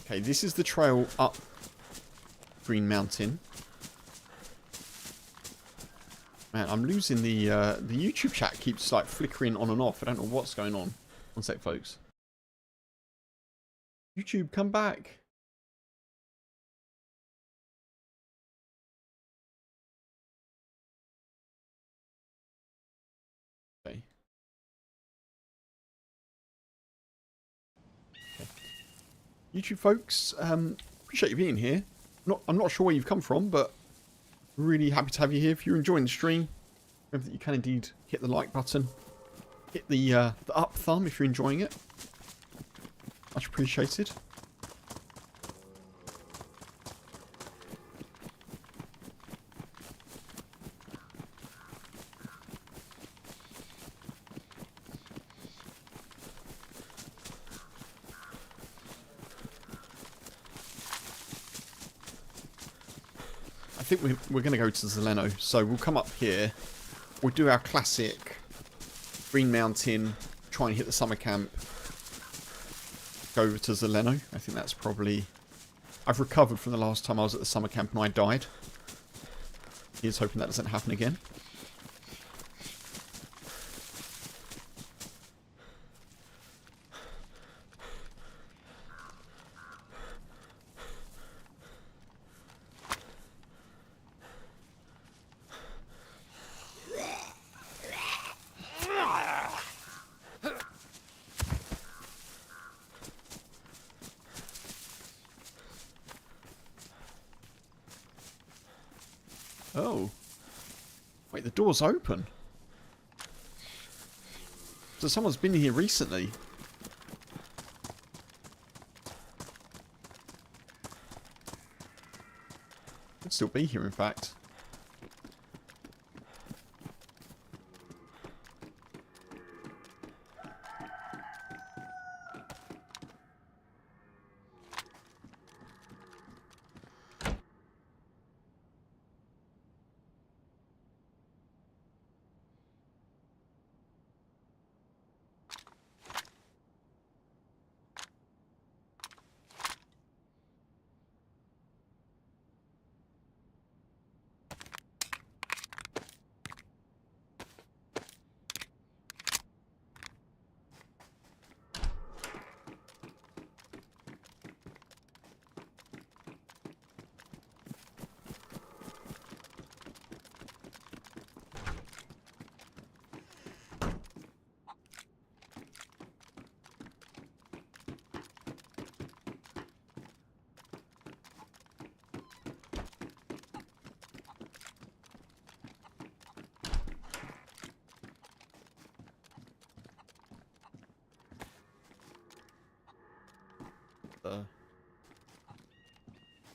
Okay, this is the trail up Green Mountain. Man, I'm losing the YouTube chat keeps like flickering on and off. I don't know what's going on. One sec, folks. YouTube, come back. Okay. YouTube folks, appreciate you being here. I'm not sure where you've come from, but really happy to have you here. If you're enjoying the stream, remember that you can indeed hit the like button, hit the up thumb if you're enjoying it. Much appreciated. I think we're going to go to Zeleno, so we'll come up here, we'll do our classic Green Mountain, try and hit the summer camp, go over to Zeleno. I think that's probably... I've recovered from the last time I was at the summer camp and I died. Here's hoping that doesn't happen again. the door's open. So someone's been here recently. Could still be here, in fact.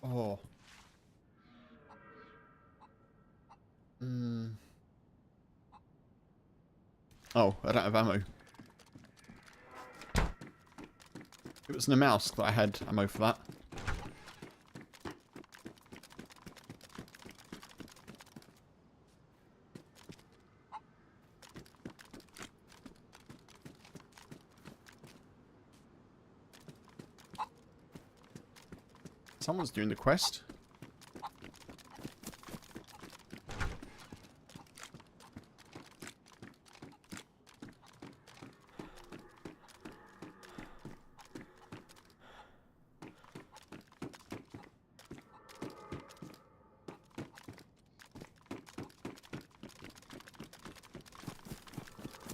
Oh. Oh, I don't have ammo. It was Namalsk that I had ammo for that. Someone's doing the quest.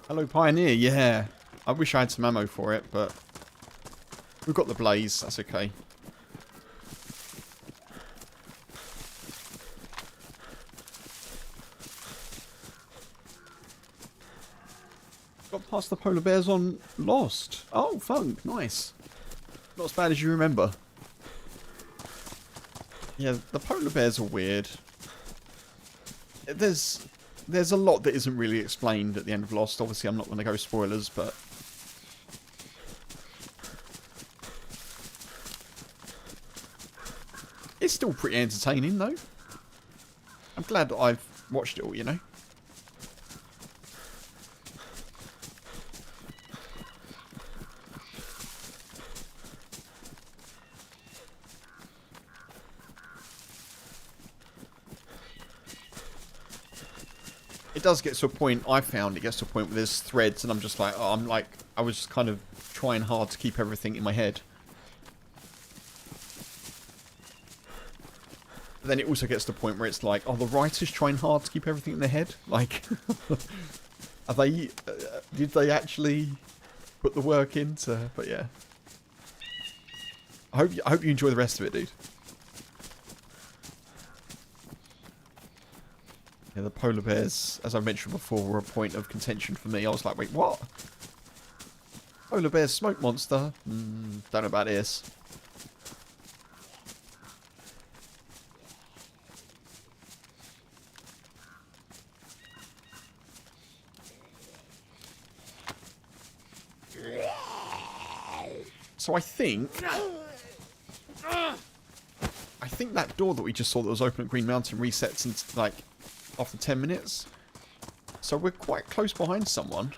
Hello, Pioneer. Yeah. I wish I had some ammo for it, but we've got the blaze. That's okay. Got past the polar bears on Lost. Oh, fun. Nice. Not as bad as you remember. Yeah, the polar bears are weird. There's a lot that isn't really explained at the end of Lost. Obviously, I'm not going to go spoilers, but... it's still pretty entertaining, though. I'm glad that I've watched it all, you know? It does get to a point, I found it gets to a point where there's threads and I'm just like, oh, I was just kind of trying hard to keep everything in my head. But then it also gets to the point where it's like, oh, the writer's trying hard to keep everything in their head? Like, are they, did they actually put the work into, but yeah. I hope you enjoy the rest of it, dude. Yeah, the polar bears, as I mentioned before, were a point of contention for me. I was like, wait, what? Polar bear smoke monster? Don't know about this. So I think that door that we just saw that was open at Green Mountain resets in, like, after 10 minutes. So we're quite close behind someone.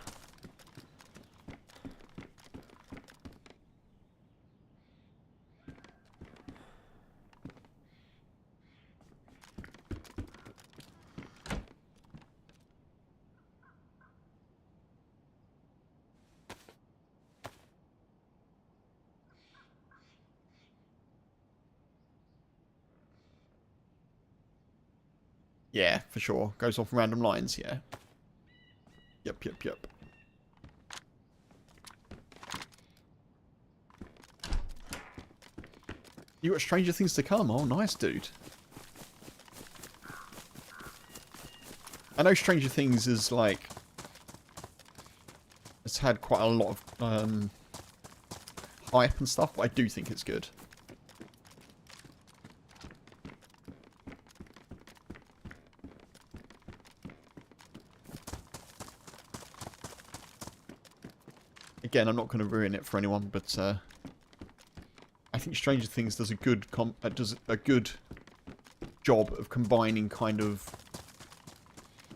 Yeah, for sure. Goes off random lines, yeah. Yep. You got Stranger Things to come. Oh, nice, dude. I know Stranger Things is like... It's had quite a lot of hype and stuff, but I do think it's good. Again, I'm not going to ruin it for anyone, but I think Stranger Things does a good job of combining kind of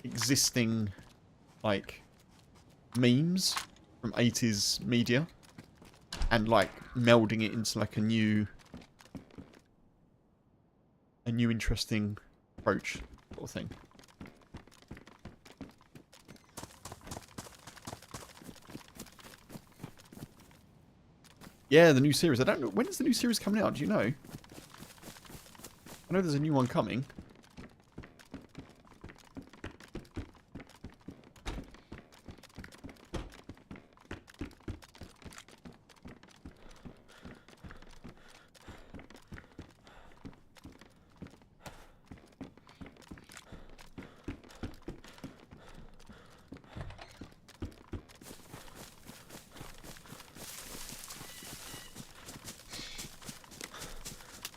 existing like memes from 80s media and like melding it into like a new interesting approach sort of thing. Yeah, the new series. I don't know. When is the new series coming out? Do you know? I know there's a new one coming.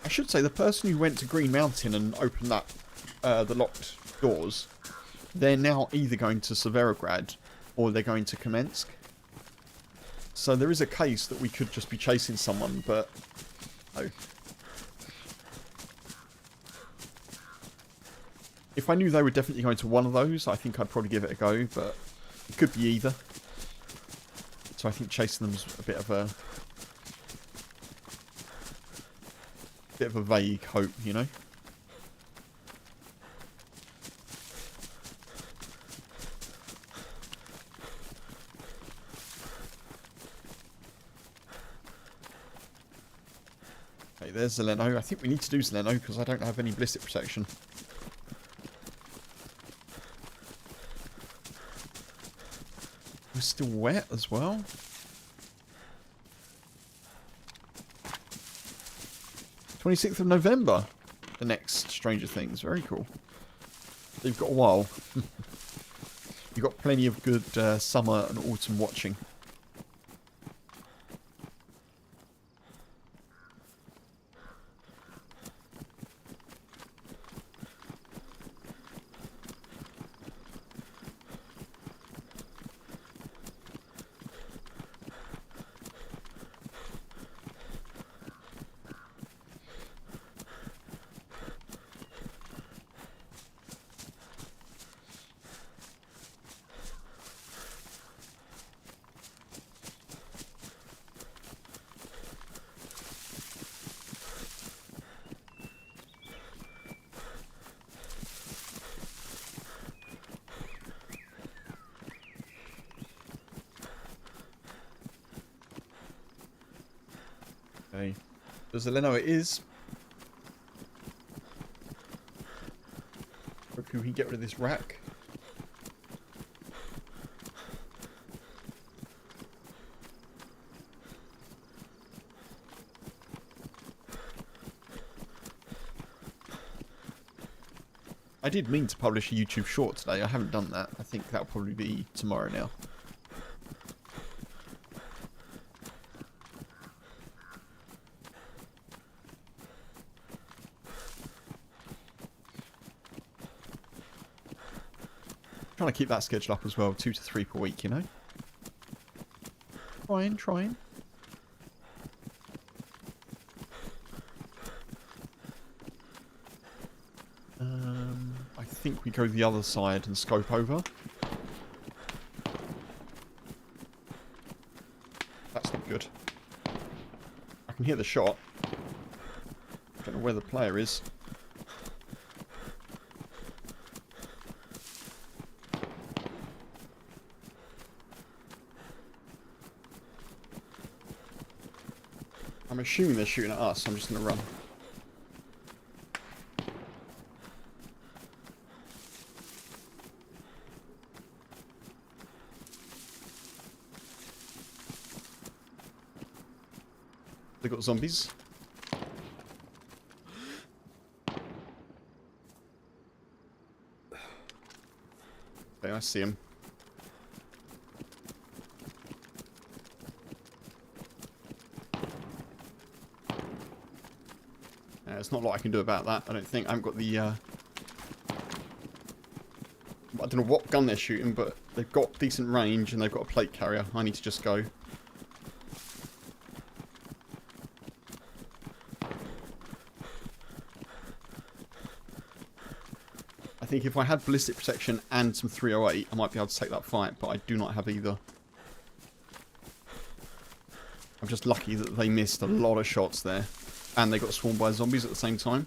I should say the person who went to Green Mountain and opened that the locked doors, they're now either going to Severograd or they're going to Kamensk. So there is a case that we could just be chasing someone, but no. If I knew they were definitely going to one of those, I think I'd probably give it a go, but it could be either. So I think chasing them's a bit of a vague hope, you know? Okay, there's Zeleno. I think we need to do Zeleno because I don't have any ballistic protection. We're still wet as well. 26th of November, the next Stranger Things. Very cool. So you've got a while. You've got plenty of good summer and autumn watching. Okay. Does Zeleno it is. Hopefully we can get rid of this rack. I did mean to publish a YouTube short today. I haven't done that. I think that'll probably be tomorrow now. Trying to keep that schedule up as well, 2 to 3 per week, you know? Trying. I think we go the other side and scope over. That's not good. I can hear the shot. Don't know where the player is. I'm assuming they're shooting at us. I'm just going to run. They got zombies. Okay, I see him. There's not a lot I can do about that, I don't think. I haven't got the... I don't know what gun they're shooting, but they've got decent range and they've got a plate carrier. I need to just go. I think if I had ballistic protection and some 308, I might be able to take that fight, but I do not have either. I'm just lucky that they missed a lot of shots there. And they got swarmed by zombies at the same time.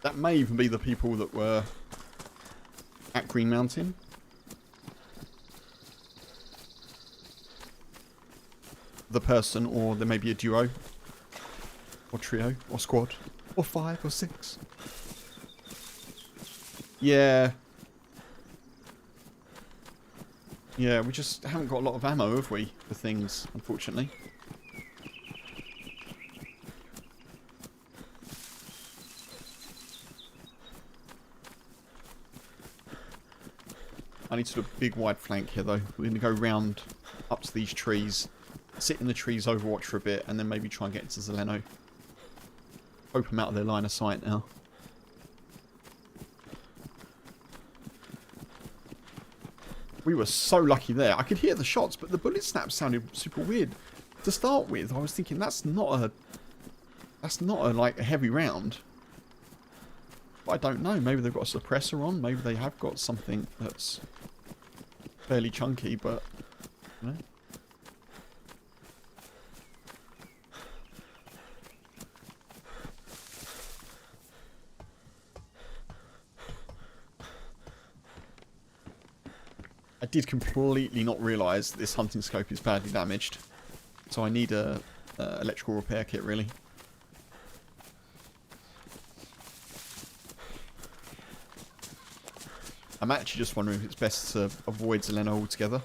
That may even be the people that were at Green Mountain. The person, or there may be a duo. Or trio, or squad. Or 5 or 6. Yeah. Yeah, we just haven't got a lot of ammo, have we, for things, unfortunately. I need to do a big wide flank here, though. We're going to go round up to these trees, sit in the trees, overwatch for a bit, and then maybe try and get into Zeleno. Hope I'm out of their line of sight now. We were so lucky there. I could hear the shots, but the bullet snaps sounded super weird. To start with, I was thinking that's not a like a heavy round. But I don't know. Maybe they've got a suppressor on. Maybe they have got something that's fairly chunky, but you know. I did completely not realise this hunting scope is badly damaged. So I need a electrical repair kit, really. I'm actually just wondering if it's best to avoid Zeleno altogether.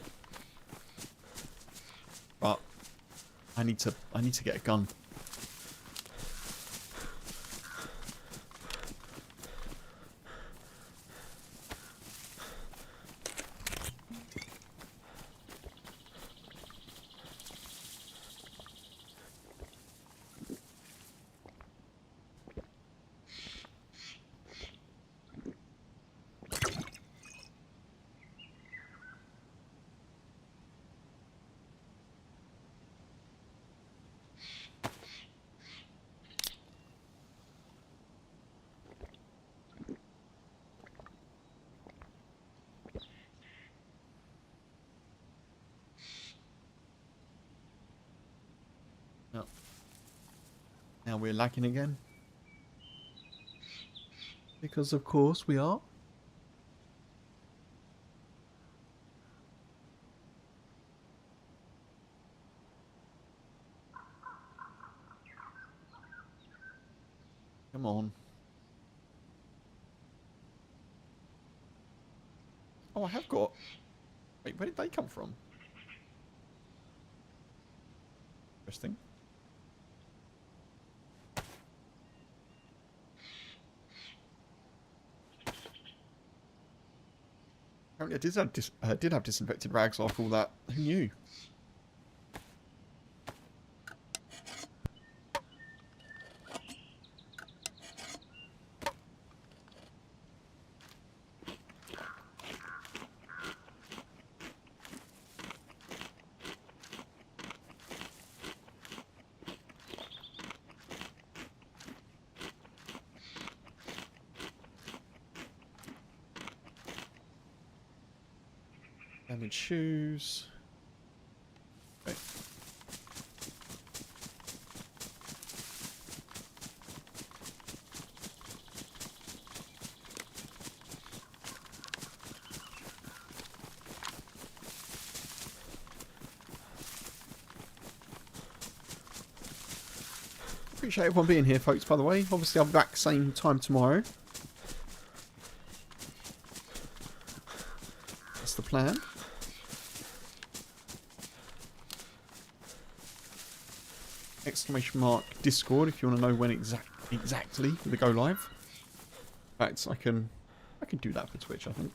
But I need to get a gun. No. Now we're lagging again. Because of course we are. Come on. Oh, I have got... Wait, where did they come from? Interesting. Apparently I did have disinfected rags after all that. Who knew? Damaged shoes. Okay. Appreciate everyone being here, folks, by the way. Obviously, I'll be back same time tomorrow. That's the plan. !Discord if you want to know when exactly we go live. In fact, I can do that for Twitch, I think.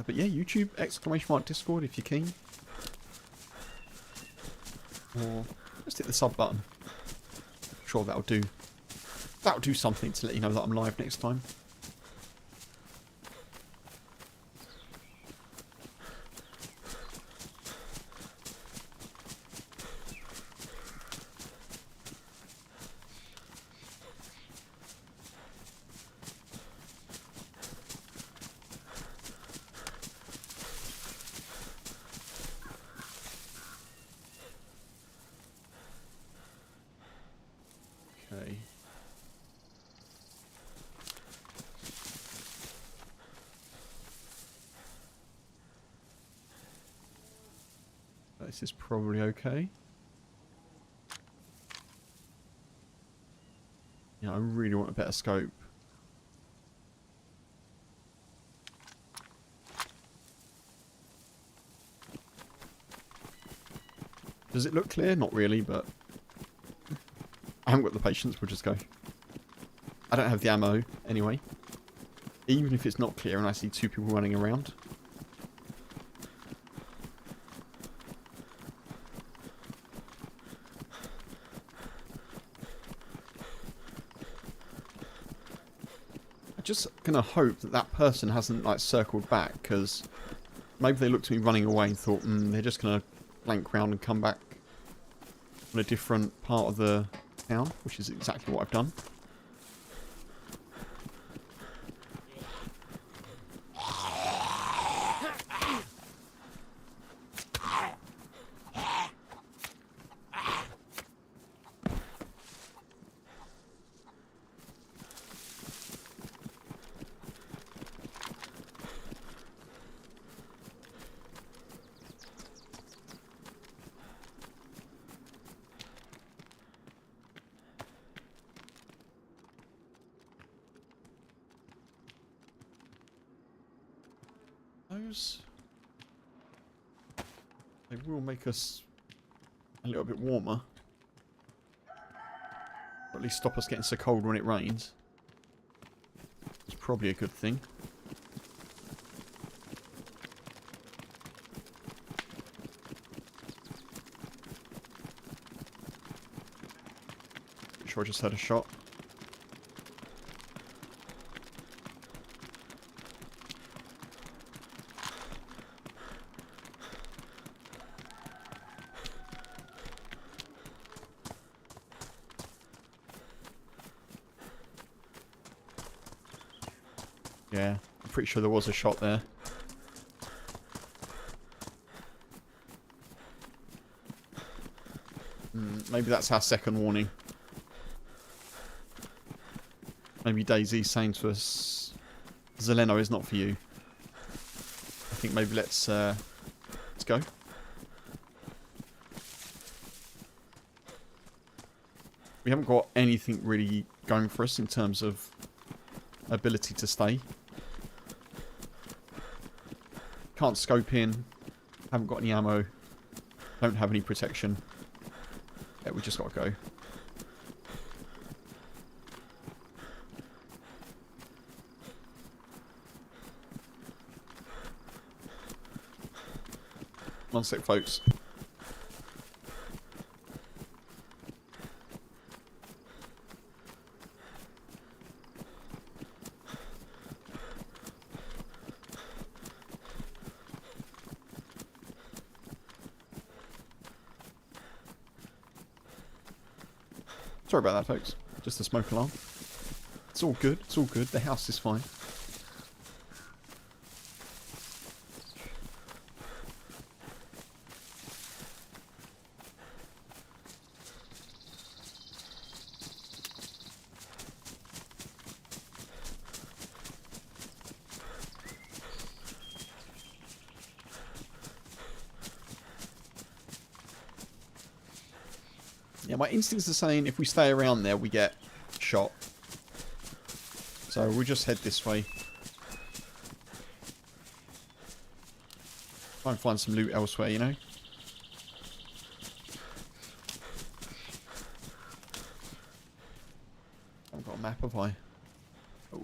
But yeah, YouTube, !Discord if you're keen. Or just hit the sub button. I'm sure that'll do. That'll do something to let you know that I'm live next time. Okay. This is probably okay. Yeah, I really want a better scope. Does it look clear? Not really, but I haven't got the patience, we'll just go. I don't have the ammo, anyway. Even if it's not clear and I see two people running around. I'm just gonna hope that that person hasn't, like, circled back, because maybe they looked at me running away and thought, they're just gonna blank round and come back on a different part of the town, which is exactly what I've done. They will make us a little bit warmer. Or at least stop us getting so cold when it rains. It's probably a good thing. Pretty sure I just had a shot. Yeah, I'm pretty sure there was a shot there. Maybe that's our second warning. Maybe DayZ saying to us, Zeleno is not for you. I think maybe let's go. We haven't got anything really going for us in terms of ability to stay. Can't scope in. Haven't got any ammo. Don't have any protection. Yeah, we just got to go. One sec, folks. Sorry about that, folks. Just a smoke alarm. It's all good. It's all good. The house is fine. Yeah, my instincts are saying if we stay around there, we get shot. So we'll just head this way. Try and find some loot elsewhere, you know? I haven't got a map, have I? Oh.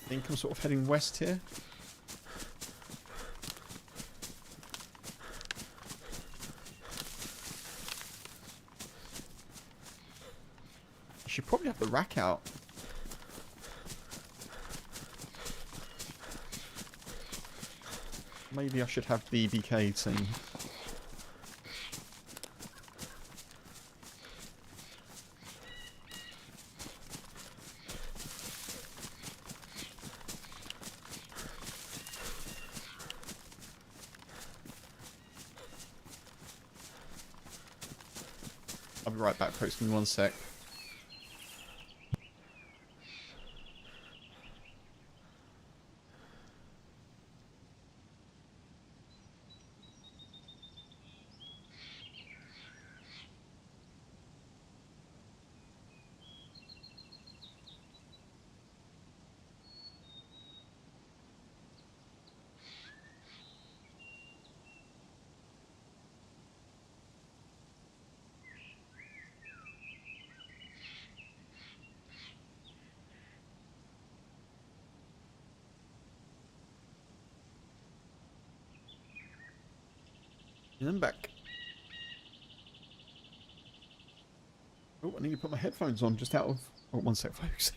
I think I'm sort of heading west here. I should probably have the rack out. Maybe I should have the BK team. I'll be right back, folks. Give me 1 sec. And I'm back. Oh, I need to put my headphones on just out of... Oh, 1 sec, folks.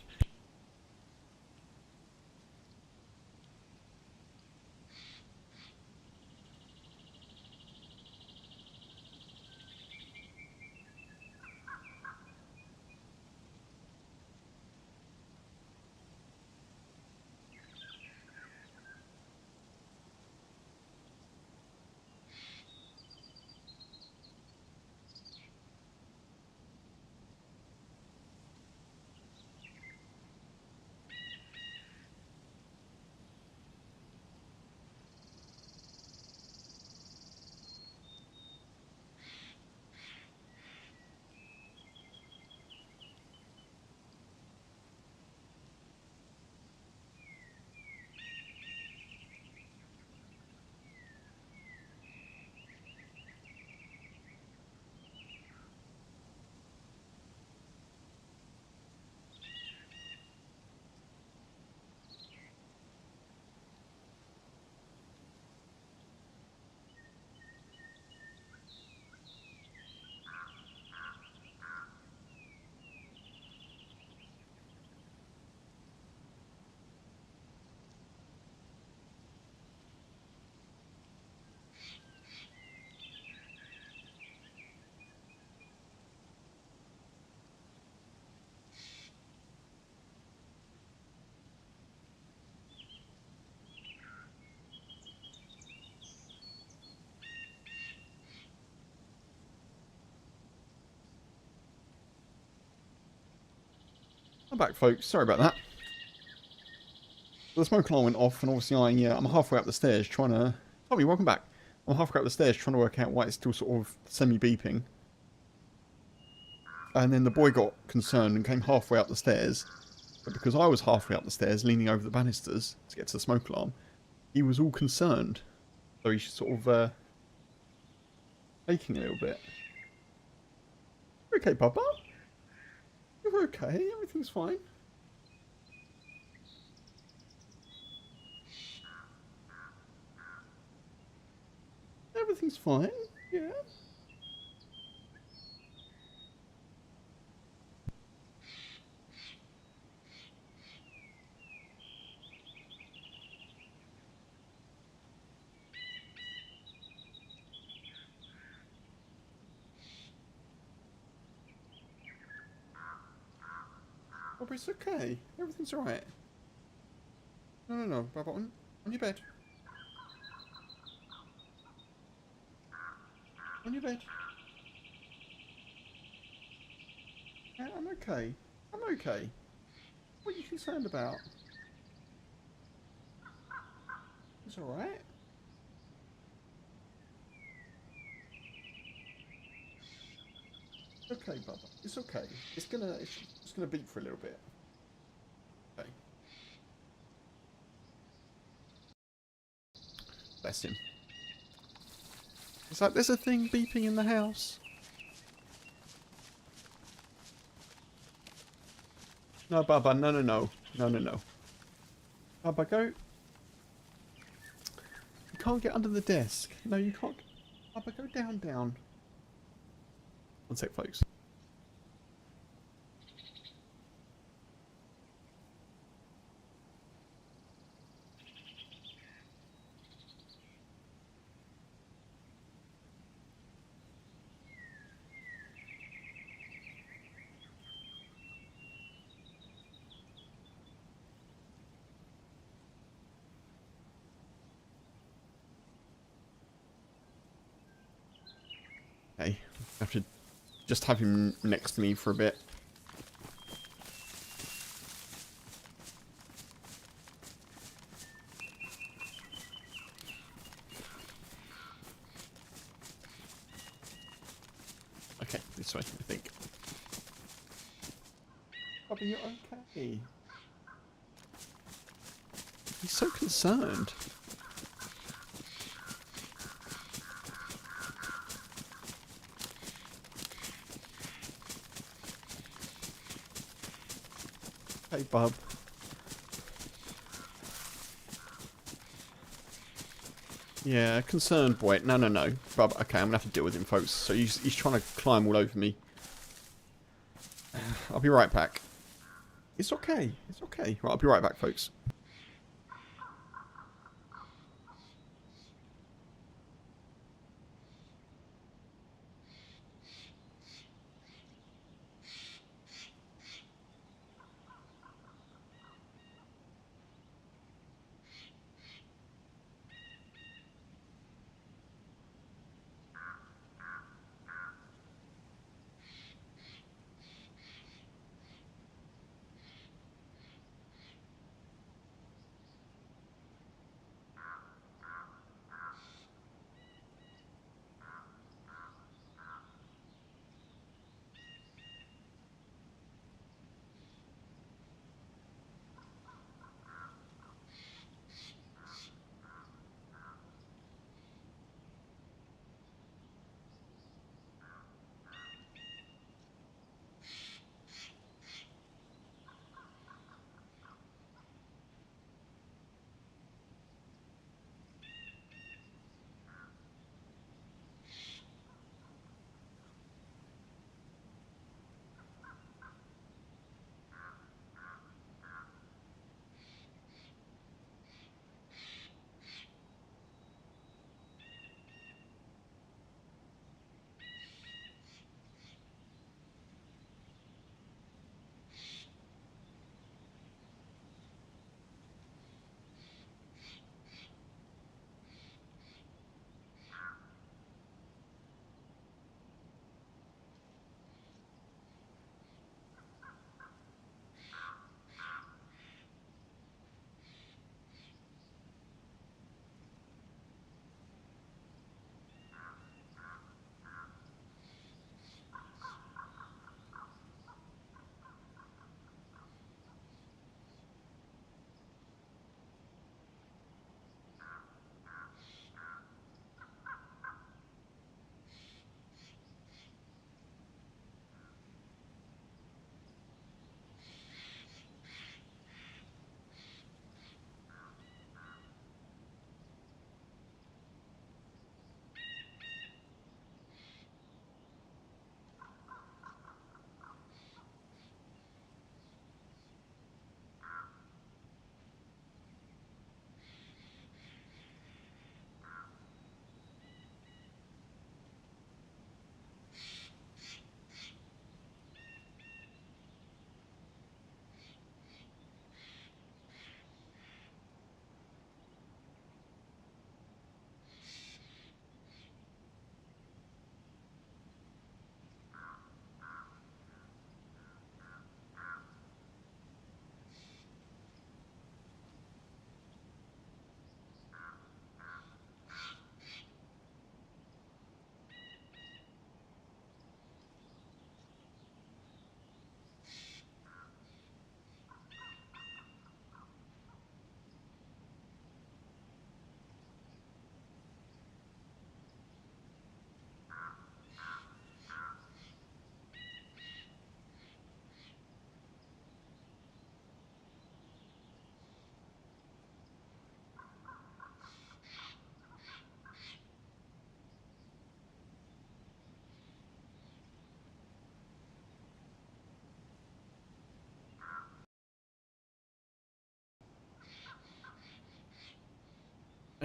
I'm back, folks. Sorry about that. The smoke alarm went off, and obviously I'm halfway up the stairs trying to... Tommy, welcome back. I'm halfway up the stairs trying to work out why it's still sort of semi-beeping. And then the boy got concerned and came halfway up the stairs. But because I was halfway up the stairs, leaning over the banisters to get to the smoke alarm, he was all concerned. So he's sort of aching a little bit. You're okay, Papa? You're okay. Everything's fine. everything's fine. Yeah. Oh, but it's okay. Everything's alright. No, no, no. Bob, on your bed. On your bed. Yeah, I'm okay. I'm okay. What are you concerned about? It's alright. Okay, Bubba. It's okay. It's just gonna beat for a little bit. Okay. Bless him. It's like there's a thing beeping in the house. No, Bubba. No, no, no. No, no, no. Bubba, go. You can't get under the desk. No, you can't. Bubba, go down, down. One sec, folks. Okay. I have to just have him next to me for a bit. Okay, this way, I think. Bobby, you're okay. He's so concerned. Hey, Bub. Yeah, concerned boy. No, no, no. Bub, okay, I'm gonna have to deal with him, folks. So he's trying to climb all over me. I'll be right back. It's okay. It's okay. Right, I'll be right back, folks.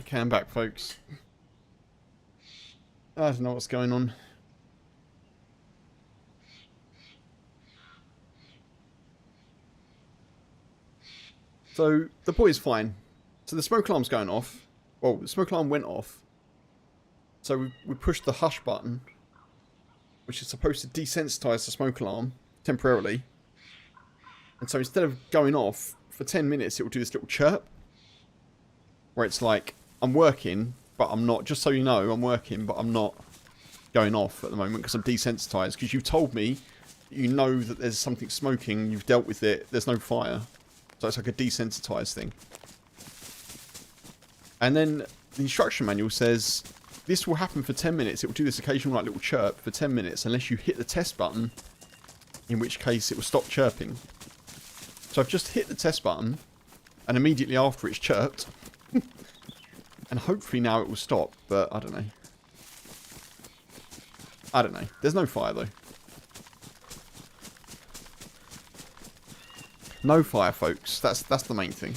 Okay, I'm back, folks. I don't know what's going on. So, the boy's fine. So the smoke alarm's going off. Well, the smoke alarm went off. So we pushed the hush button, which is supposed to desensitize the smoke alarm temporarily. And so instead of going off, for 10 minutes it will do this little chirp. Where it's like, I'm working, but I'm not. Just so you know, I'm working, but I'm not going off at the moment because I'm desensitized. Because you told me, you know that there's something smoking, you've dealt with it, there's no fire. So it's like a desensitized thing. And then the instruction manual says, this will happen for 10 minutes. It will do this occasional like little chirp for 10 minutes unless you hit the test button, in which case it will stop chirping. So I've just hit the test button, and immediately after it's chirped. And hopefully now it will stop, but I don't know. I don't know. There's no fire though. No fire, folks. That's the main thing.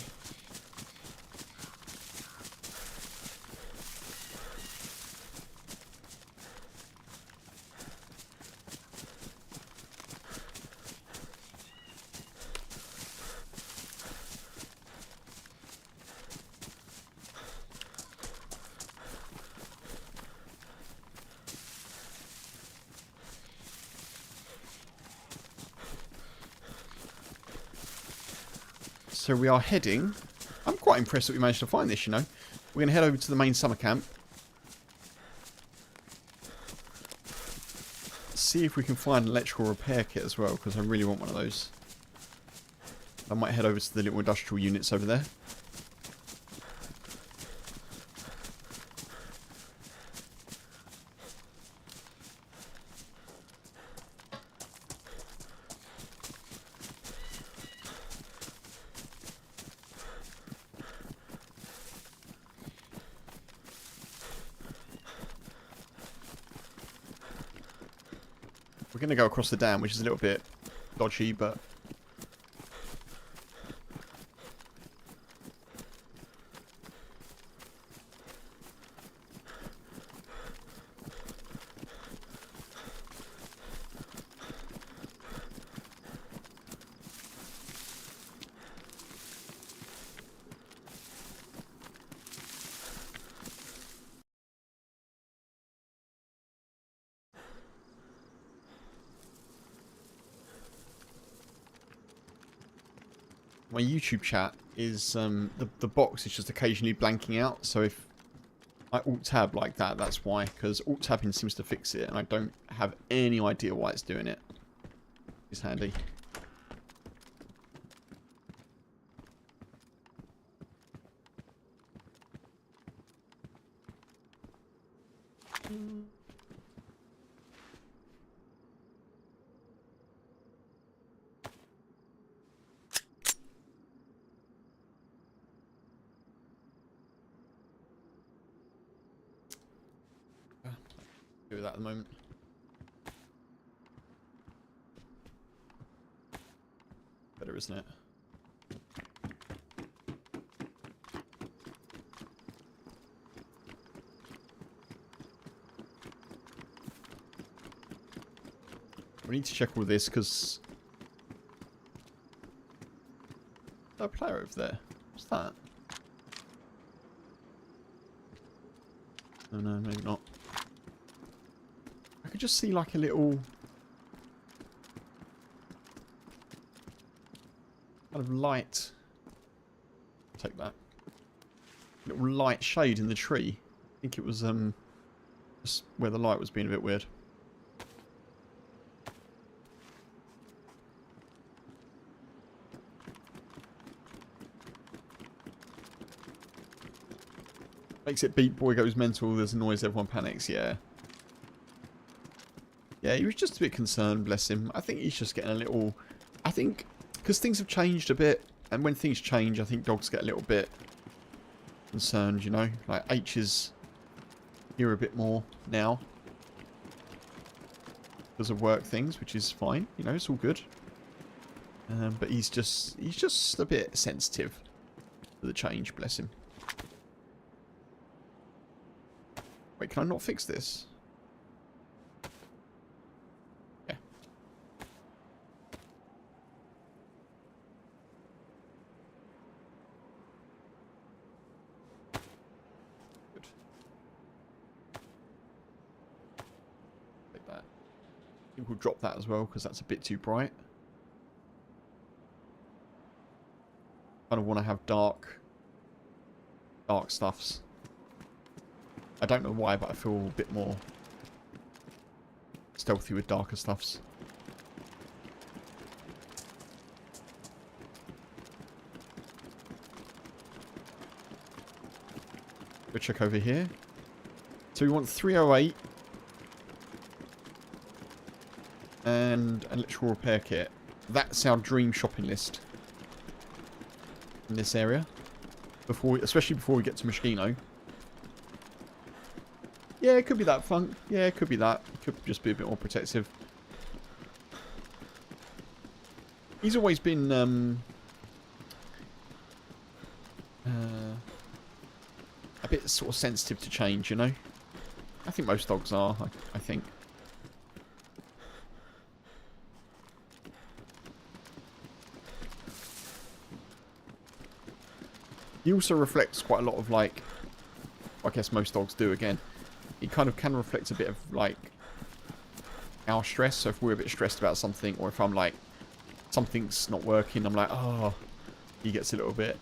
So we are heading... I'm quite impressed that we managed to find this, you know. We're going to head over to the main summer camp. See if we can find an electrical repair kit as well, because I really want one of those. I might head over to the little industrial units over there. We're going to go across the dam, which is a little bit dodgy, but... my YouTube chat is, the box is just occasionally blanking out, so if I alt-tab like that, that's why, because alt-tabbing seems to fix it, and I don't have any idea why it's doing it. It's handy. Do that at the moment. Better, isn't it? We need to check all this because a player over there. What's that? Oh no, maybe not. I could just see like a little kind of light. Take that. Little light shade in the tree. I think it was just where the light was being a bit weird. Makes it beat boy goes mental, there's a noise, everyone panics, yeah. Yeah, he was just a bit concerned, bless him. I think he's just getting a little... I think, because things have changed a bit, and when things change, I think dogs get a little bit concerned, you know? Like, H is here a bit more now. Because of work things, which is fine, you know, it's all good. But he's just a bit sensitive to the change, bless him. Wait, can I not fix this? Yeah. Good. Take that. I think we'll drop that as well because that's a bit too bright. Kind of want to have dark stuffs. I don't know why, but I feel a bit more stealthy with darker stuffs. Go check over here. So we want 308 and an electrical repair kit. That's our dream shopping list in this area. Especially before we get to Moschino. Yeah, it could be that fun. Yeah, it could be that. It could just be a bit more protective. He's always been a bit sort of sensitive to change, you know? I think most dogs are, I think. He also reflects quite a lot of, like, I guess most dogs do again. He kind of can reflect a bit of, like, our stress. So if we're a bit stressed about something, or if I'm like, something's not working, I'm like, oh, he gets a little bit,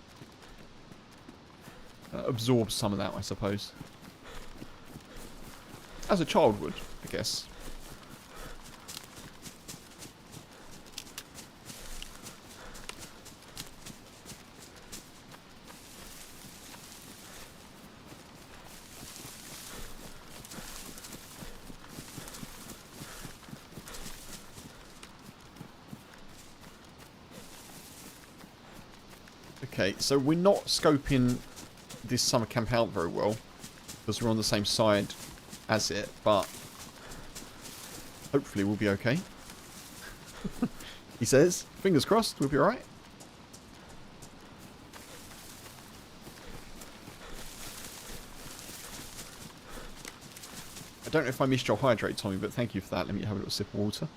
absorbs some of that, I suppose. As a child would, I guess. Okay, so we're not scoping this summer camp out very well because we're on the same side as it, but hopefully we'll be okay. He says, fingers crossed, we'll be alright. I don't know if I missed your hydrate, Tommy, but thank you for that. Let me have a little sip of water.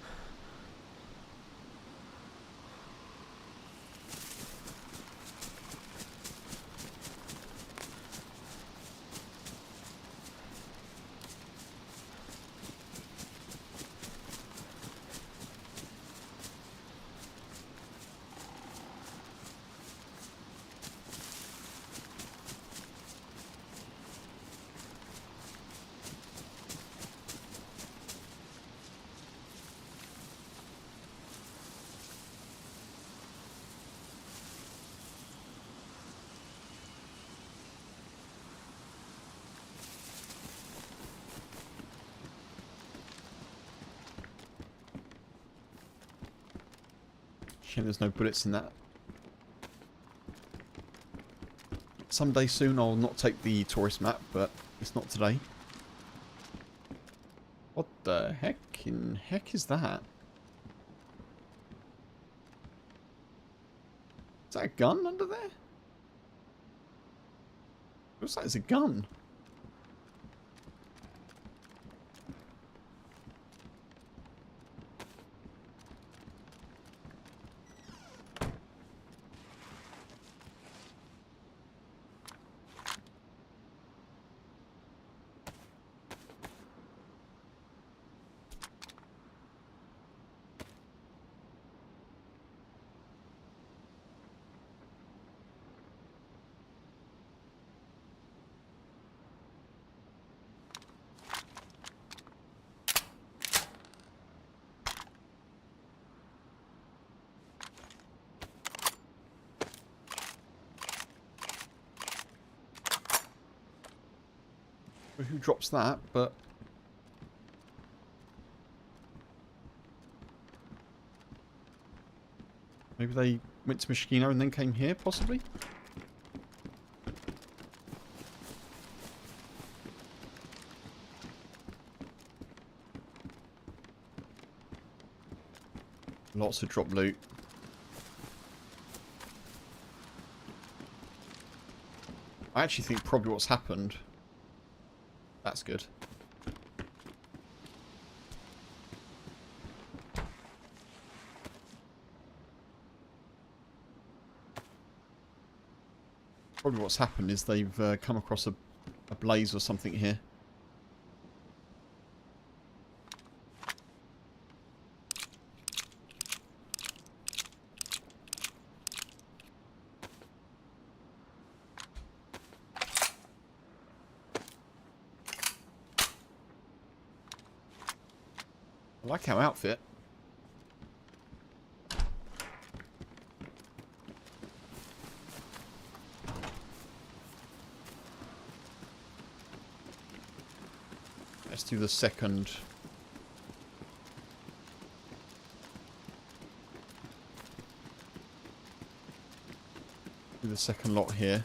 There's no bullets in that. Someday soon I'll not take the tourist map, but it's not today. What the heck in heck is that? Is that a gun under there? Looks like it's a gun. Who drops that, but maybe they went to Moschino and then came here, possibly? Lots of drop loot. I actually think probably what's happened... That's good. Probably what's happened is they've come across a blaze or something here. I like our outfit. Let's do the second. Do the second lot here.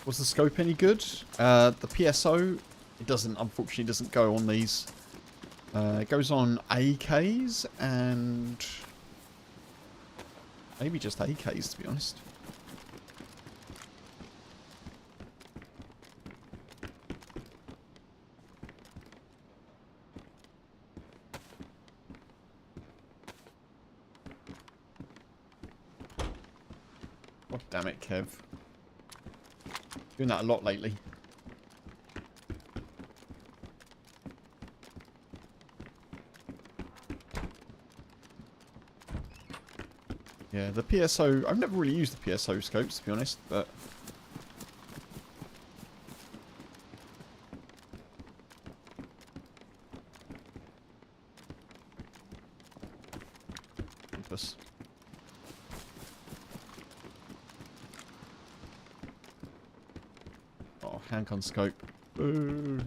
Was the scope any good? The PSO, it doesn't, unfortunately, doesn't go on these. It goes on AKs and maybe just AKs, to be honest. God damn it, Kev. Doing that a lot lately. Yeah, the PSO... I've never really used the PSO scopes, to be honest, but... Kempas. Oh, handgun scope. Ooh.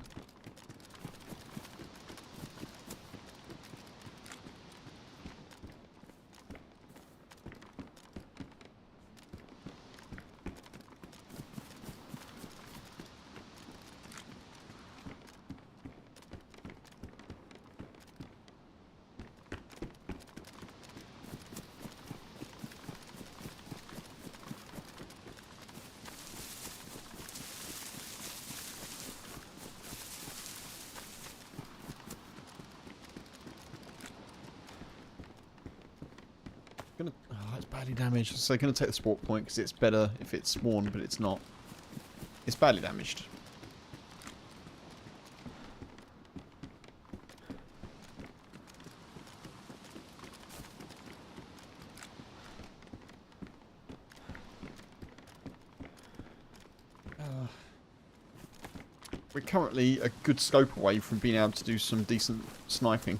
It's badly damaged. So I'm going to take the sport point because it's better if it's worn, but it's not. It's badly damaged. We're currently a good scope away from being able to do some decent sniping.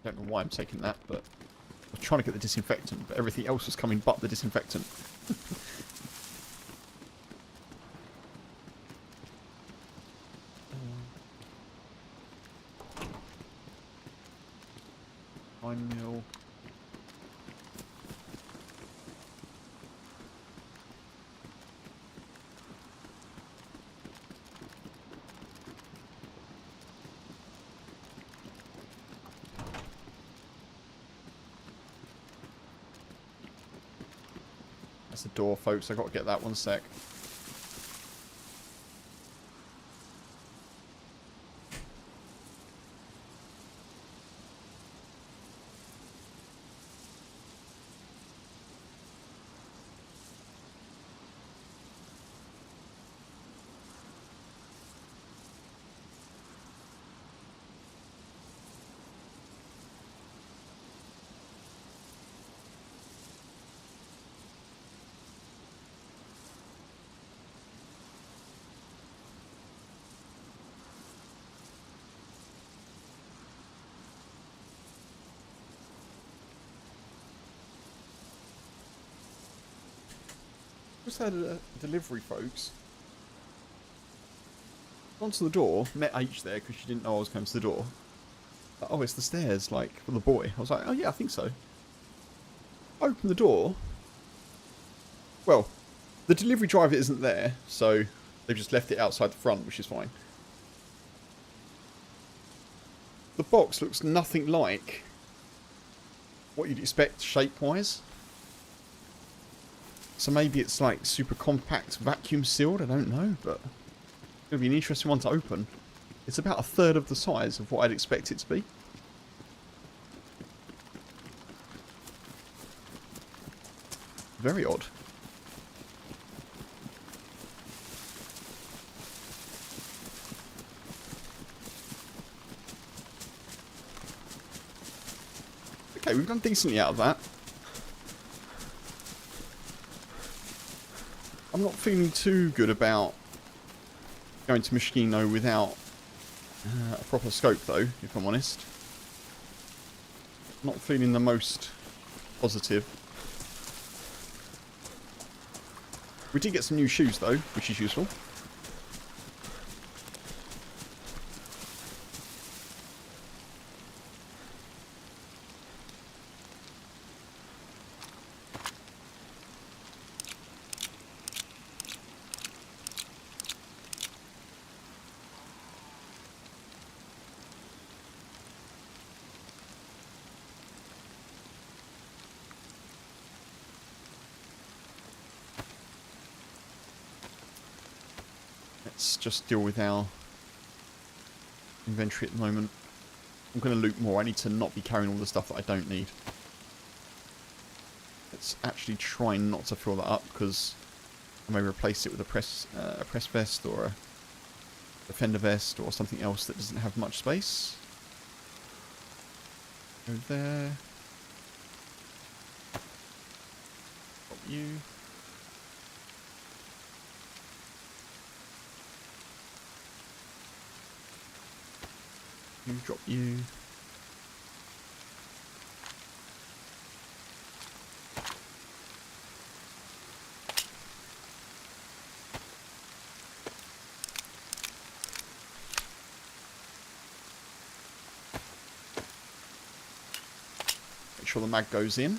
Don't know why I'm taking that, but I was trying to get the disinfectant, but everything else was coming but the disinfectant. Fine mill. That's the door, folks. I've got to get that one sec. Just had a delivery, folks. Gone to the door, met H there because she didn't know I was coming to the door. Like, oh, it's the stairs, like, for the boy. I was like, oh yeah, I think so. Open the door. Well, the delivery driver isn't there, so they've just left it outside the front, which is fine. The box looks nothing like what you'd expect shape-wise. So maybe it's like super compact, vacuum sealed, I don't know, but it's going to be an interesting one to open. It's about a third of the size of what I'd expect it to be. Very odd. Okay, we've done decently out of that. I'm not feeling too good about going to Machino without a proper scope though, if I'm honest. Not feeling the most positive. We did get some new shoes though, which is useful. Let's just deal with our inventory at the moment. I'm going to loot more. I need to not be carrying all the stuff that I don't need. Let's actually try not to fill that up because I may replace it with a press vest or a defender vest or something else that doesn't have much space. Go there. Drop you. You drop you. Make sure the mag goes in.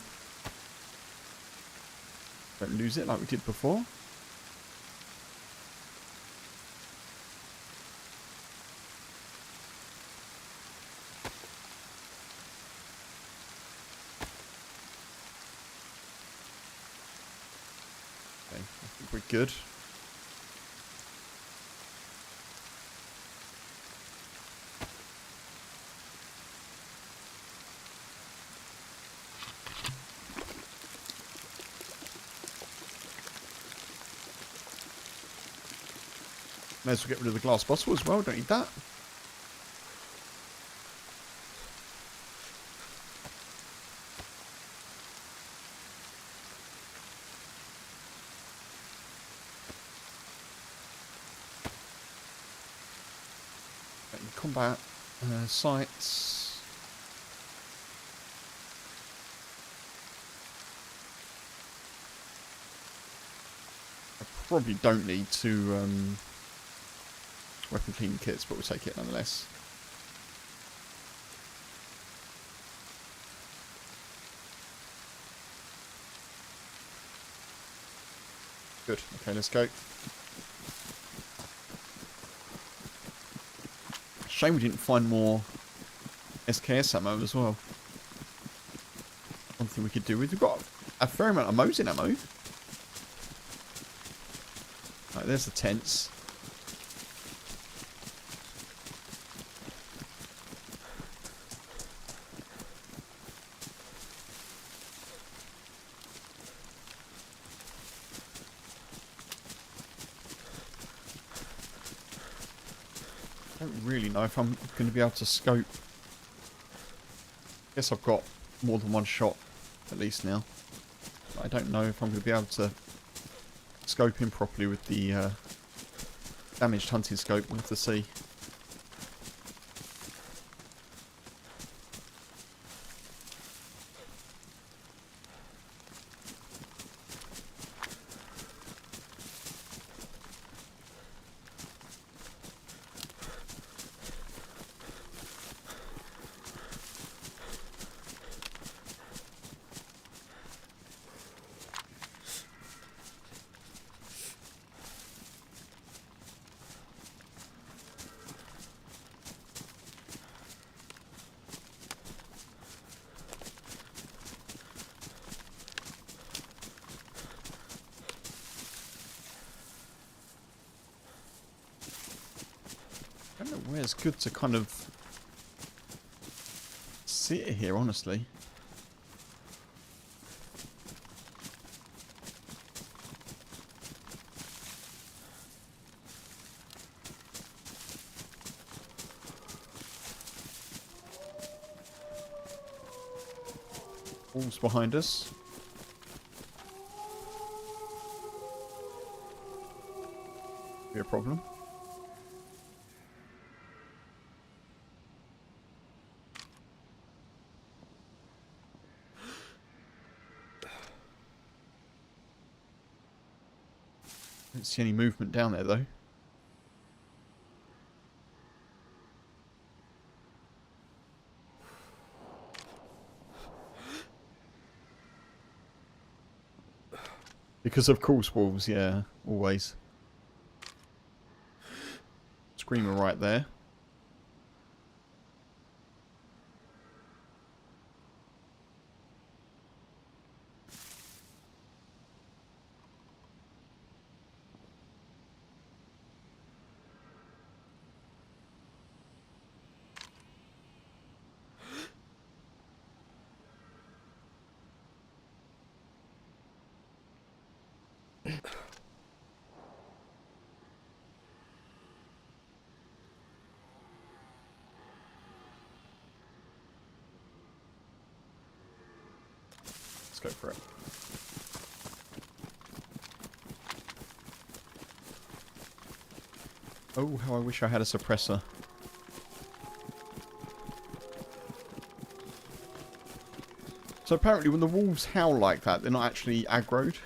Don't lose it like we did before. We're good. May as well get rid of the glass bottle as well, don't need that. Combat sights. I probably don't need two weapon cleaning kits, but we'll take it nonetheless. Good. Okay, let's go. Shame we didn't find more SKS ammo as well. One thing we could do with. We've got a fair amount of Mosin ammo. Right, there's the tents. I don't really know if I'm going to be able to scope. Guess I've got more than one shot at least now. But I don't know if I'm going to be able to scope in properly with the damaged hunting scope. We'll have to see. I don't know where it's good to kind of sit here, honestly. Walls behind us. Be a problem. Don't see any movement down there though. Because of course wolves, yeah, always. Screamer right there. Let's go for it. Oh, how I wish I had a suppressor. So apparently when the wolves howl like that, they're not actually aggroed.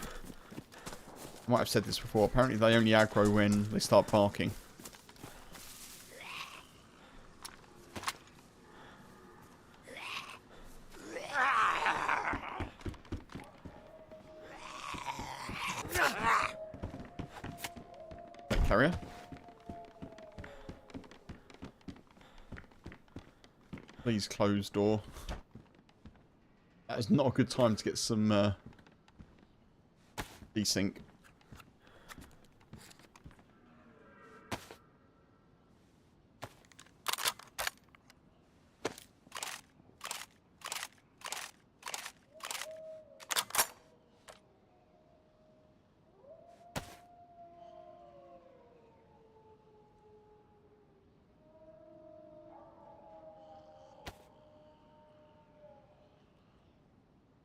I might have said this before. Apparently they only aggro when they start barking. Right, carrier. Please close door. That is not a good time to get some desync.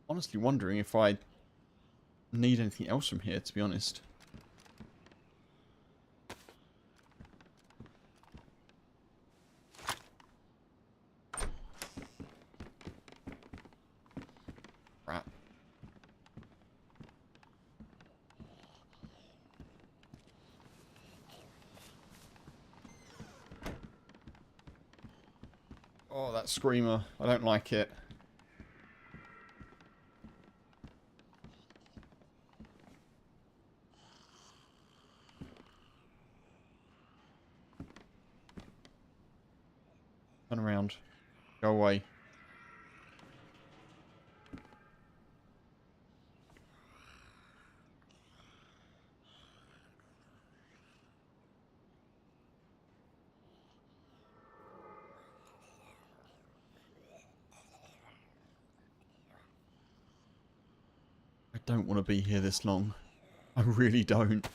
Honestly wondering if I need anything else from here, to be honest. Crap. Oh, that screamer. I don't like it. Turn around. Go away. I don't want to be here this long. I really don't.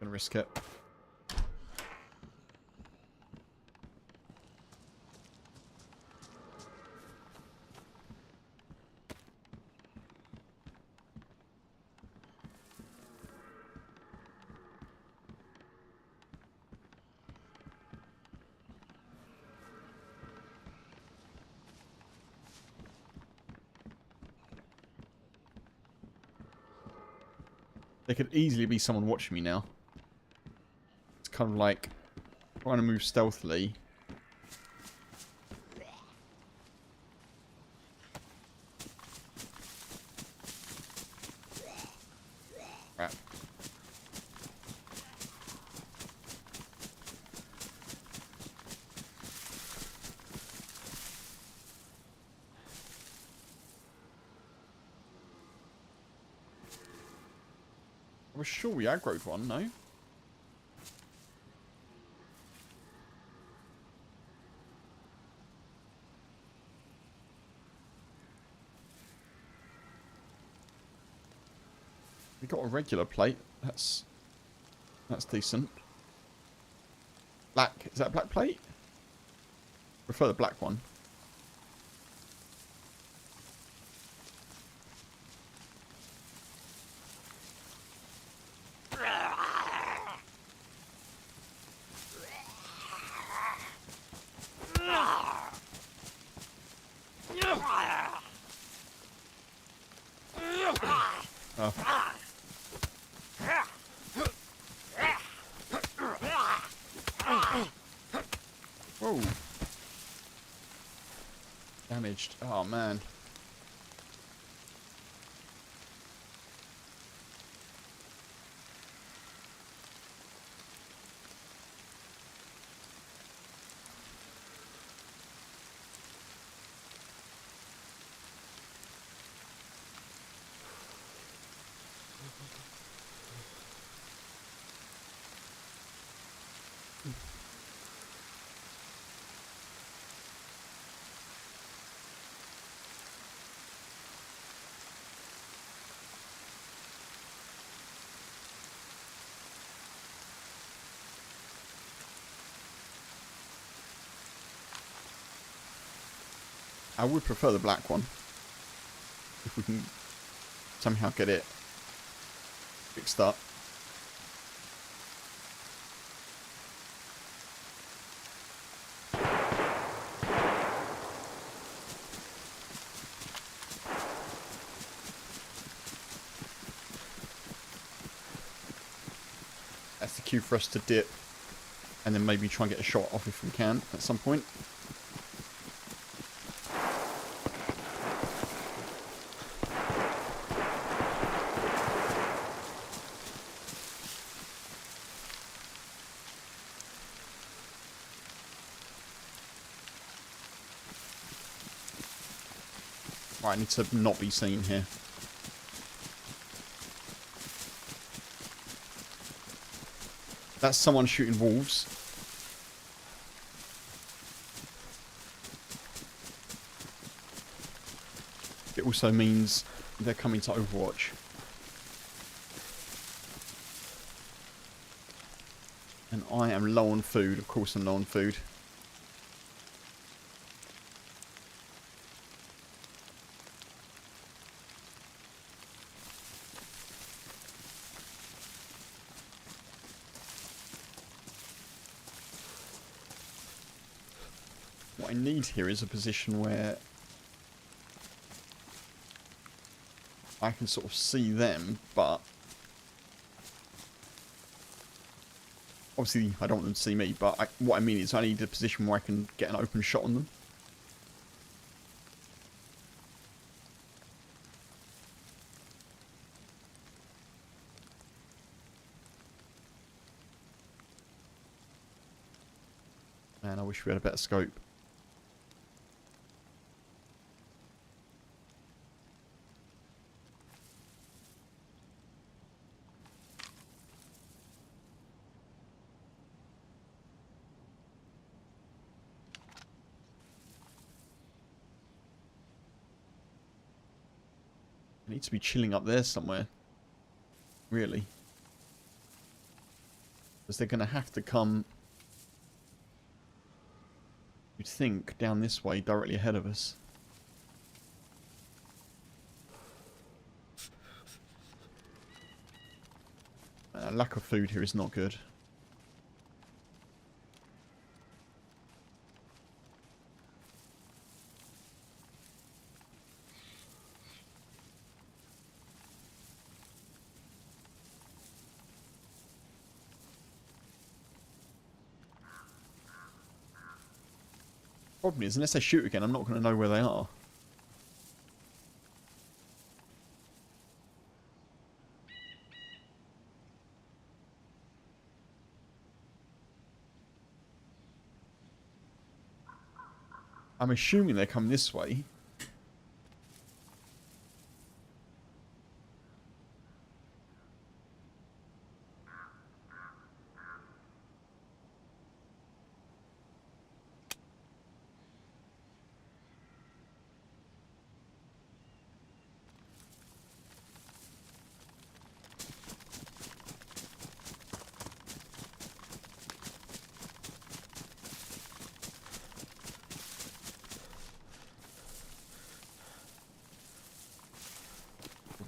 Gonna risk it. There could easily be someone watching me now. It's kind of like trying to move stealthily. Crap. I was sure we aggroed one, no? We got a regular plate. That's decent. Black. Is that a black plate? Prefer the black one. Oh. Whoa. Damaged. Oh, man. I would prefer the black one. If we can somehow get it fixed up. That's the cue for us to dip. And then maybe try and get a shot off if we can at some point. Right, I need to not be seen here. That's someone shooting wolves. It also means they're coming to Overwatch. And I am low on food. Of course I'm low on food. What I need here is a position where I can sort of see them, but obviously I don't want them to see me, but what I mean is I need a position where I can get an open shot on them. Man, I wish we had a better scope. I need to be chilling up there somewhere. Really. Because they're going to have to come, you'd think, down this way, directly ahead of us. Lack of food here is not good. Problem is, unless they shoot again, I'm not going to know where they are. I'm assuming they're coming this way.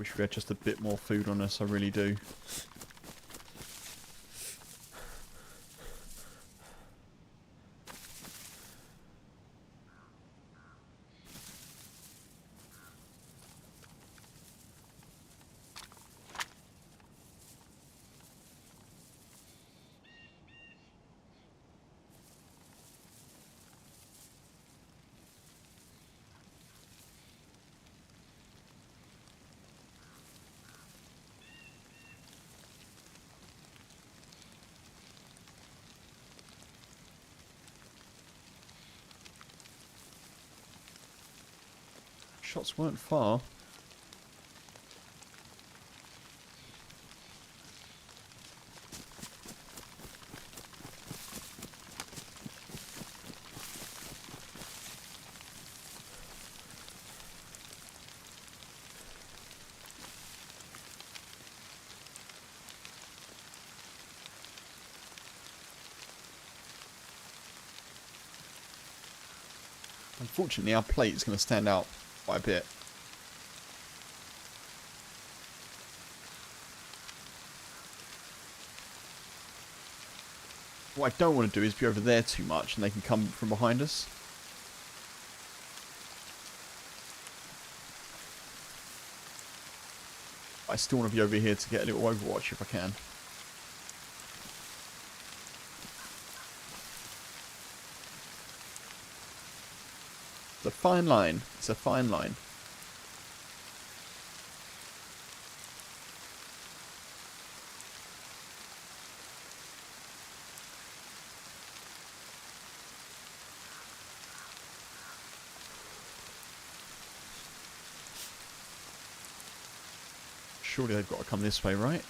Wish we had just a bit more food on us, I really do. Shots weren't far. Unfortunately, our plate is going to stand out quite a bit. What I don't want to do is be over there too much and they can come from behind us. I still want to be over here to get a little overwatch if I can. It's a fine line. It's a fine line. Surely they've got to come this way, right?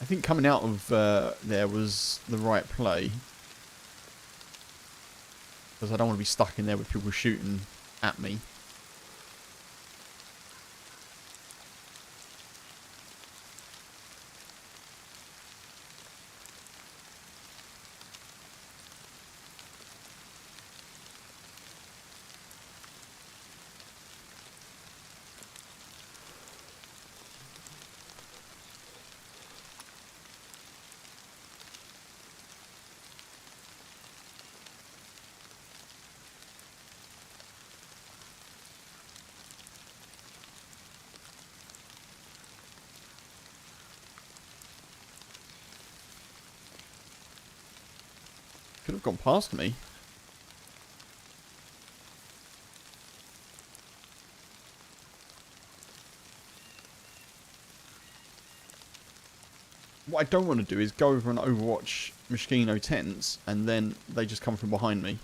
I think coming out of there was the right play. Because I don't want to be stuck in there with people shooting at me. Could have gone past me. What I don't want to do is go over and overwatch Moschino tents and then they just come from behind me.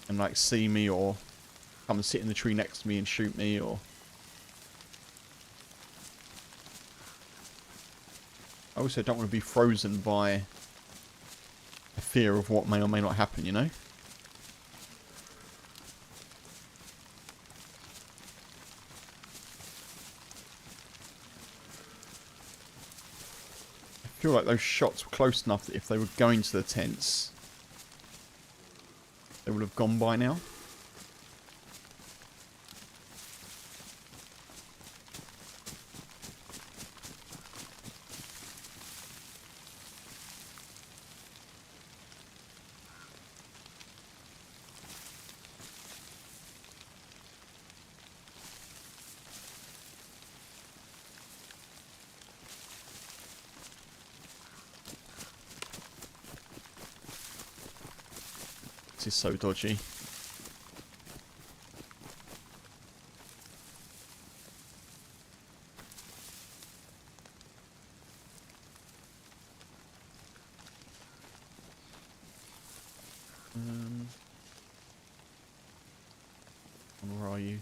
And like see me or come and sit in the tree next to me and shoot me or... I also don't want to be frozen by a fear of what may or may not happen, you know? I feel like those shots were close enough that if they were going to the tents, they would have gone by now. This is so dodgy. Where are you?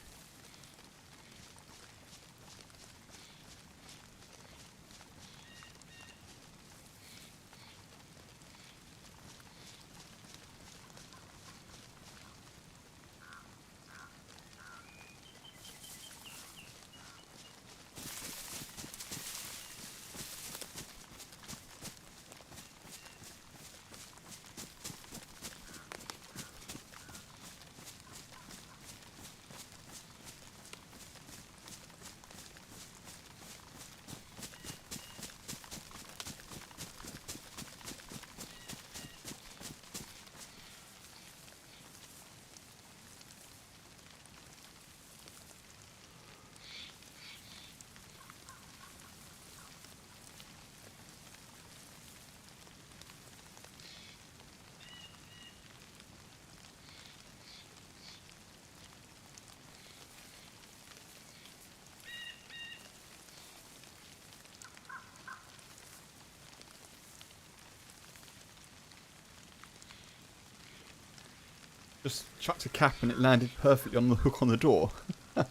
just chucked a cap and it landed perfectly on the hook on the door.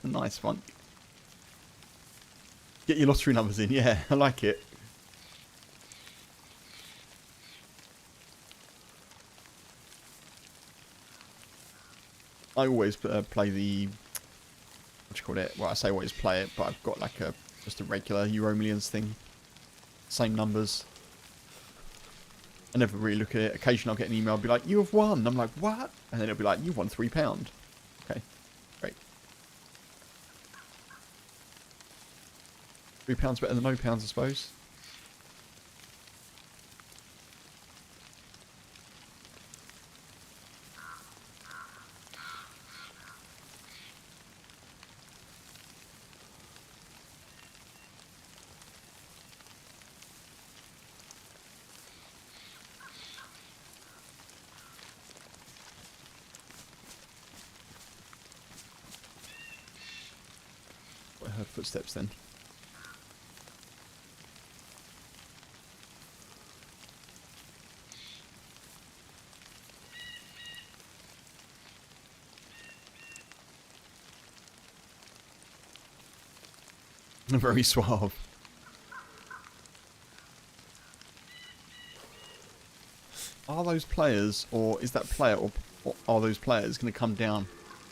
Nice one. Get your lottery numbers in. Yeah, I like it. I always play the... what do you call it? Well, I say always play it, but I've got like just a regular Euro Millions thing. Same numbers. I never really look at it. Occasionally I'll get an email, I'll be like, you have won. I'm like, what? And then it'll be like, you won £3. Okay, great. £3 better than no pounds, I suppose. I heard footsteps then. Very suave. Are those players, or is that player, or are those players going to come down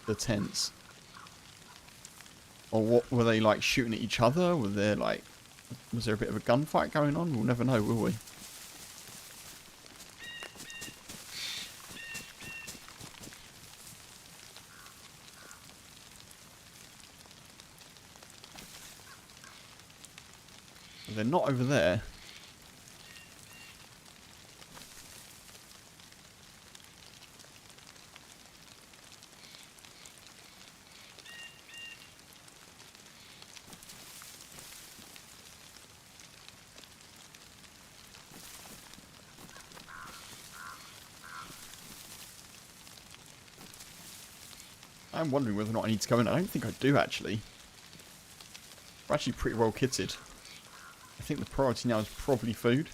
the tents? Or what, were they like shooting at each other? Were there like, was there a bit of a gunfight going on? We'll never know, will we? They're not over there. I'm wondering whether or not I need to go in. I don't think I do, actually. We're actually pretty well kitted. I think the priority now is probably food.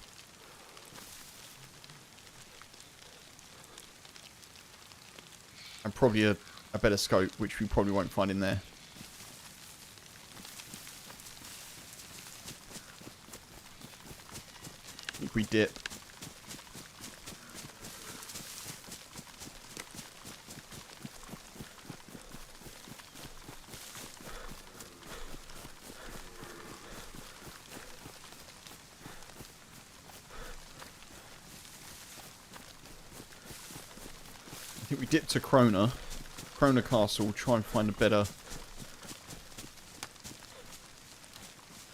And probably a better scope, which we probably won't find in there. I think we dip. I think we dip to Krona Castle, try and find a better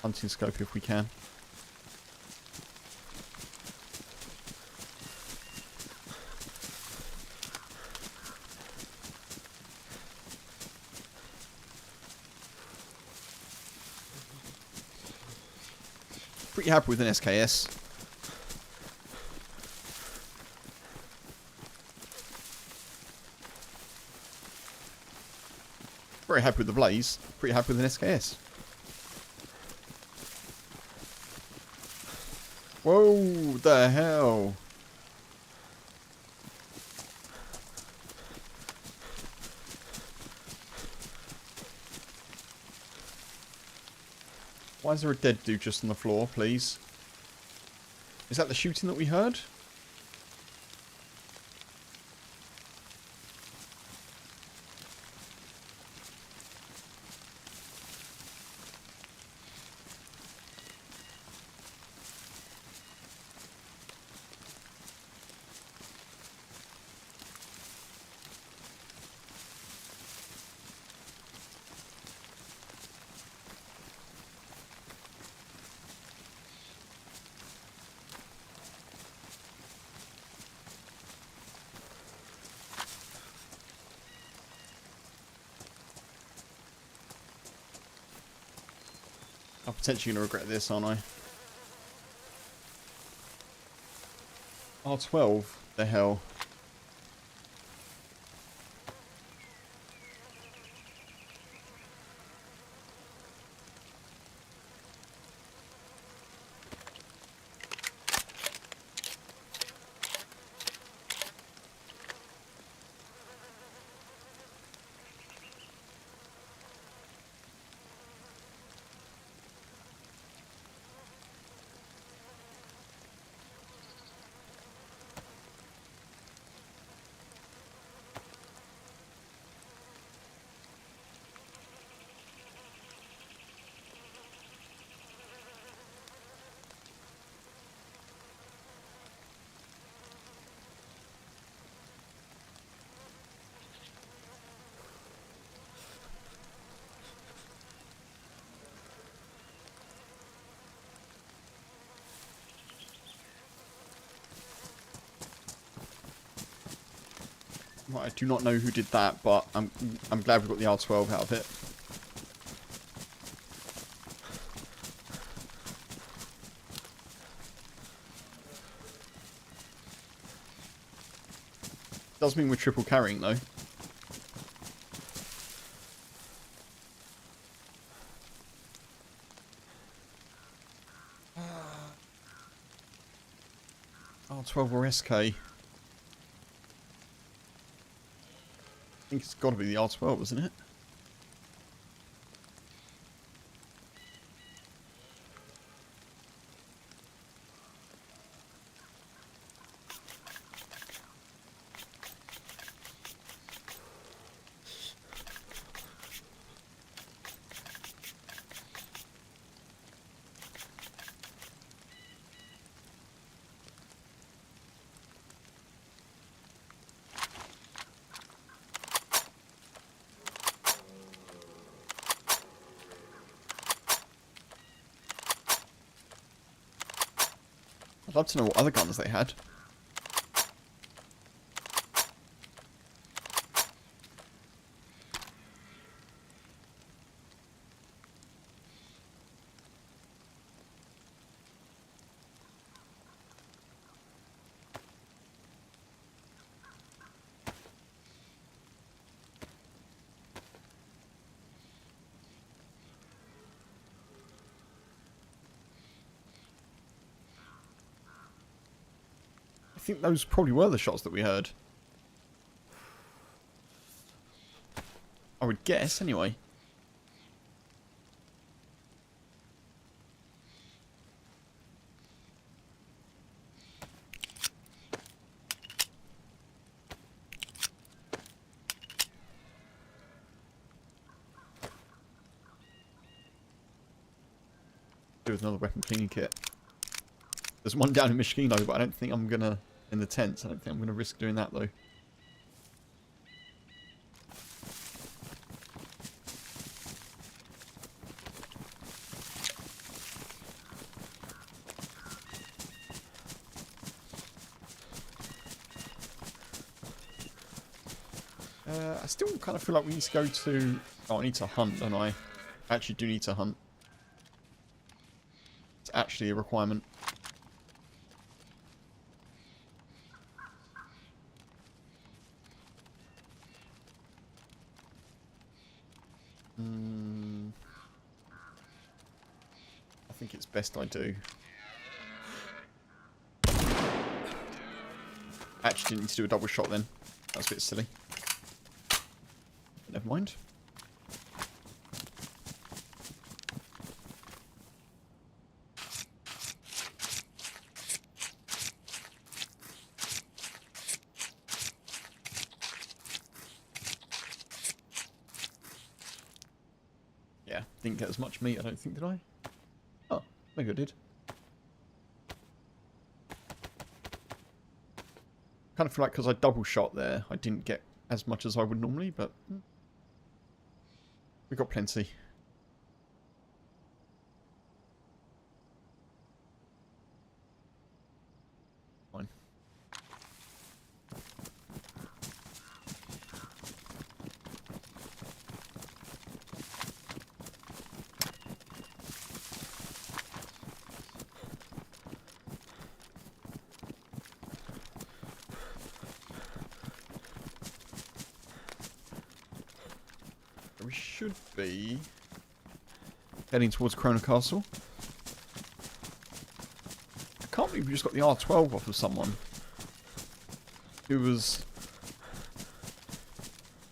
hunting scope if we can. Pretty happy with an SKS. Very happy with the Blaze. Pretty happy with an SKS. Whoa, the hell. Why is there a dead dude just on the floor, please? Is that the shooting that we heard? I'm potentially going to regret this, aren't I? R12? The hell? Right, I do not know who did that, but I'm glad we got the R12 out of it. Does mean we're triple carrying though. R12 or SK. I think it's got to be the R12, isn't it? I'd love to know what other guns they had. I think those probably were the shots that we heard. I would guess, anyway. Do with another weapon cleaning kit. There's one down in Mishkino, but I don't think I'm gonna... in the tents, I don't think I'm gonna risk doing that, though. I still kind of feel like we need to go to... Oh, I need to hunt, don't I? I actually do need to hunt. It's actually a requirement. I think it's best I do. Actually didn't need to do a double shot then. That was a bit silly. But never mind. Yeah, didn't get as much meat, I don't think, did I? Oh, maybe I did. Kind of feel like because I double shot there, I didn't get as much as I would normally, but we got plenty. Fine. We should be heading towards Krona Castle. I can't believe we just got the R12 off of someone who was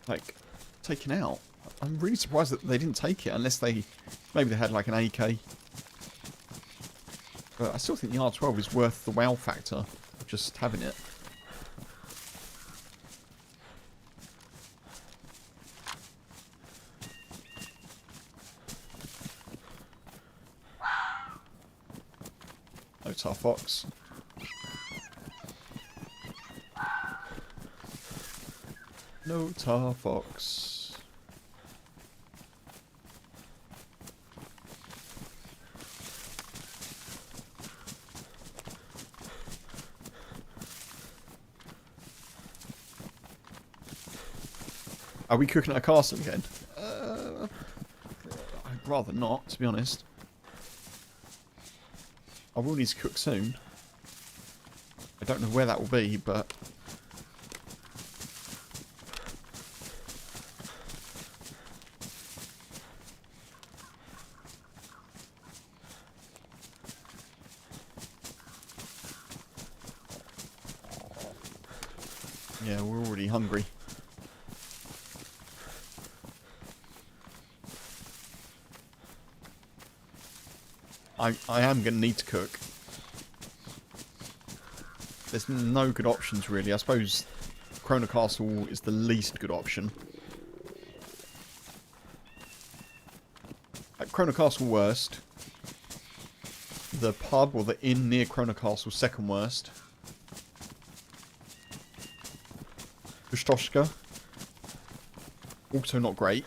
like taken out. I'm really surprised that they didn't take it unless they maybe they had like an AK. But I still think the R12 is worth the wow factor of just having it. No tar fox. No tar fox. Are we cooking at a castle again? I'd rather not, to be honest. I will need to cook soon. I don't know where that will be, but... yeah, we're already hungry. I am going to need to cook. There's no good options, really. I suppose Krona Castle is the least good option. At Krona Castle worst. The pub or the inn near Krona Castle second worst. Ustoshka. Also not great.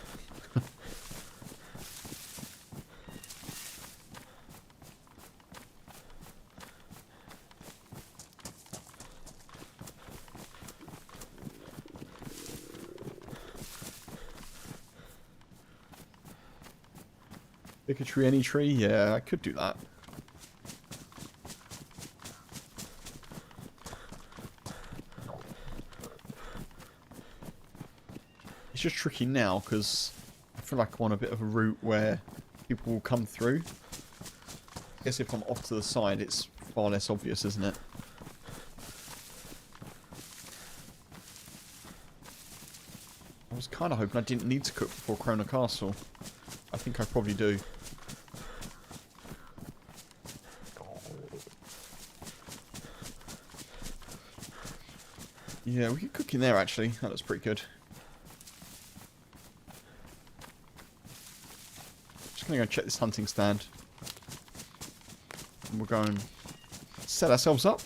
Pick a tree, any tree? Yeah, I could do that. It's just tricky now because I feel like I'm on a bit of a route where people will come through. I guess if I'm off to the side, it's far less obvious, isn't it? I was kind of hoping I didn't need to cook before Krona Castle. I think I probably do. Yeah, we could cook in there actually. That looks pretty good. Just gonna go check this hunting stand. And we'll go and set ourselves up.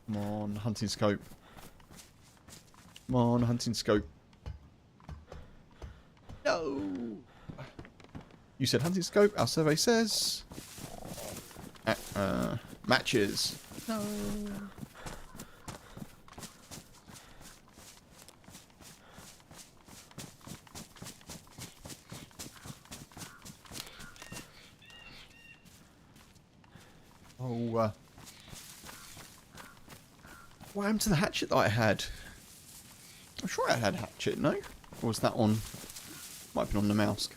Come on, hunting scope. Come on, hunting scope. No! You said hunting scope, our survey says... matches. No. Oh, what happened to the hatchet that I had? I'm sure I had a hatchet, no? Or was that on... might have been on the Namalsk.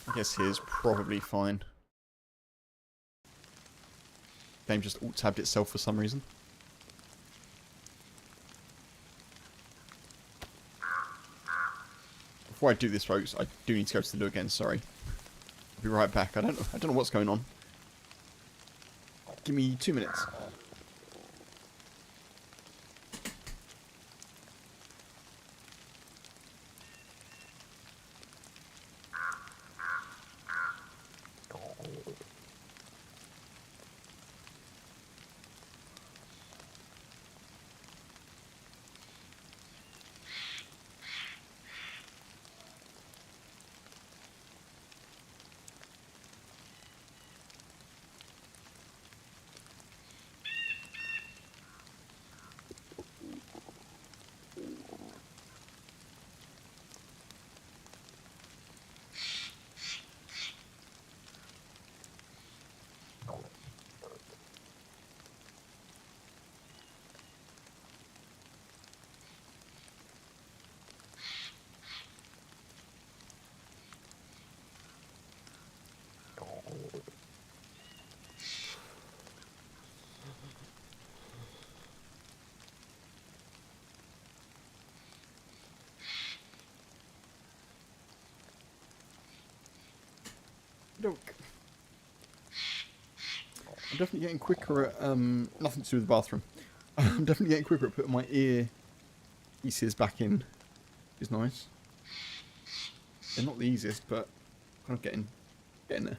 I guess here's probably fine. Game just alt-tabbed itself for some reason. Before I do this, folks, I do need to go to the loo again. Sorry. I'll be right back. I don't know what's going on. Give me 2 minutes. Look. I'm definitely getting quicker at, nothing to do with the bathroom. I'm definitely getting quicker at putting my ear pieces back in is nice. They're not the easiest, but kind of getting there.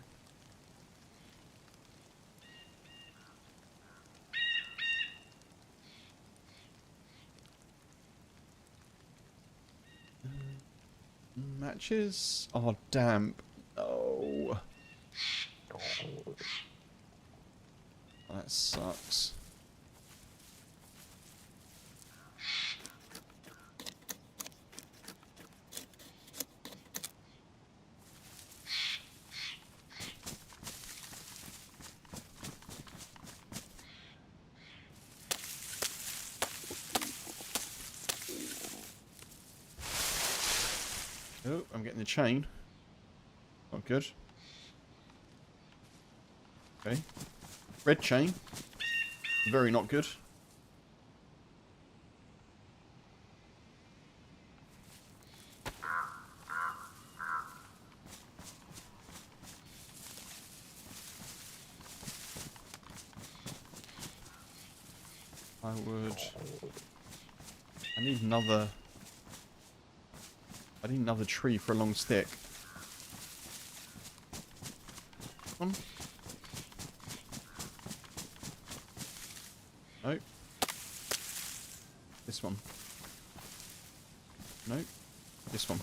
Matches? Oh, damn. Oh. That sucks. Oh, I'm getting the chain. Not good. Okay. Red chain. Very not good. I need another tree for a long stick. Come on. Nope. This one. Nope. This one.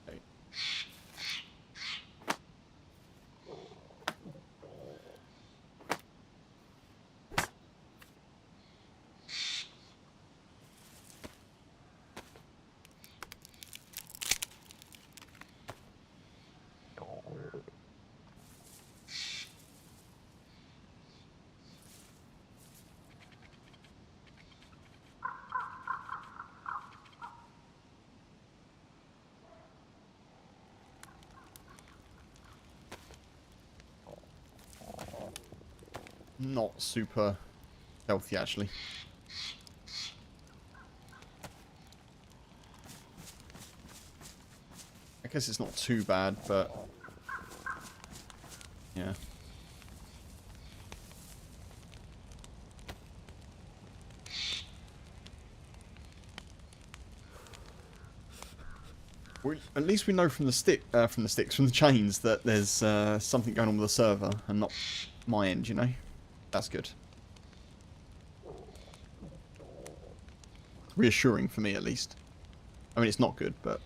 Okay. Not super healthy, actually. I guess it's not too bad, but yeah. At least we know from the from the chains that there's something going on with the server and not my end, you know. That's good. Reassuring for me, at least. I mean, it's not good, but...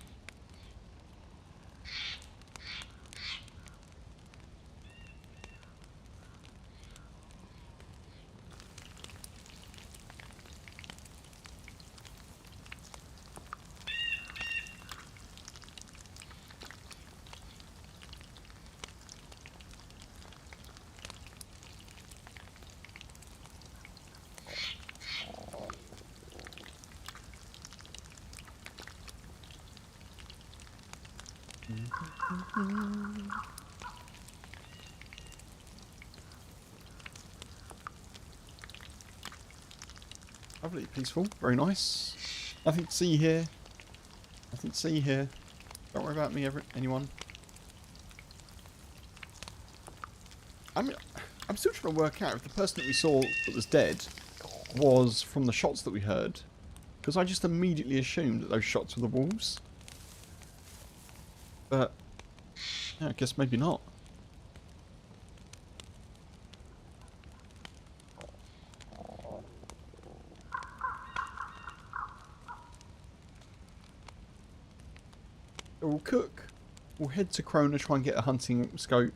Lovely, peaceful, very nice. Nothing to see here. Nothing to see here. Don't worry about me, anyone. I'm still trying to work out if the person that we saw that was dead was from the shots that we heard. Because I just immediately assumed that those shots were the wolves. But, yeah, I guess maybe not. So we'll cook. We'll head to Krona, try and get a hunting scope.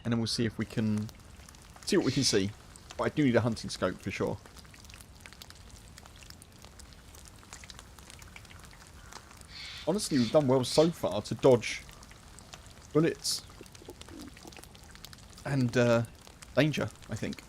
And then we'll see if we can... see what we can see. But I do need a hunting scope for sure. Honestly, we've done well so far to dodge bullets. And danger, I think.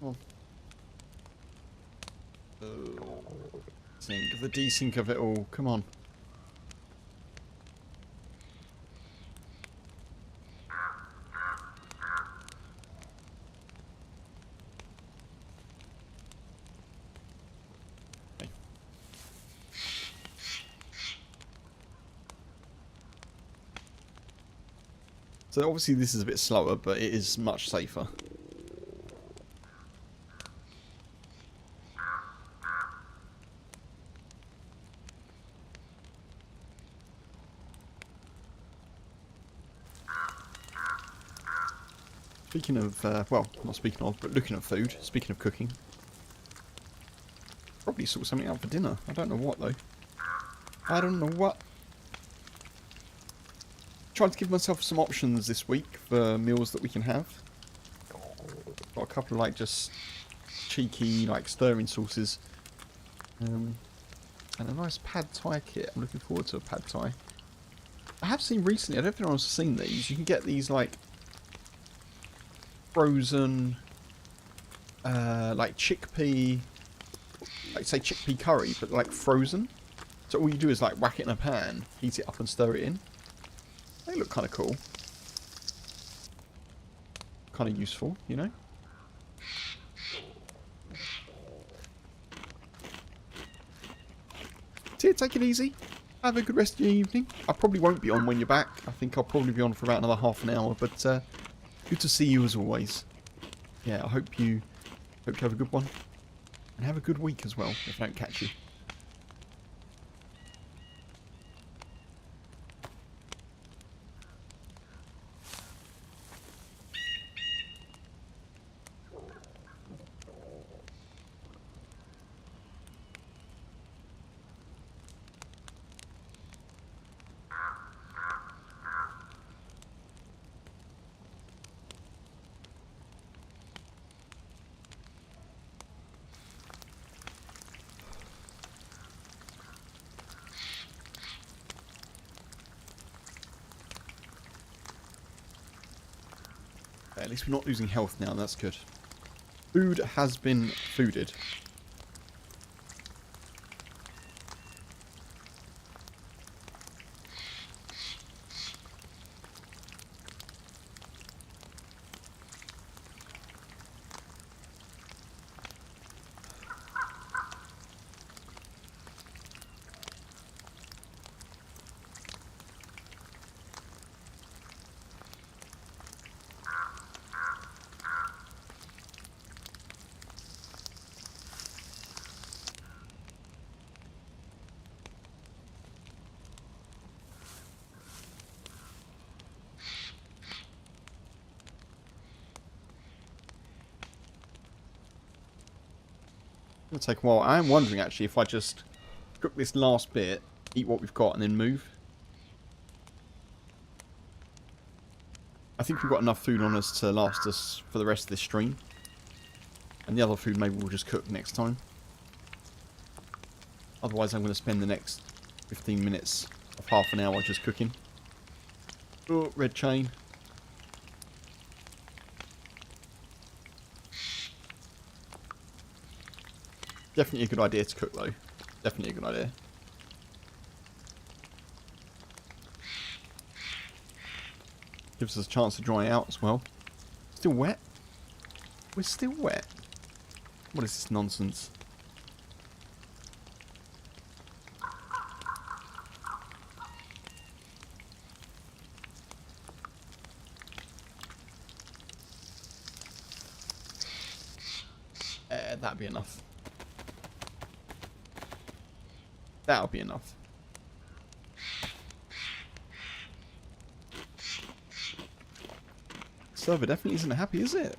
Come on. Oh. Sync. The desync of it all. Come on. Okay. So obviously this is a bit slower, but it is much safer. Speaking of, well, not speaking of, but looking at food, speaking of cooking. Probably sort something out for dinner. I don't know what, though. I don't know what. Tried to give myself some options this week for meals that we can have. Got a couple of, like, just cheeky, like, stirring sauces. And a nice pad thai kit. I'm looking forward to a pad thai. I have seen recently, I don't know if anyone's seen these, you can get these, like, frozen, like chickpea, like say chickpea curry, but like frozen. So all you do is like whack it in a pan, heat it up and stir it in. They look kind of cool. Kind of useful, you know? So yeah, take it easy. Have a good rest of your evening. I probably won't be on when you're back. I think I'll probably be on for about another half an hour, but good to see you as always. Yeah, I hope you have a good one. And have a good week as well, if I don't catch you. At least we're not losing health now, that's good. Food has been fooded. It'll take a while. I am wondering actually if I just cook this last bit, eat what we've got, and then move. I think we've got enough food on us to last us for the rest of this stream. And the other food maybe we'll just cook next time. Otherwise I'm going to spend the next 15 minutes of half an hour just cooking. Oh, red chain. Definitely a good idea to cook though. Definitely a good idea. Gives us a chance to dry out as well. Still wet? We're still wet. What is this nonsense? That'd be enough. That'll be enough. Server definitely isn't happy, is it?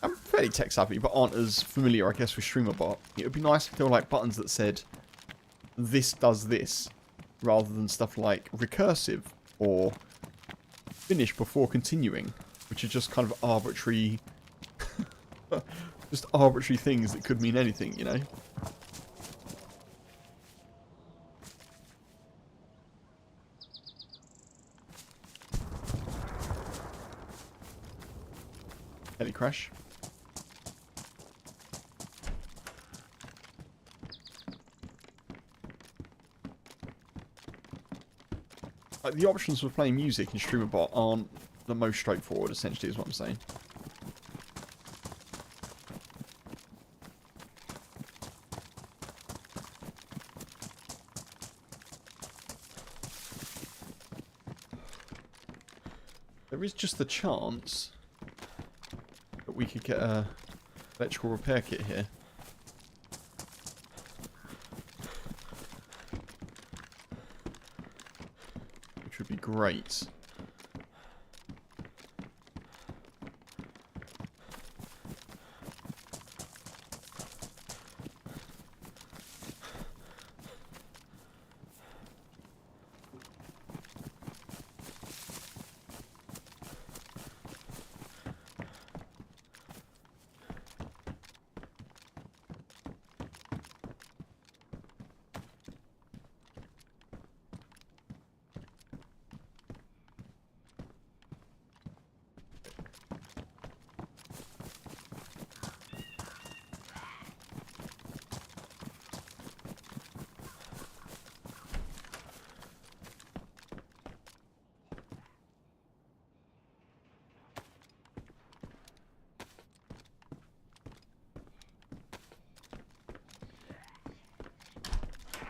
I'm fairly tech savvy, but aren't as familiar, I guess, with StreamerBot. It would be nice if there were like buttons that said, this does this, rather than stuff like recursive or finish before continuing, which are just kind of arbitrary, just arbitrary things that could mean anything, you know? Heli crash. Like, the options for playing music in StreamerBot aren't the most straightforward, essentially, is what I'm saying. There is just the chance that we could get a electrical repair kit here. Which would be great.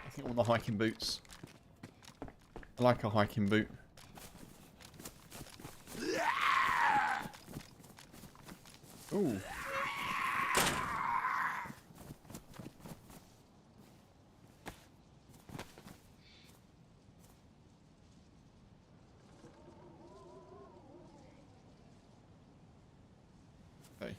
I think I want the hiking boots. I like a hiking boot. Ooh. Okay.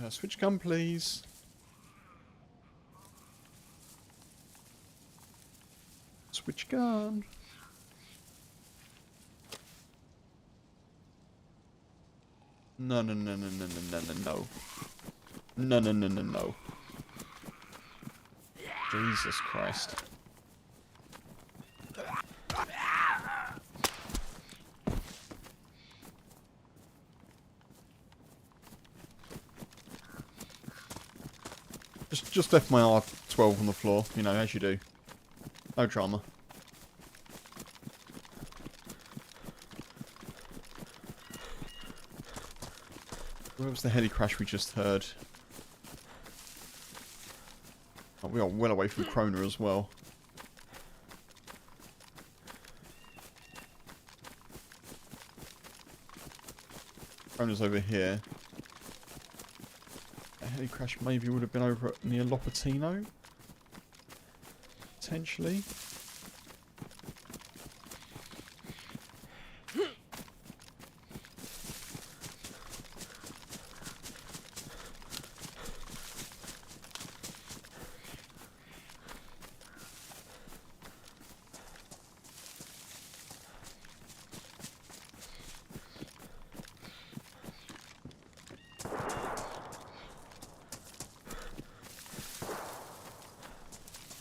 Switch gun, please. Switch gun. No, no, no, no, no, no, no, no, no. No, no, no, no, no. Jesus Christ. Just left my R12 on the floor, you know, as you do. No drama. Where was the heli crash we just heard? Oh, we are well away from Chronar as well. Chronar's over here. A heli crash maybe would have been over near Lopatino. Potentially.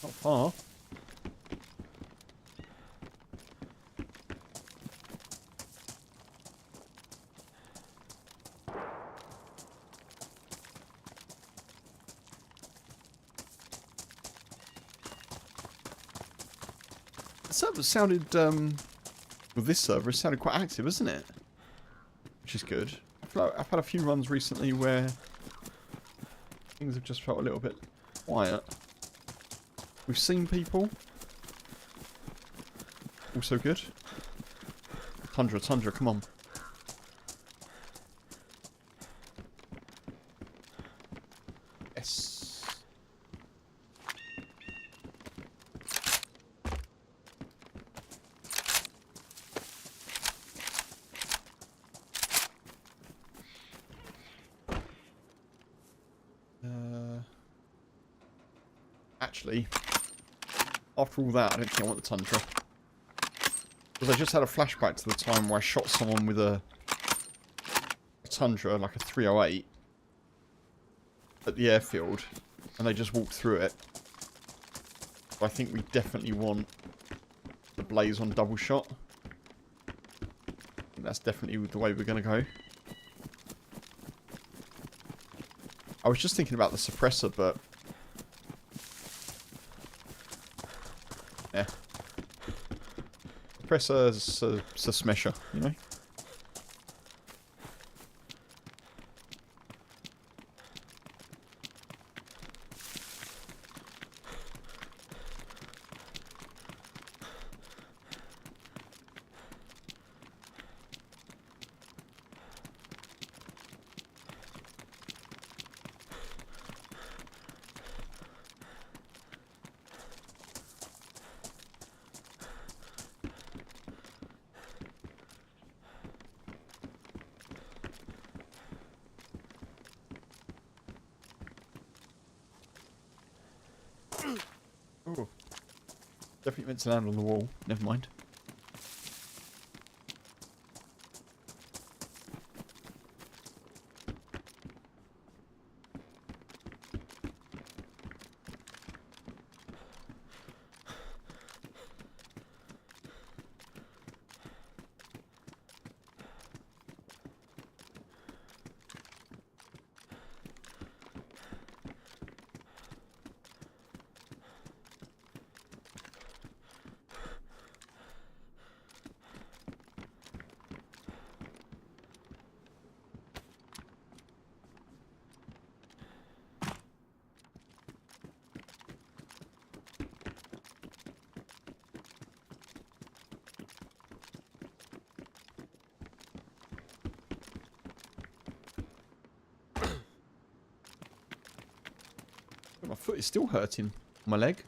Not far. The server sounded, with this server, it sounded quite active, isn't it? Which is good. I've had a few runs recently where things have just felt a little bit quiet. We've seen people. Also good. Tundra, come on. actually, after all that, I don't think I want the Tundra. Because I just had a flashback to the time where I shot someone with a Tundra, like a 308, at the airfield, and they just walked through it. So I think we definitely want the Blaze on double shot. I think that's definitely the way we're going to go. I was just thinking about the suppressor, but yeah, suppressor's a smasher, you know. Oh, definitely meant to land on the wall. Never mind. My foot is still hurting. My leg.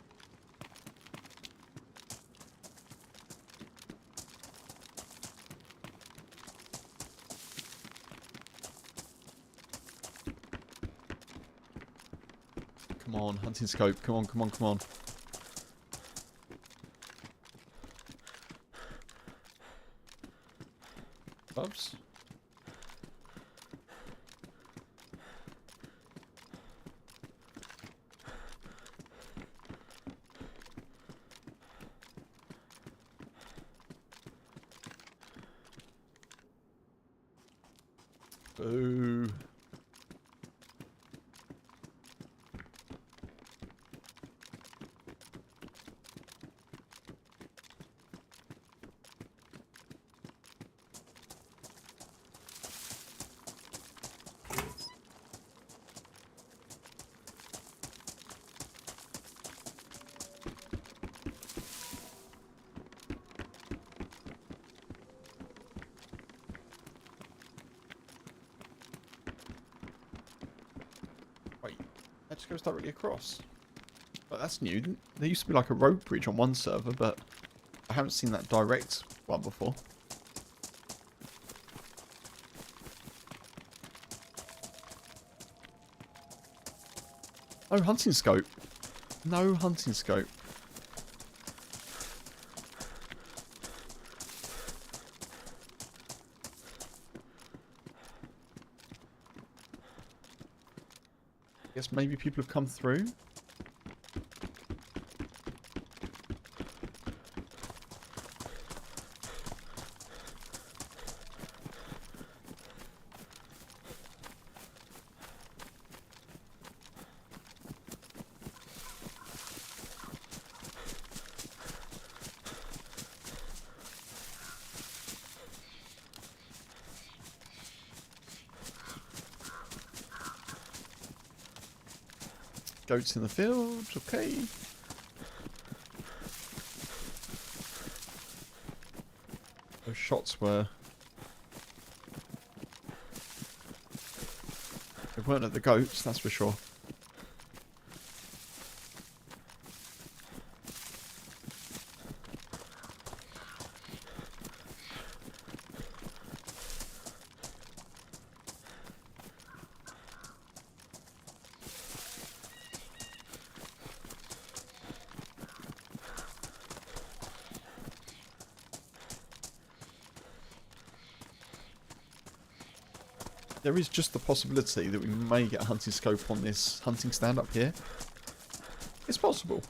Come on, hunting scope. Come on, come on, come on. Bubs. Boo. Wait, that just goes directly across. But that's new. There used to be like a road bridge on one server, but I haven't seen that direct one before. Oh, hunting scope. No hunting scope. Guess maybe people have come through. Goats in the field, okay. Those shots were... They weren't at the goats, that's for sure. there is just the possibility that we may get a hunting scope on this hunting stand up here. It's possible.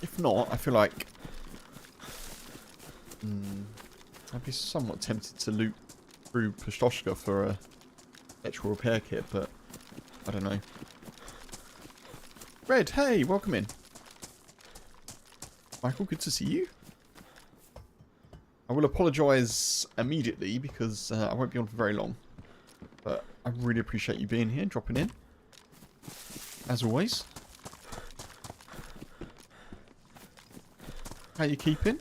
If not, I feel like I'd be somewhat tempted to loot through Pustoshka for a electrical repair kit, but I don't know. Red, hey, welcome in. Michael, good to see you. I will apologise immediately because I won't be on for very long. But I really appreciate you being here, dropping in. As always. How you keeping?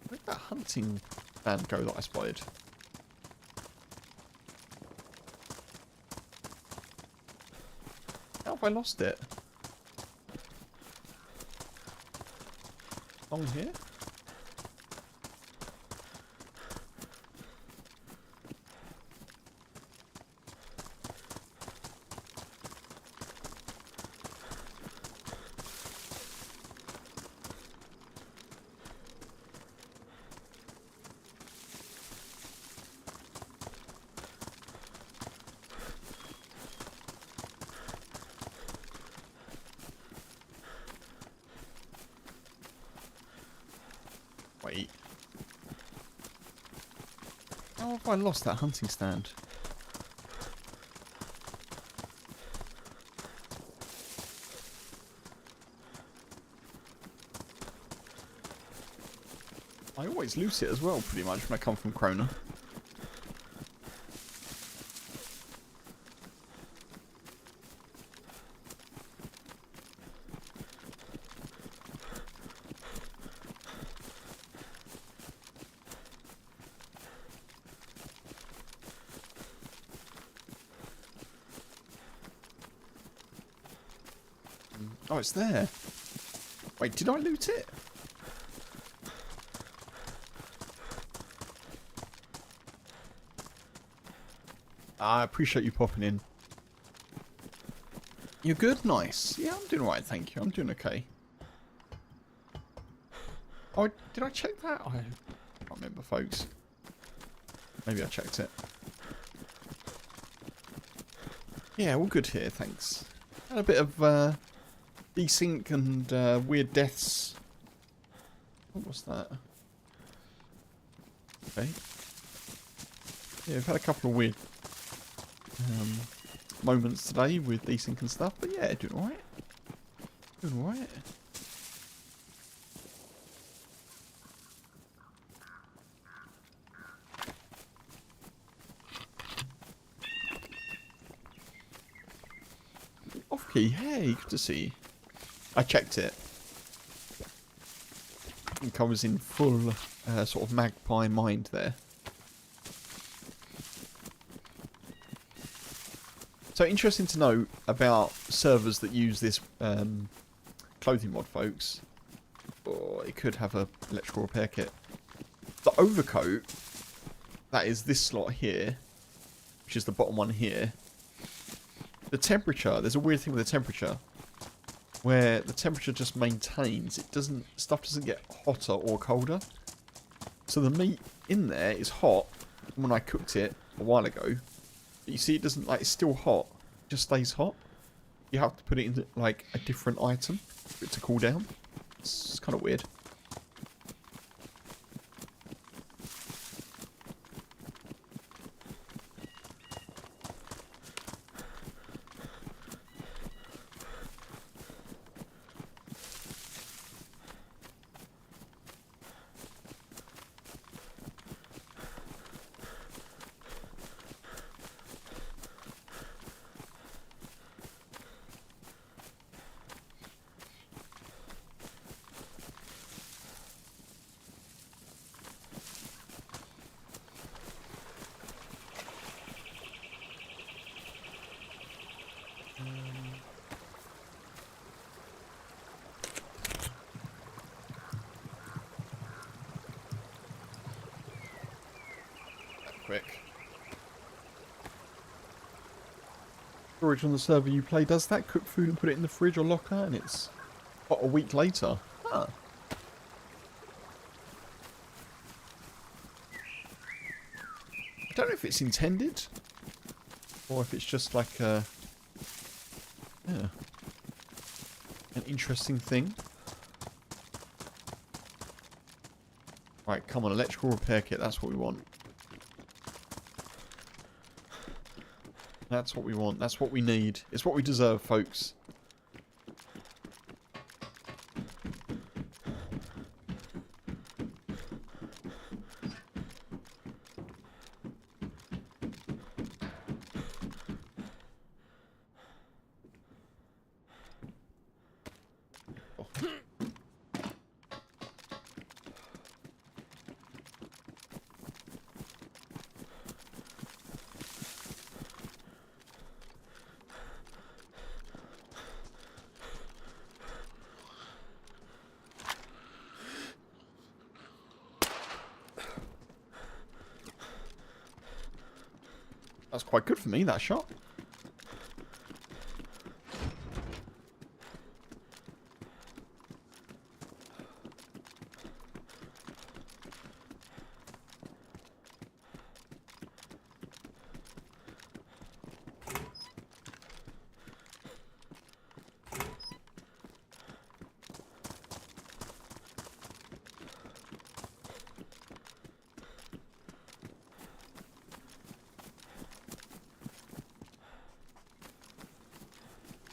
Where'd that hunting band go that I spotted? How have I lost it? Along here? Wait. How have I lost that hunting stand? I always lose it as well, pretty much, when I come from Krona. Oh, it's there. Wait, did I loot it? I appreciate you popping in. You're good? Nice. Yeah, I'm doing alright, thank you. I'm doing okay. Oh, did I check that? I can't remember, folks. Maybe I checked it. Yeah, all good here, thanks. Had a bit of desync and weird deaths. What was that? Okay. Yeah, we've had a couple of weird moments today with desync and stuff, but yeah, doing alright. Doing alright. Off key, hey, good to see you. I checked it. I think I was in full sort of magpie mind there. So interesting to know about servers that use this clothing mod, folks. Or it could have a electrical repair kit. The overcoat, that is this slot here, which is the bottom one here. The temperature, there's a weird thing with the temperature, where the temperature just maintains. It doesn't, stuff doesn't get hotter or colder. So the meat in there is hot when I cooked it a while ago. But you see, it doesn't, like, it's still hot. It just stays hot. You have to put it in, like, a different item for it to cool down. It's kind of weird. quick. Storage on the server you play does that. Cook food and put it in the fridge or locker, and it's hot a week later. Huh. I don't know if it's intended, or if it's just like a, yeah, an interesting thing. Right, come on, electrical repair kit, that's what we want. That's what we want, that's what we need. It's what we deserve, folks. That's quite good for me, that shot.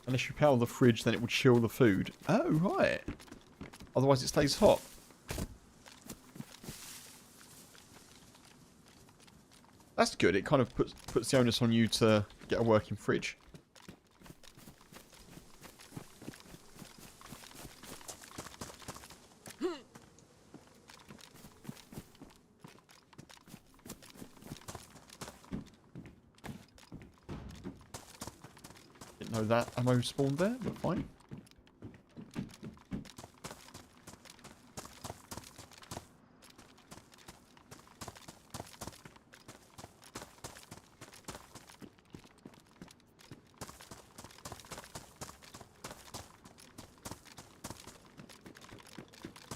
Unless you power the fridge, then it will chill the food. Oh, right. Otherwise it stays hot. That's good. It kind of puts the onus on you to get a working fridge. Didn't know that ammo spawned there, but fine.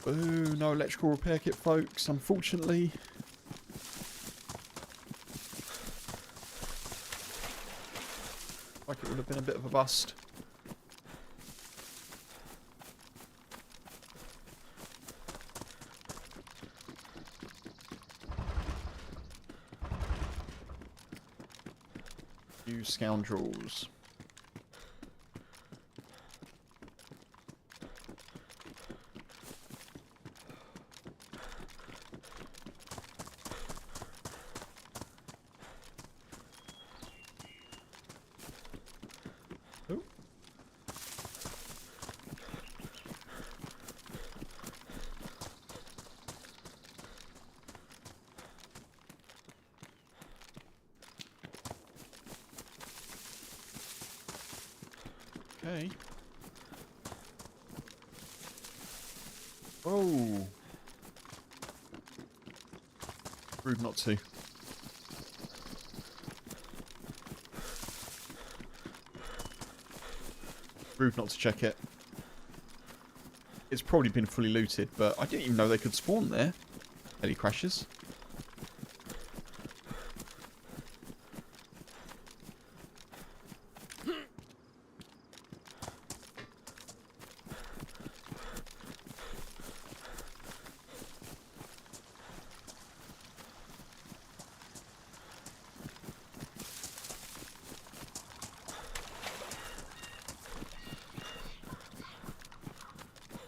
Ooh, no electrical repair kit, folks, unfortunately. Like it would have been a bit of a bust. You scoundrels. Okay. Oh. Rude not to. Rude not to check it. It's probably been fully looted, but I didn't even know they could spawn there. Heli crashes.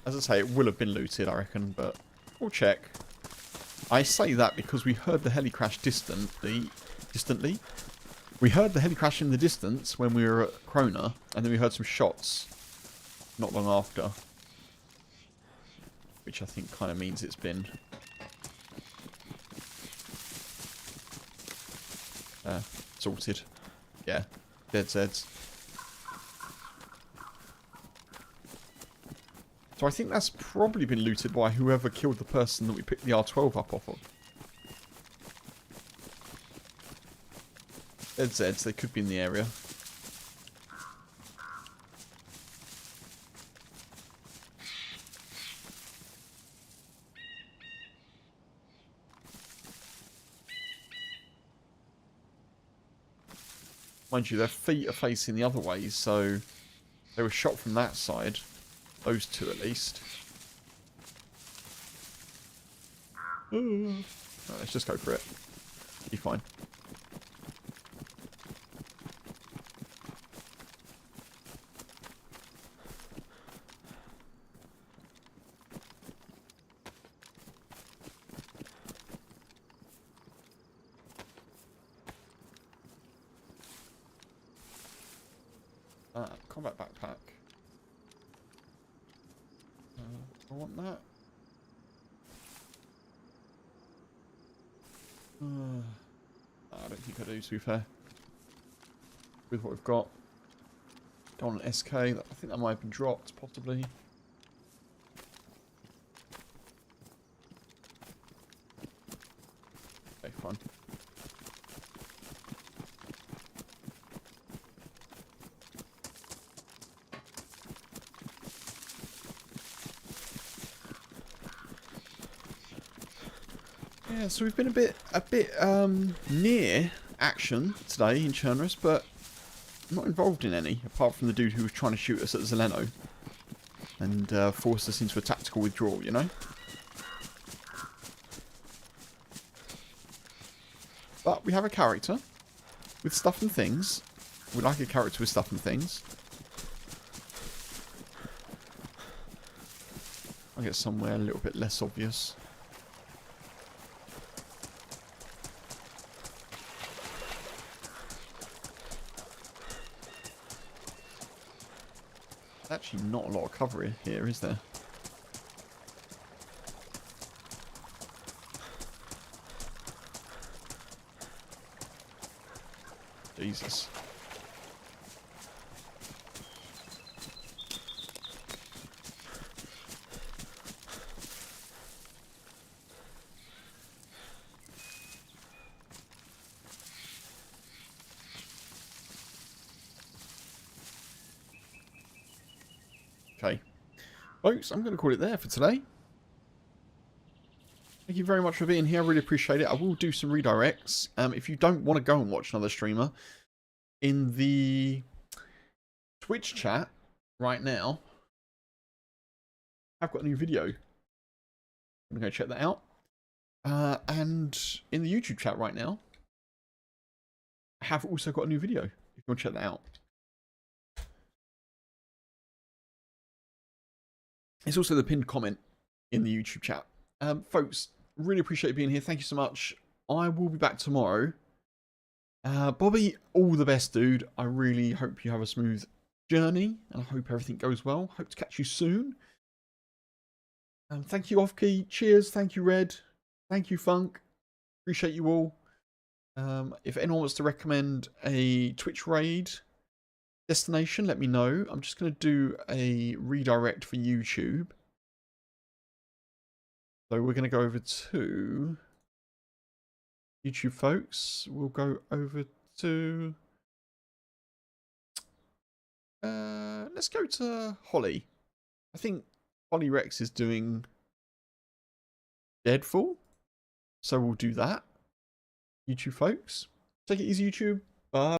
As I say, it will have been looted, I reckon, but we'll check. I say that because we heard the heli crash distantly. We heard the heli crash in the distance when we were at Krona, and then we heard some shots not long after. Which I think kind of means it's been sorted. Yeah, DayZ. So I think that's probably been looted by whoever killed the person that we picked the R12 up off of. They're Zeds, they could be in the area. Mind you, their feet are facing the other way, so they were shot from that side. Those two at least. Right, let's just go for it. Be fine. Combat backpack. I want that. I don't think I do, to be fair. With what we've got. Don't want an SK. I think that might have been dropped, possibly. Okay, fine. Yeah, so we've been a bit near action today in Chernarus, but not involved in any, apart from the dude who was trying to shoot us at Zeleno and forced us into a tactical withdrawal, you know? But we have a character with stuff and things. We like a character with stuff and things. I'll get somewhere a little bit less obvious. Actually not a lot of cover here, is there? Jesus. Okay. Folks, I'm going to call it there for today. Thank you very much for being here. I really appreciate it. I will do some redirects. If you don't want to go and watch another streamer, in the Twitch chat right now, I've got a new video. I'm going to go check that out. And in the YouTube chat right now, I have also got a new video, if you want to check that out. It's also the pinned comment in the YouTube chat. Folks, really appreciate you being here. Thank you so much. I will be back tomorrow. Bobby, all the best, dude. I really hope you have a smooth journey, and I hope everything goes well. Hope to catch you soon. Thank you, Offkey. Cheers. Thank you, Red. Thank you, Funk. Appreciate you all. If anyone wants to recommend a Twitch raid destination, let me know. I'm just going to do a redirect for YouTube. So we're going to go over to YouTube, folks. We'll go over to... let's go to Holly. I think Holly Rex is doing Deadfall. So we'll do that. YouTube, folks. Take it easy, YouTube. Bye.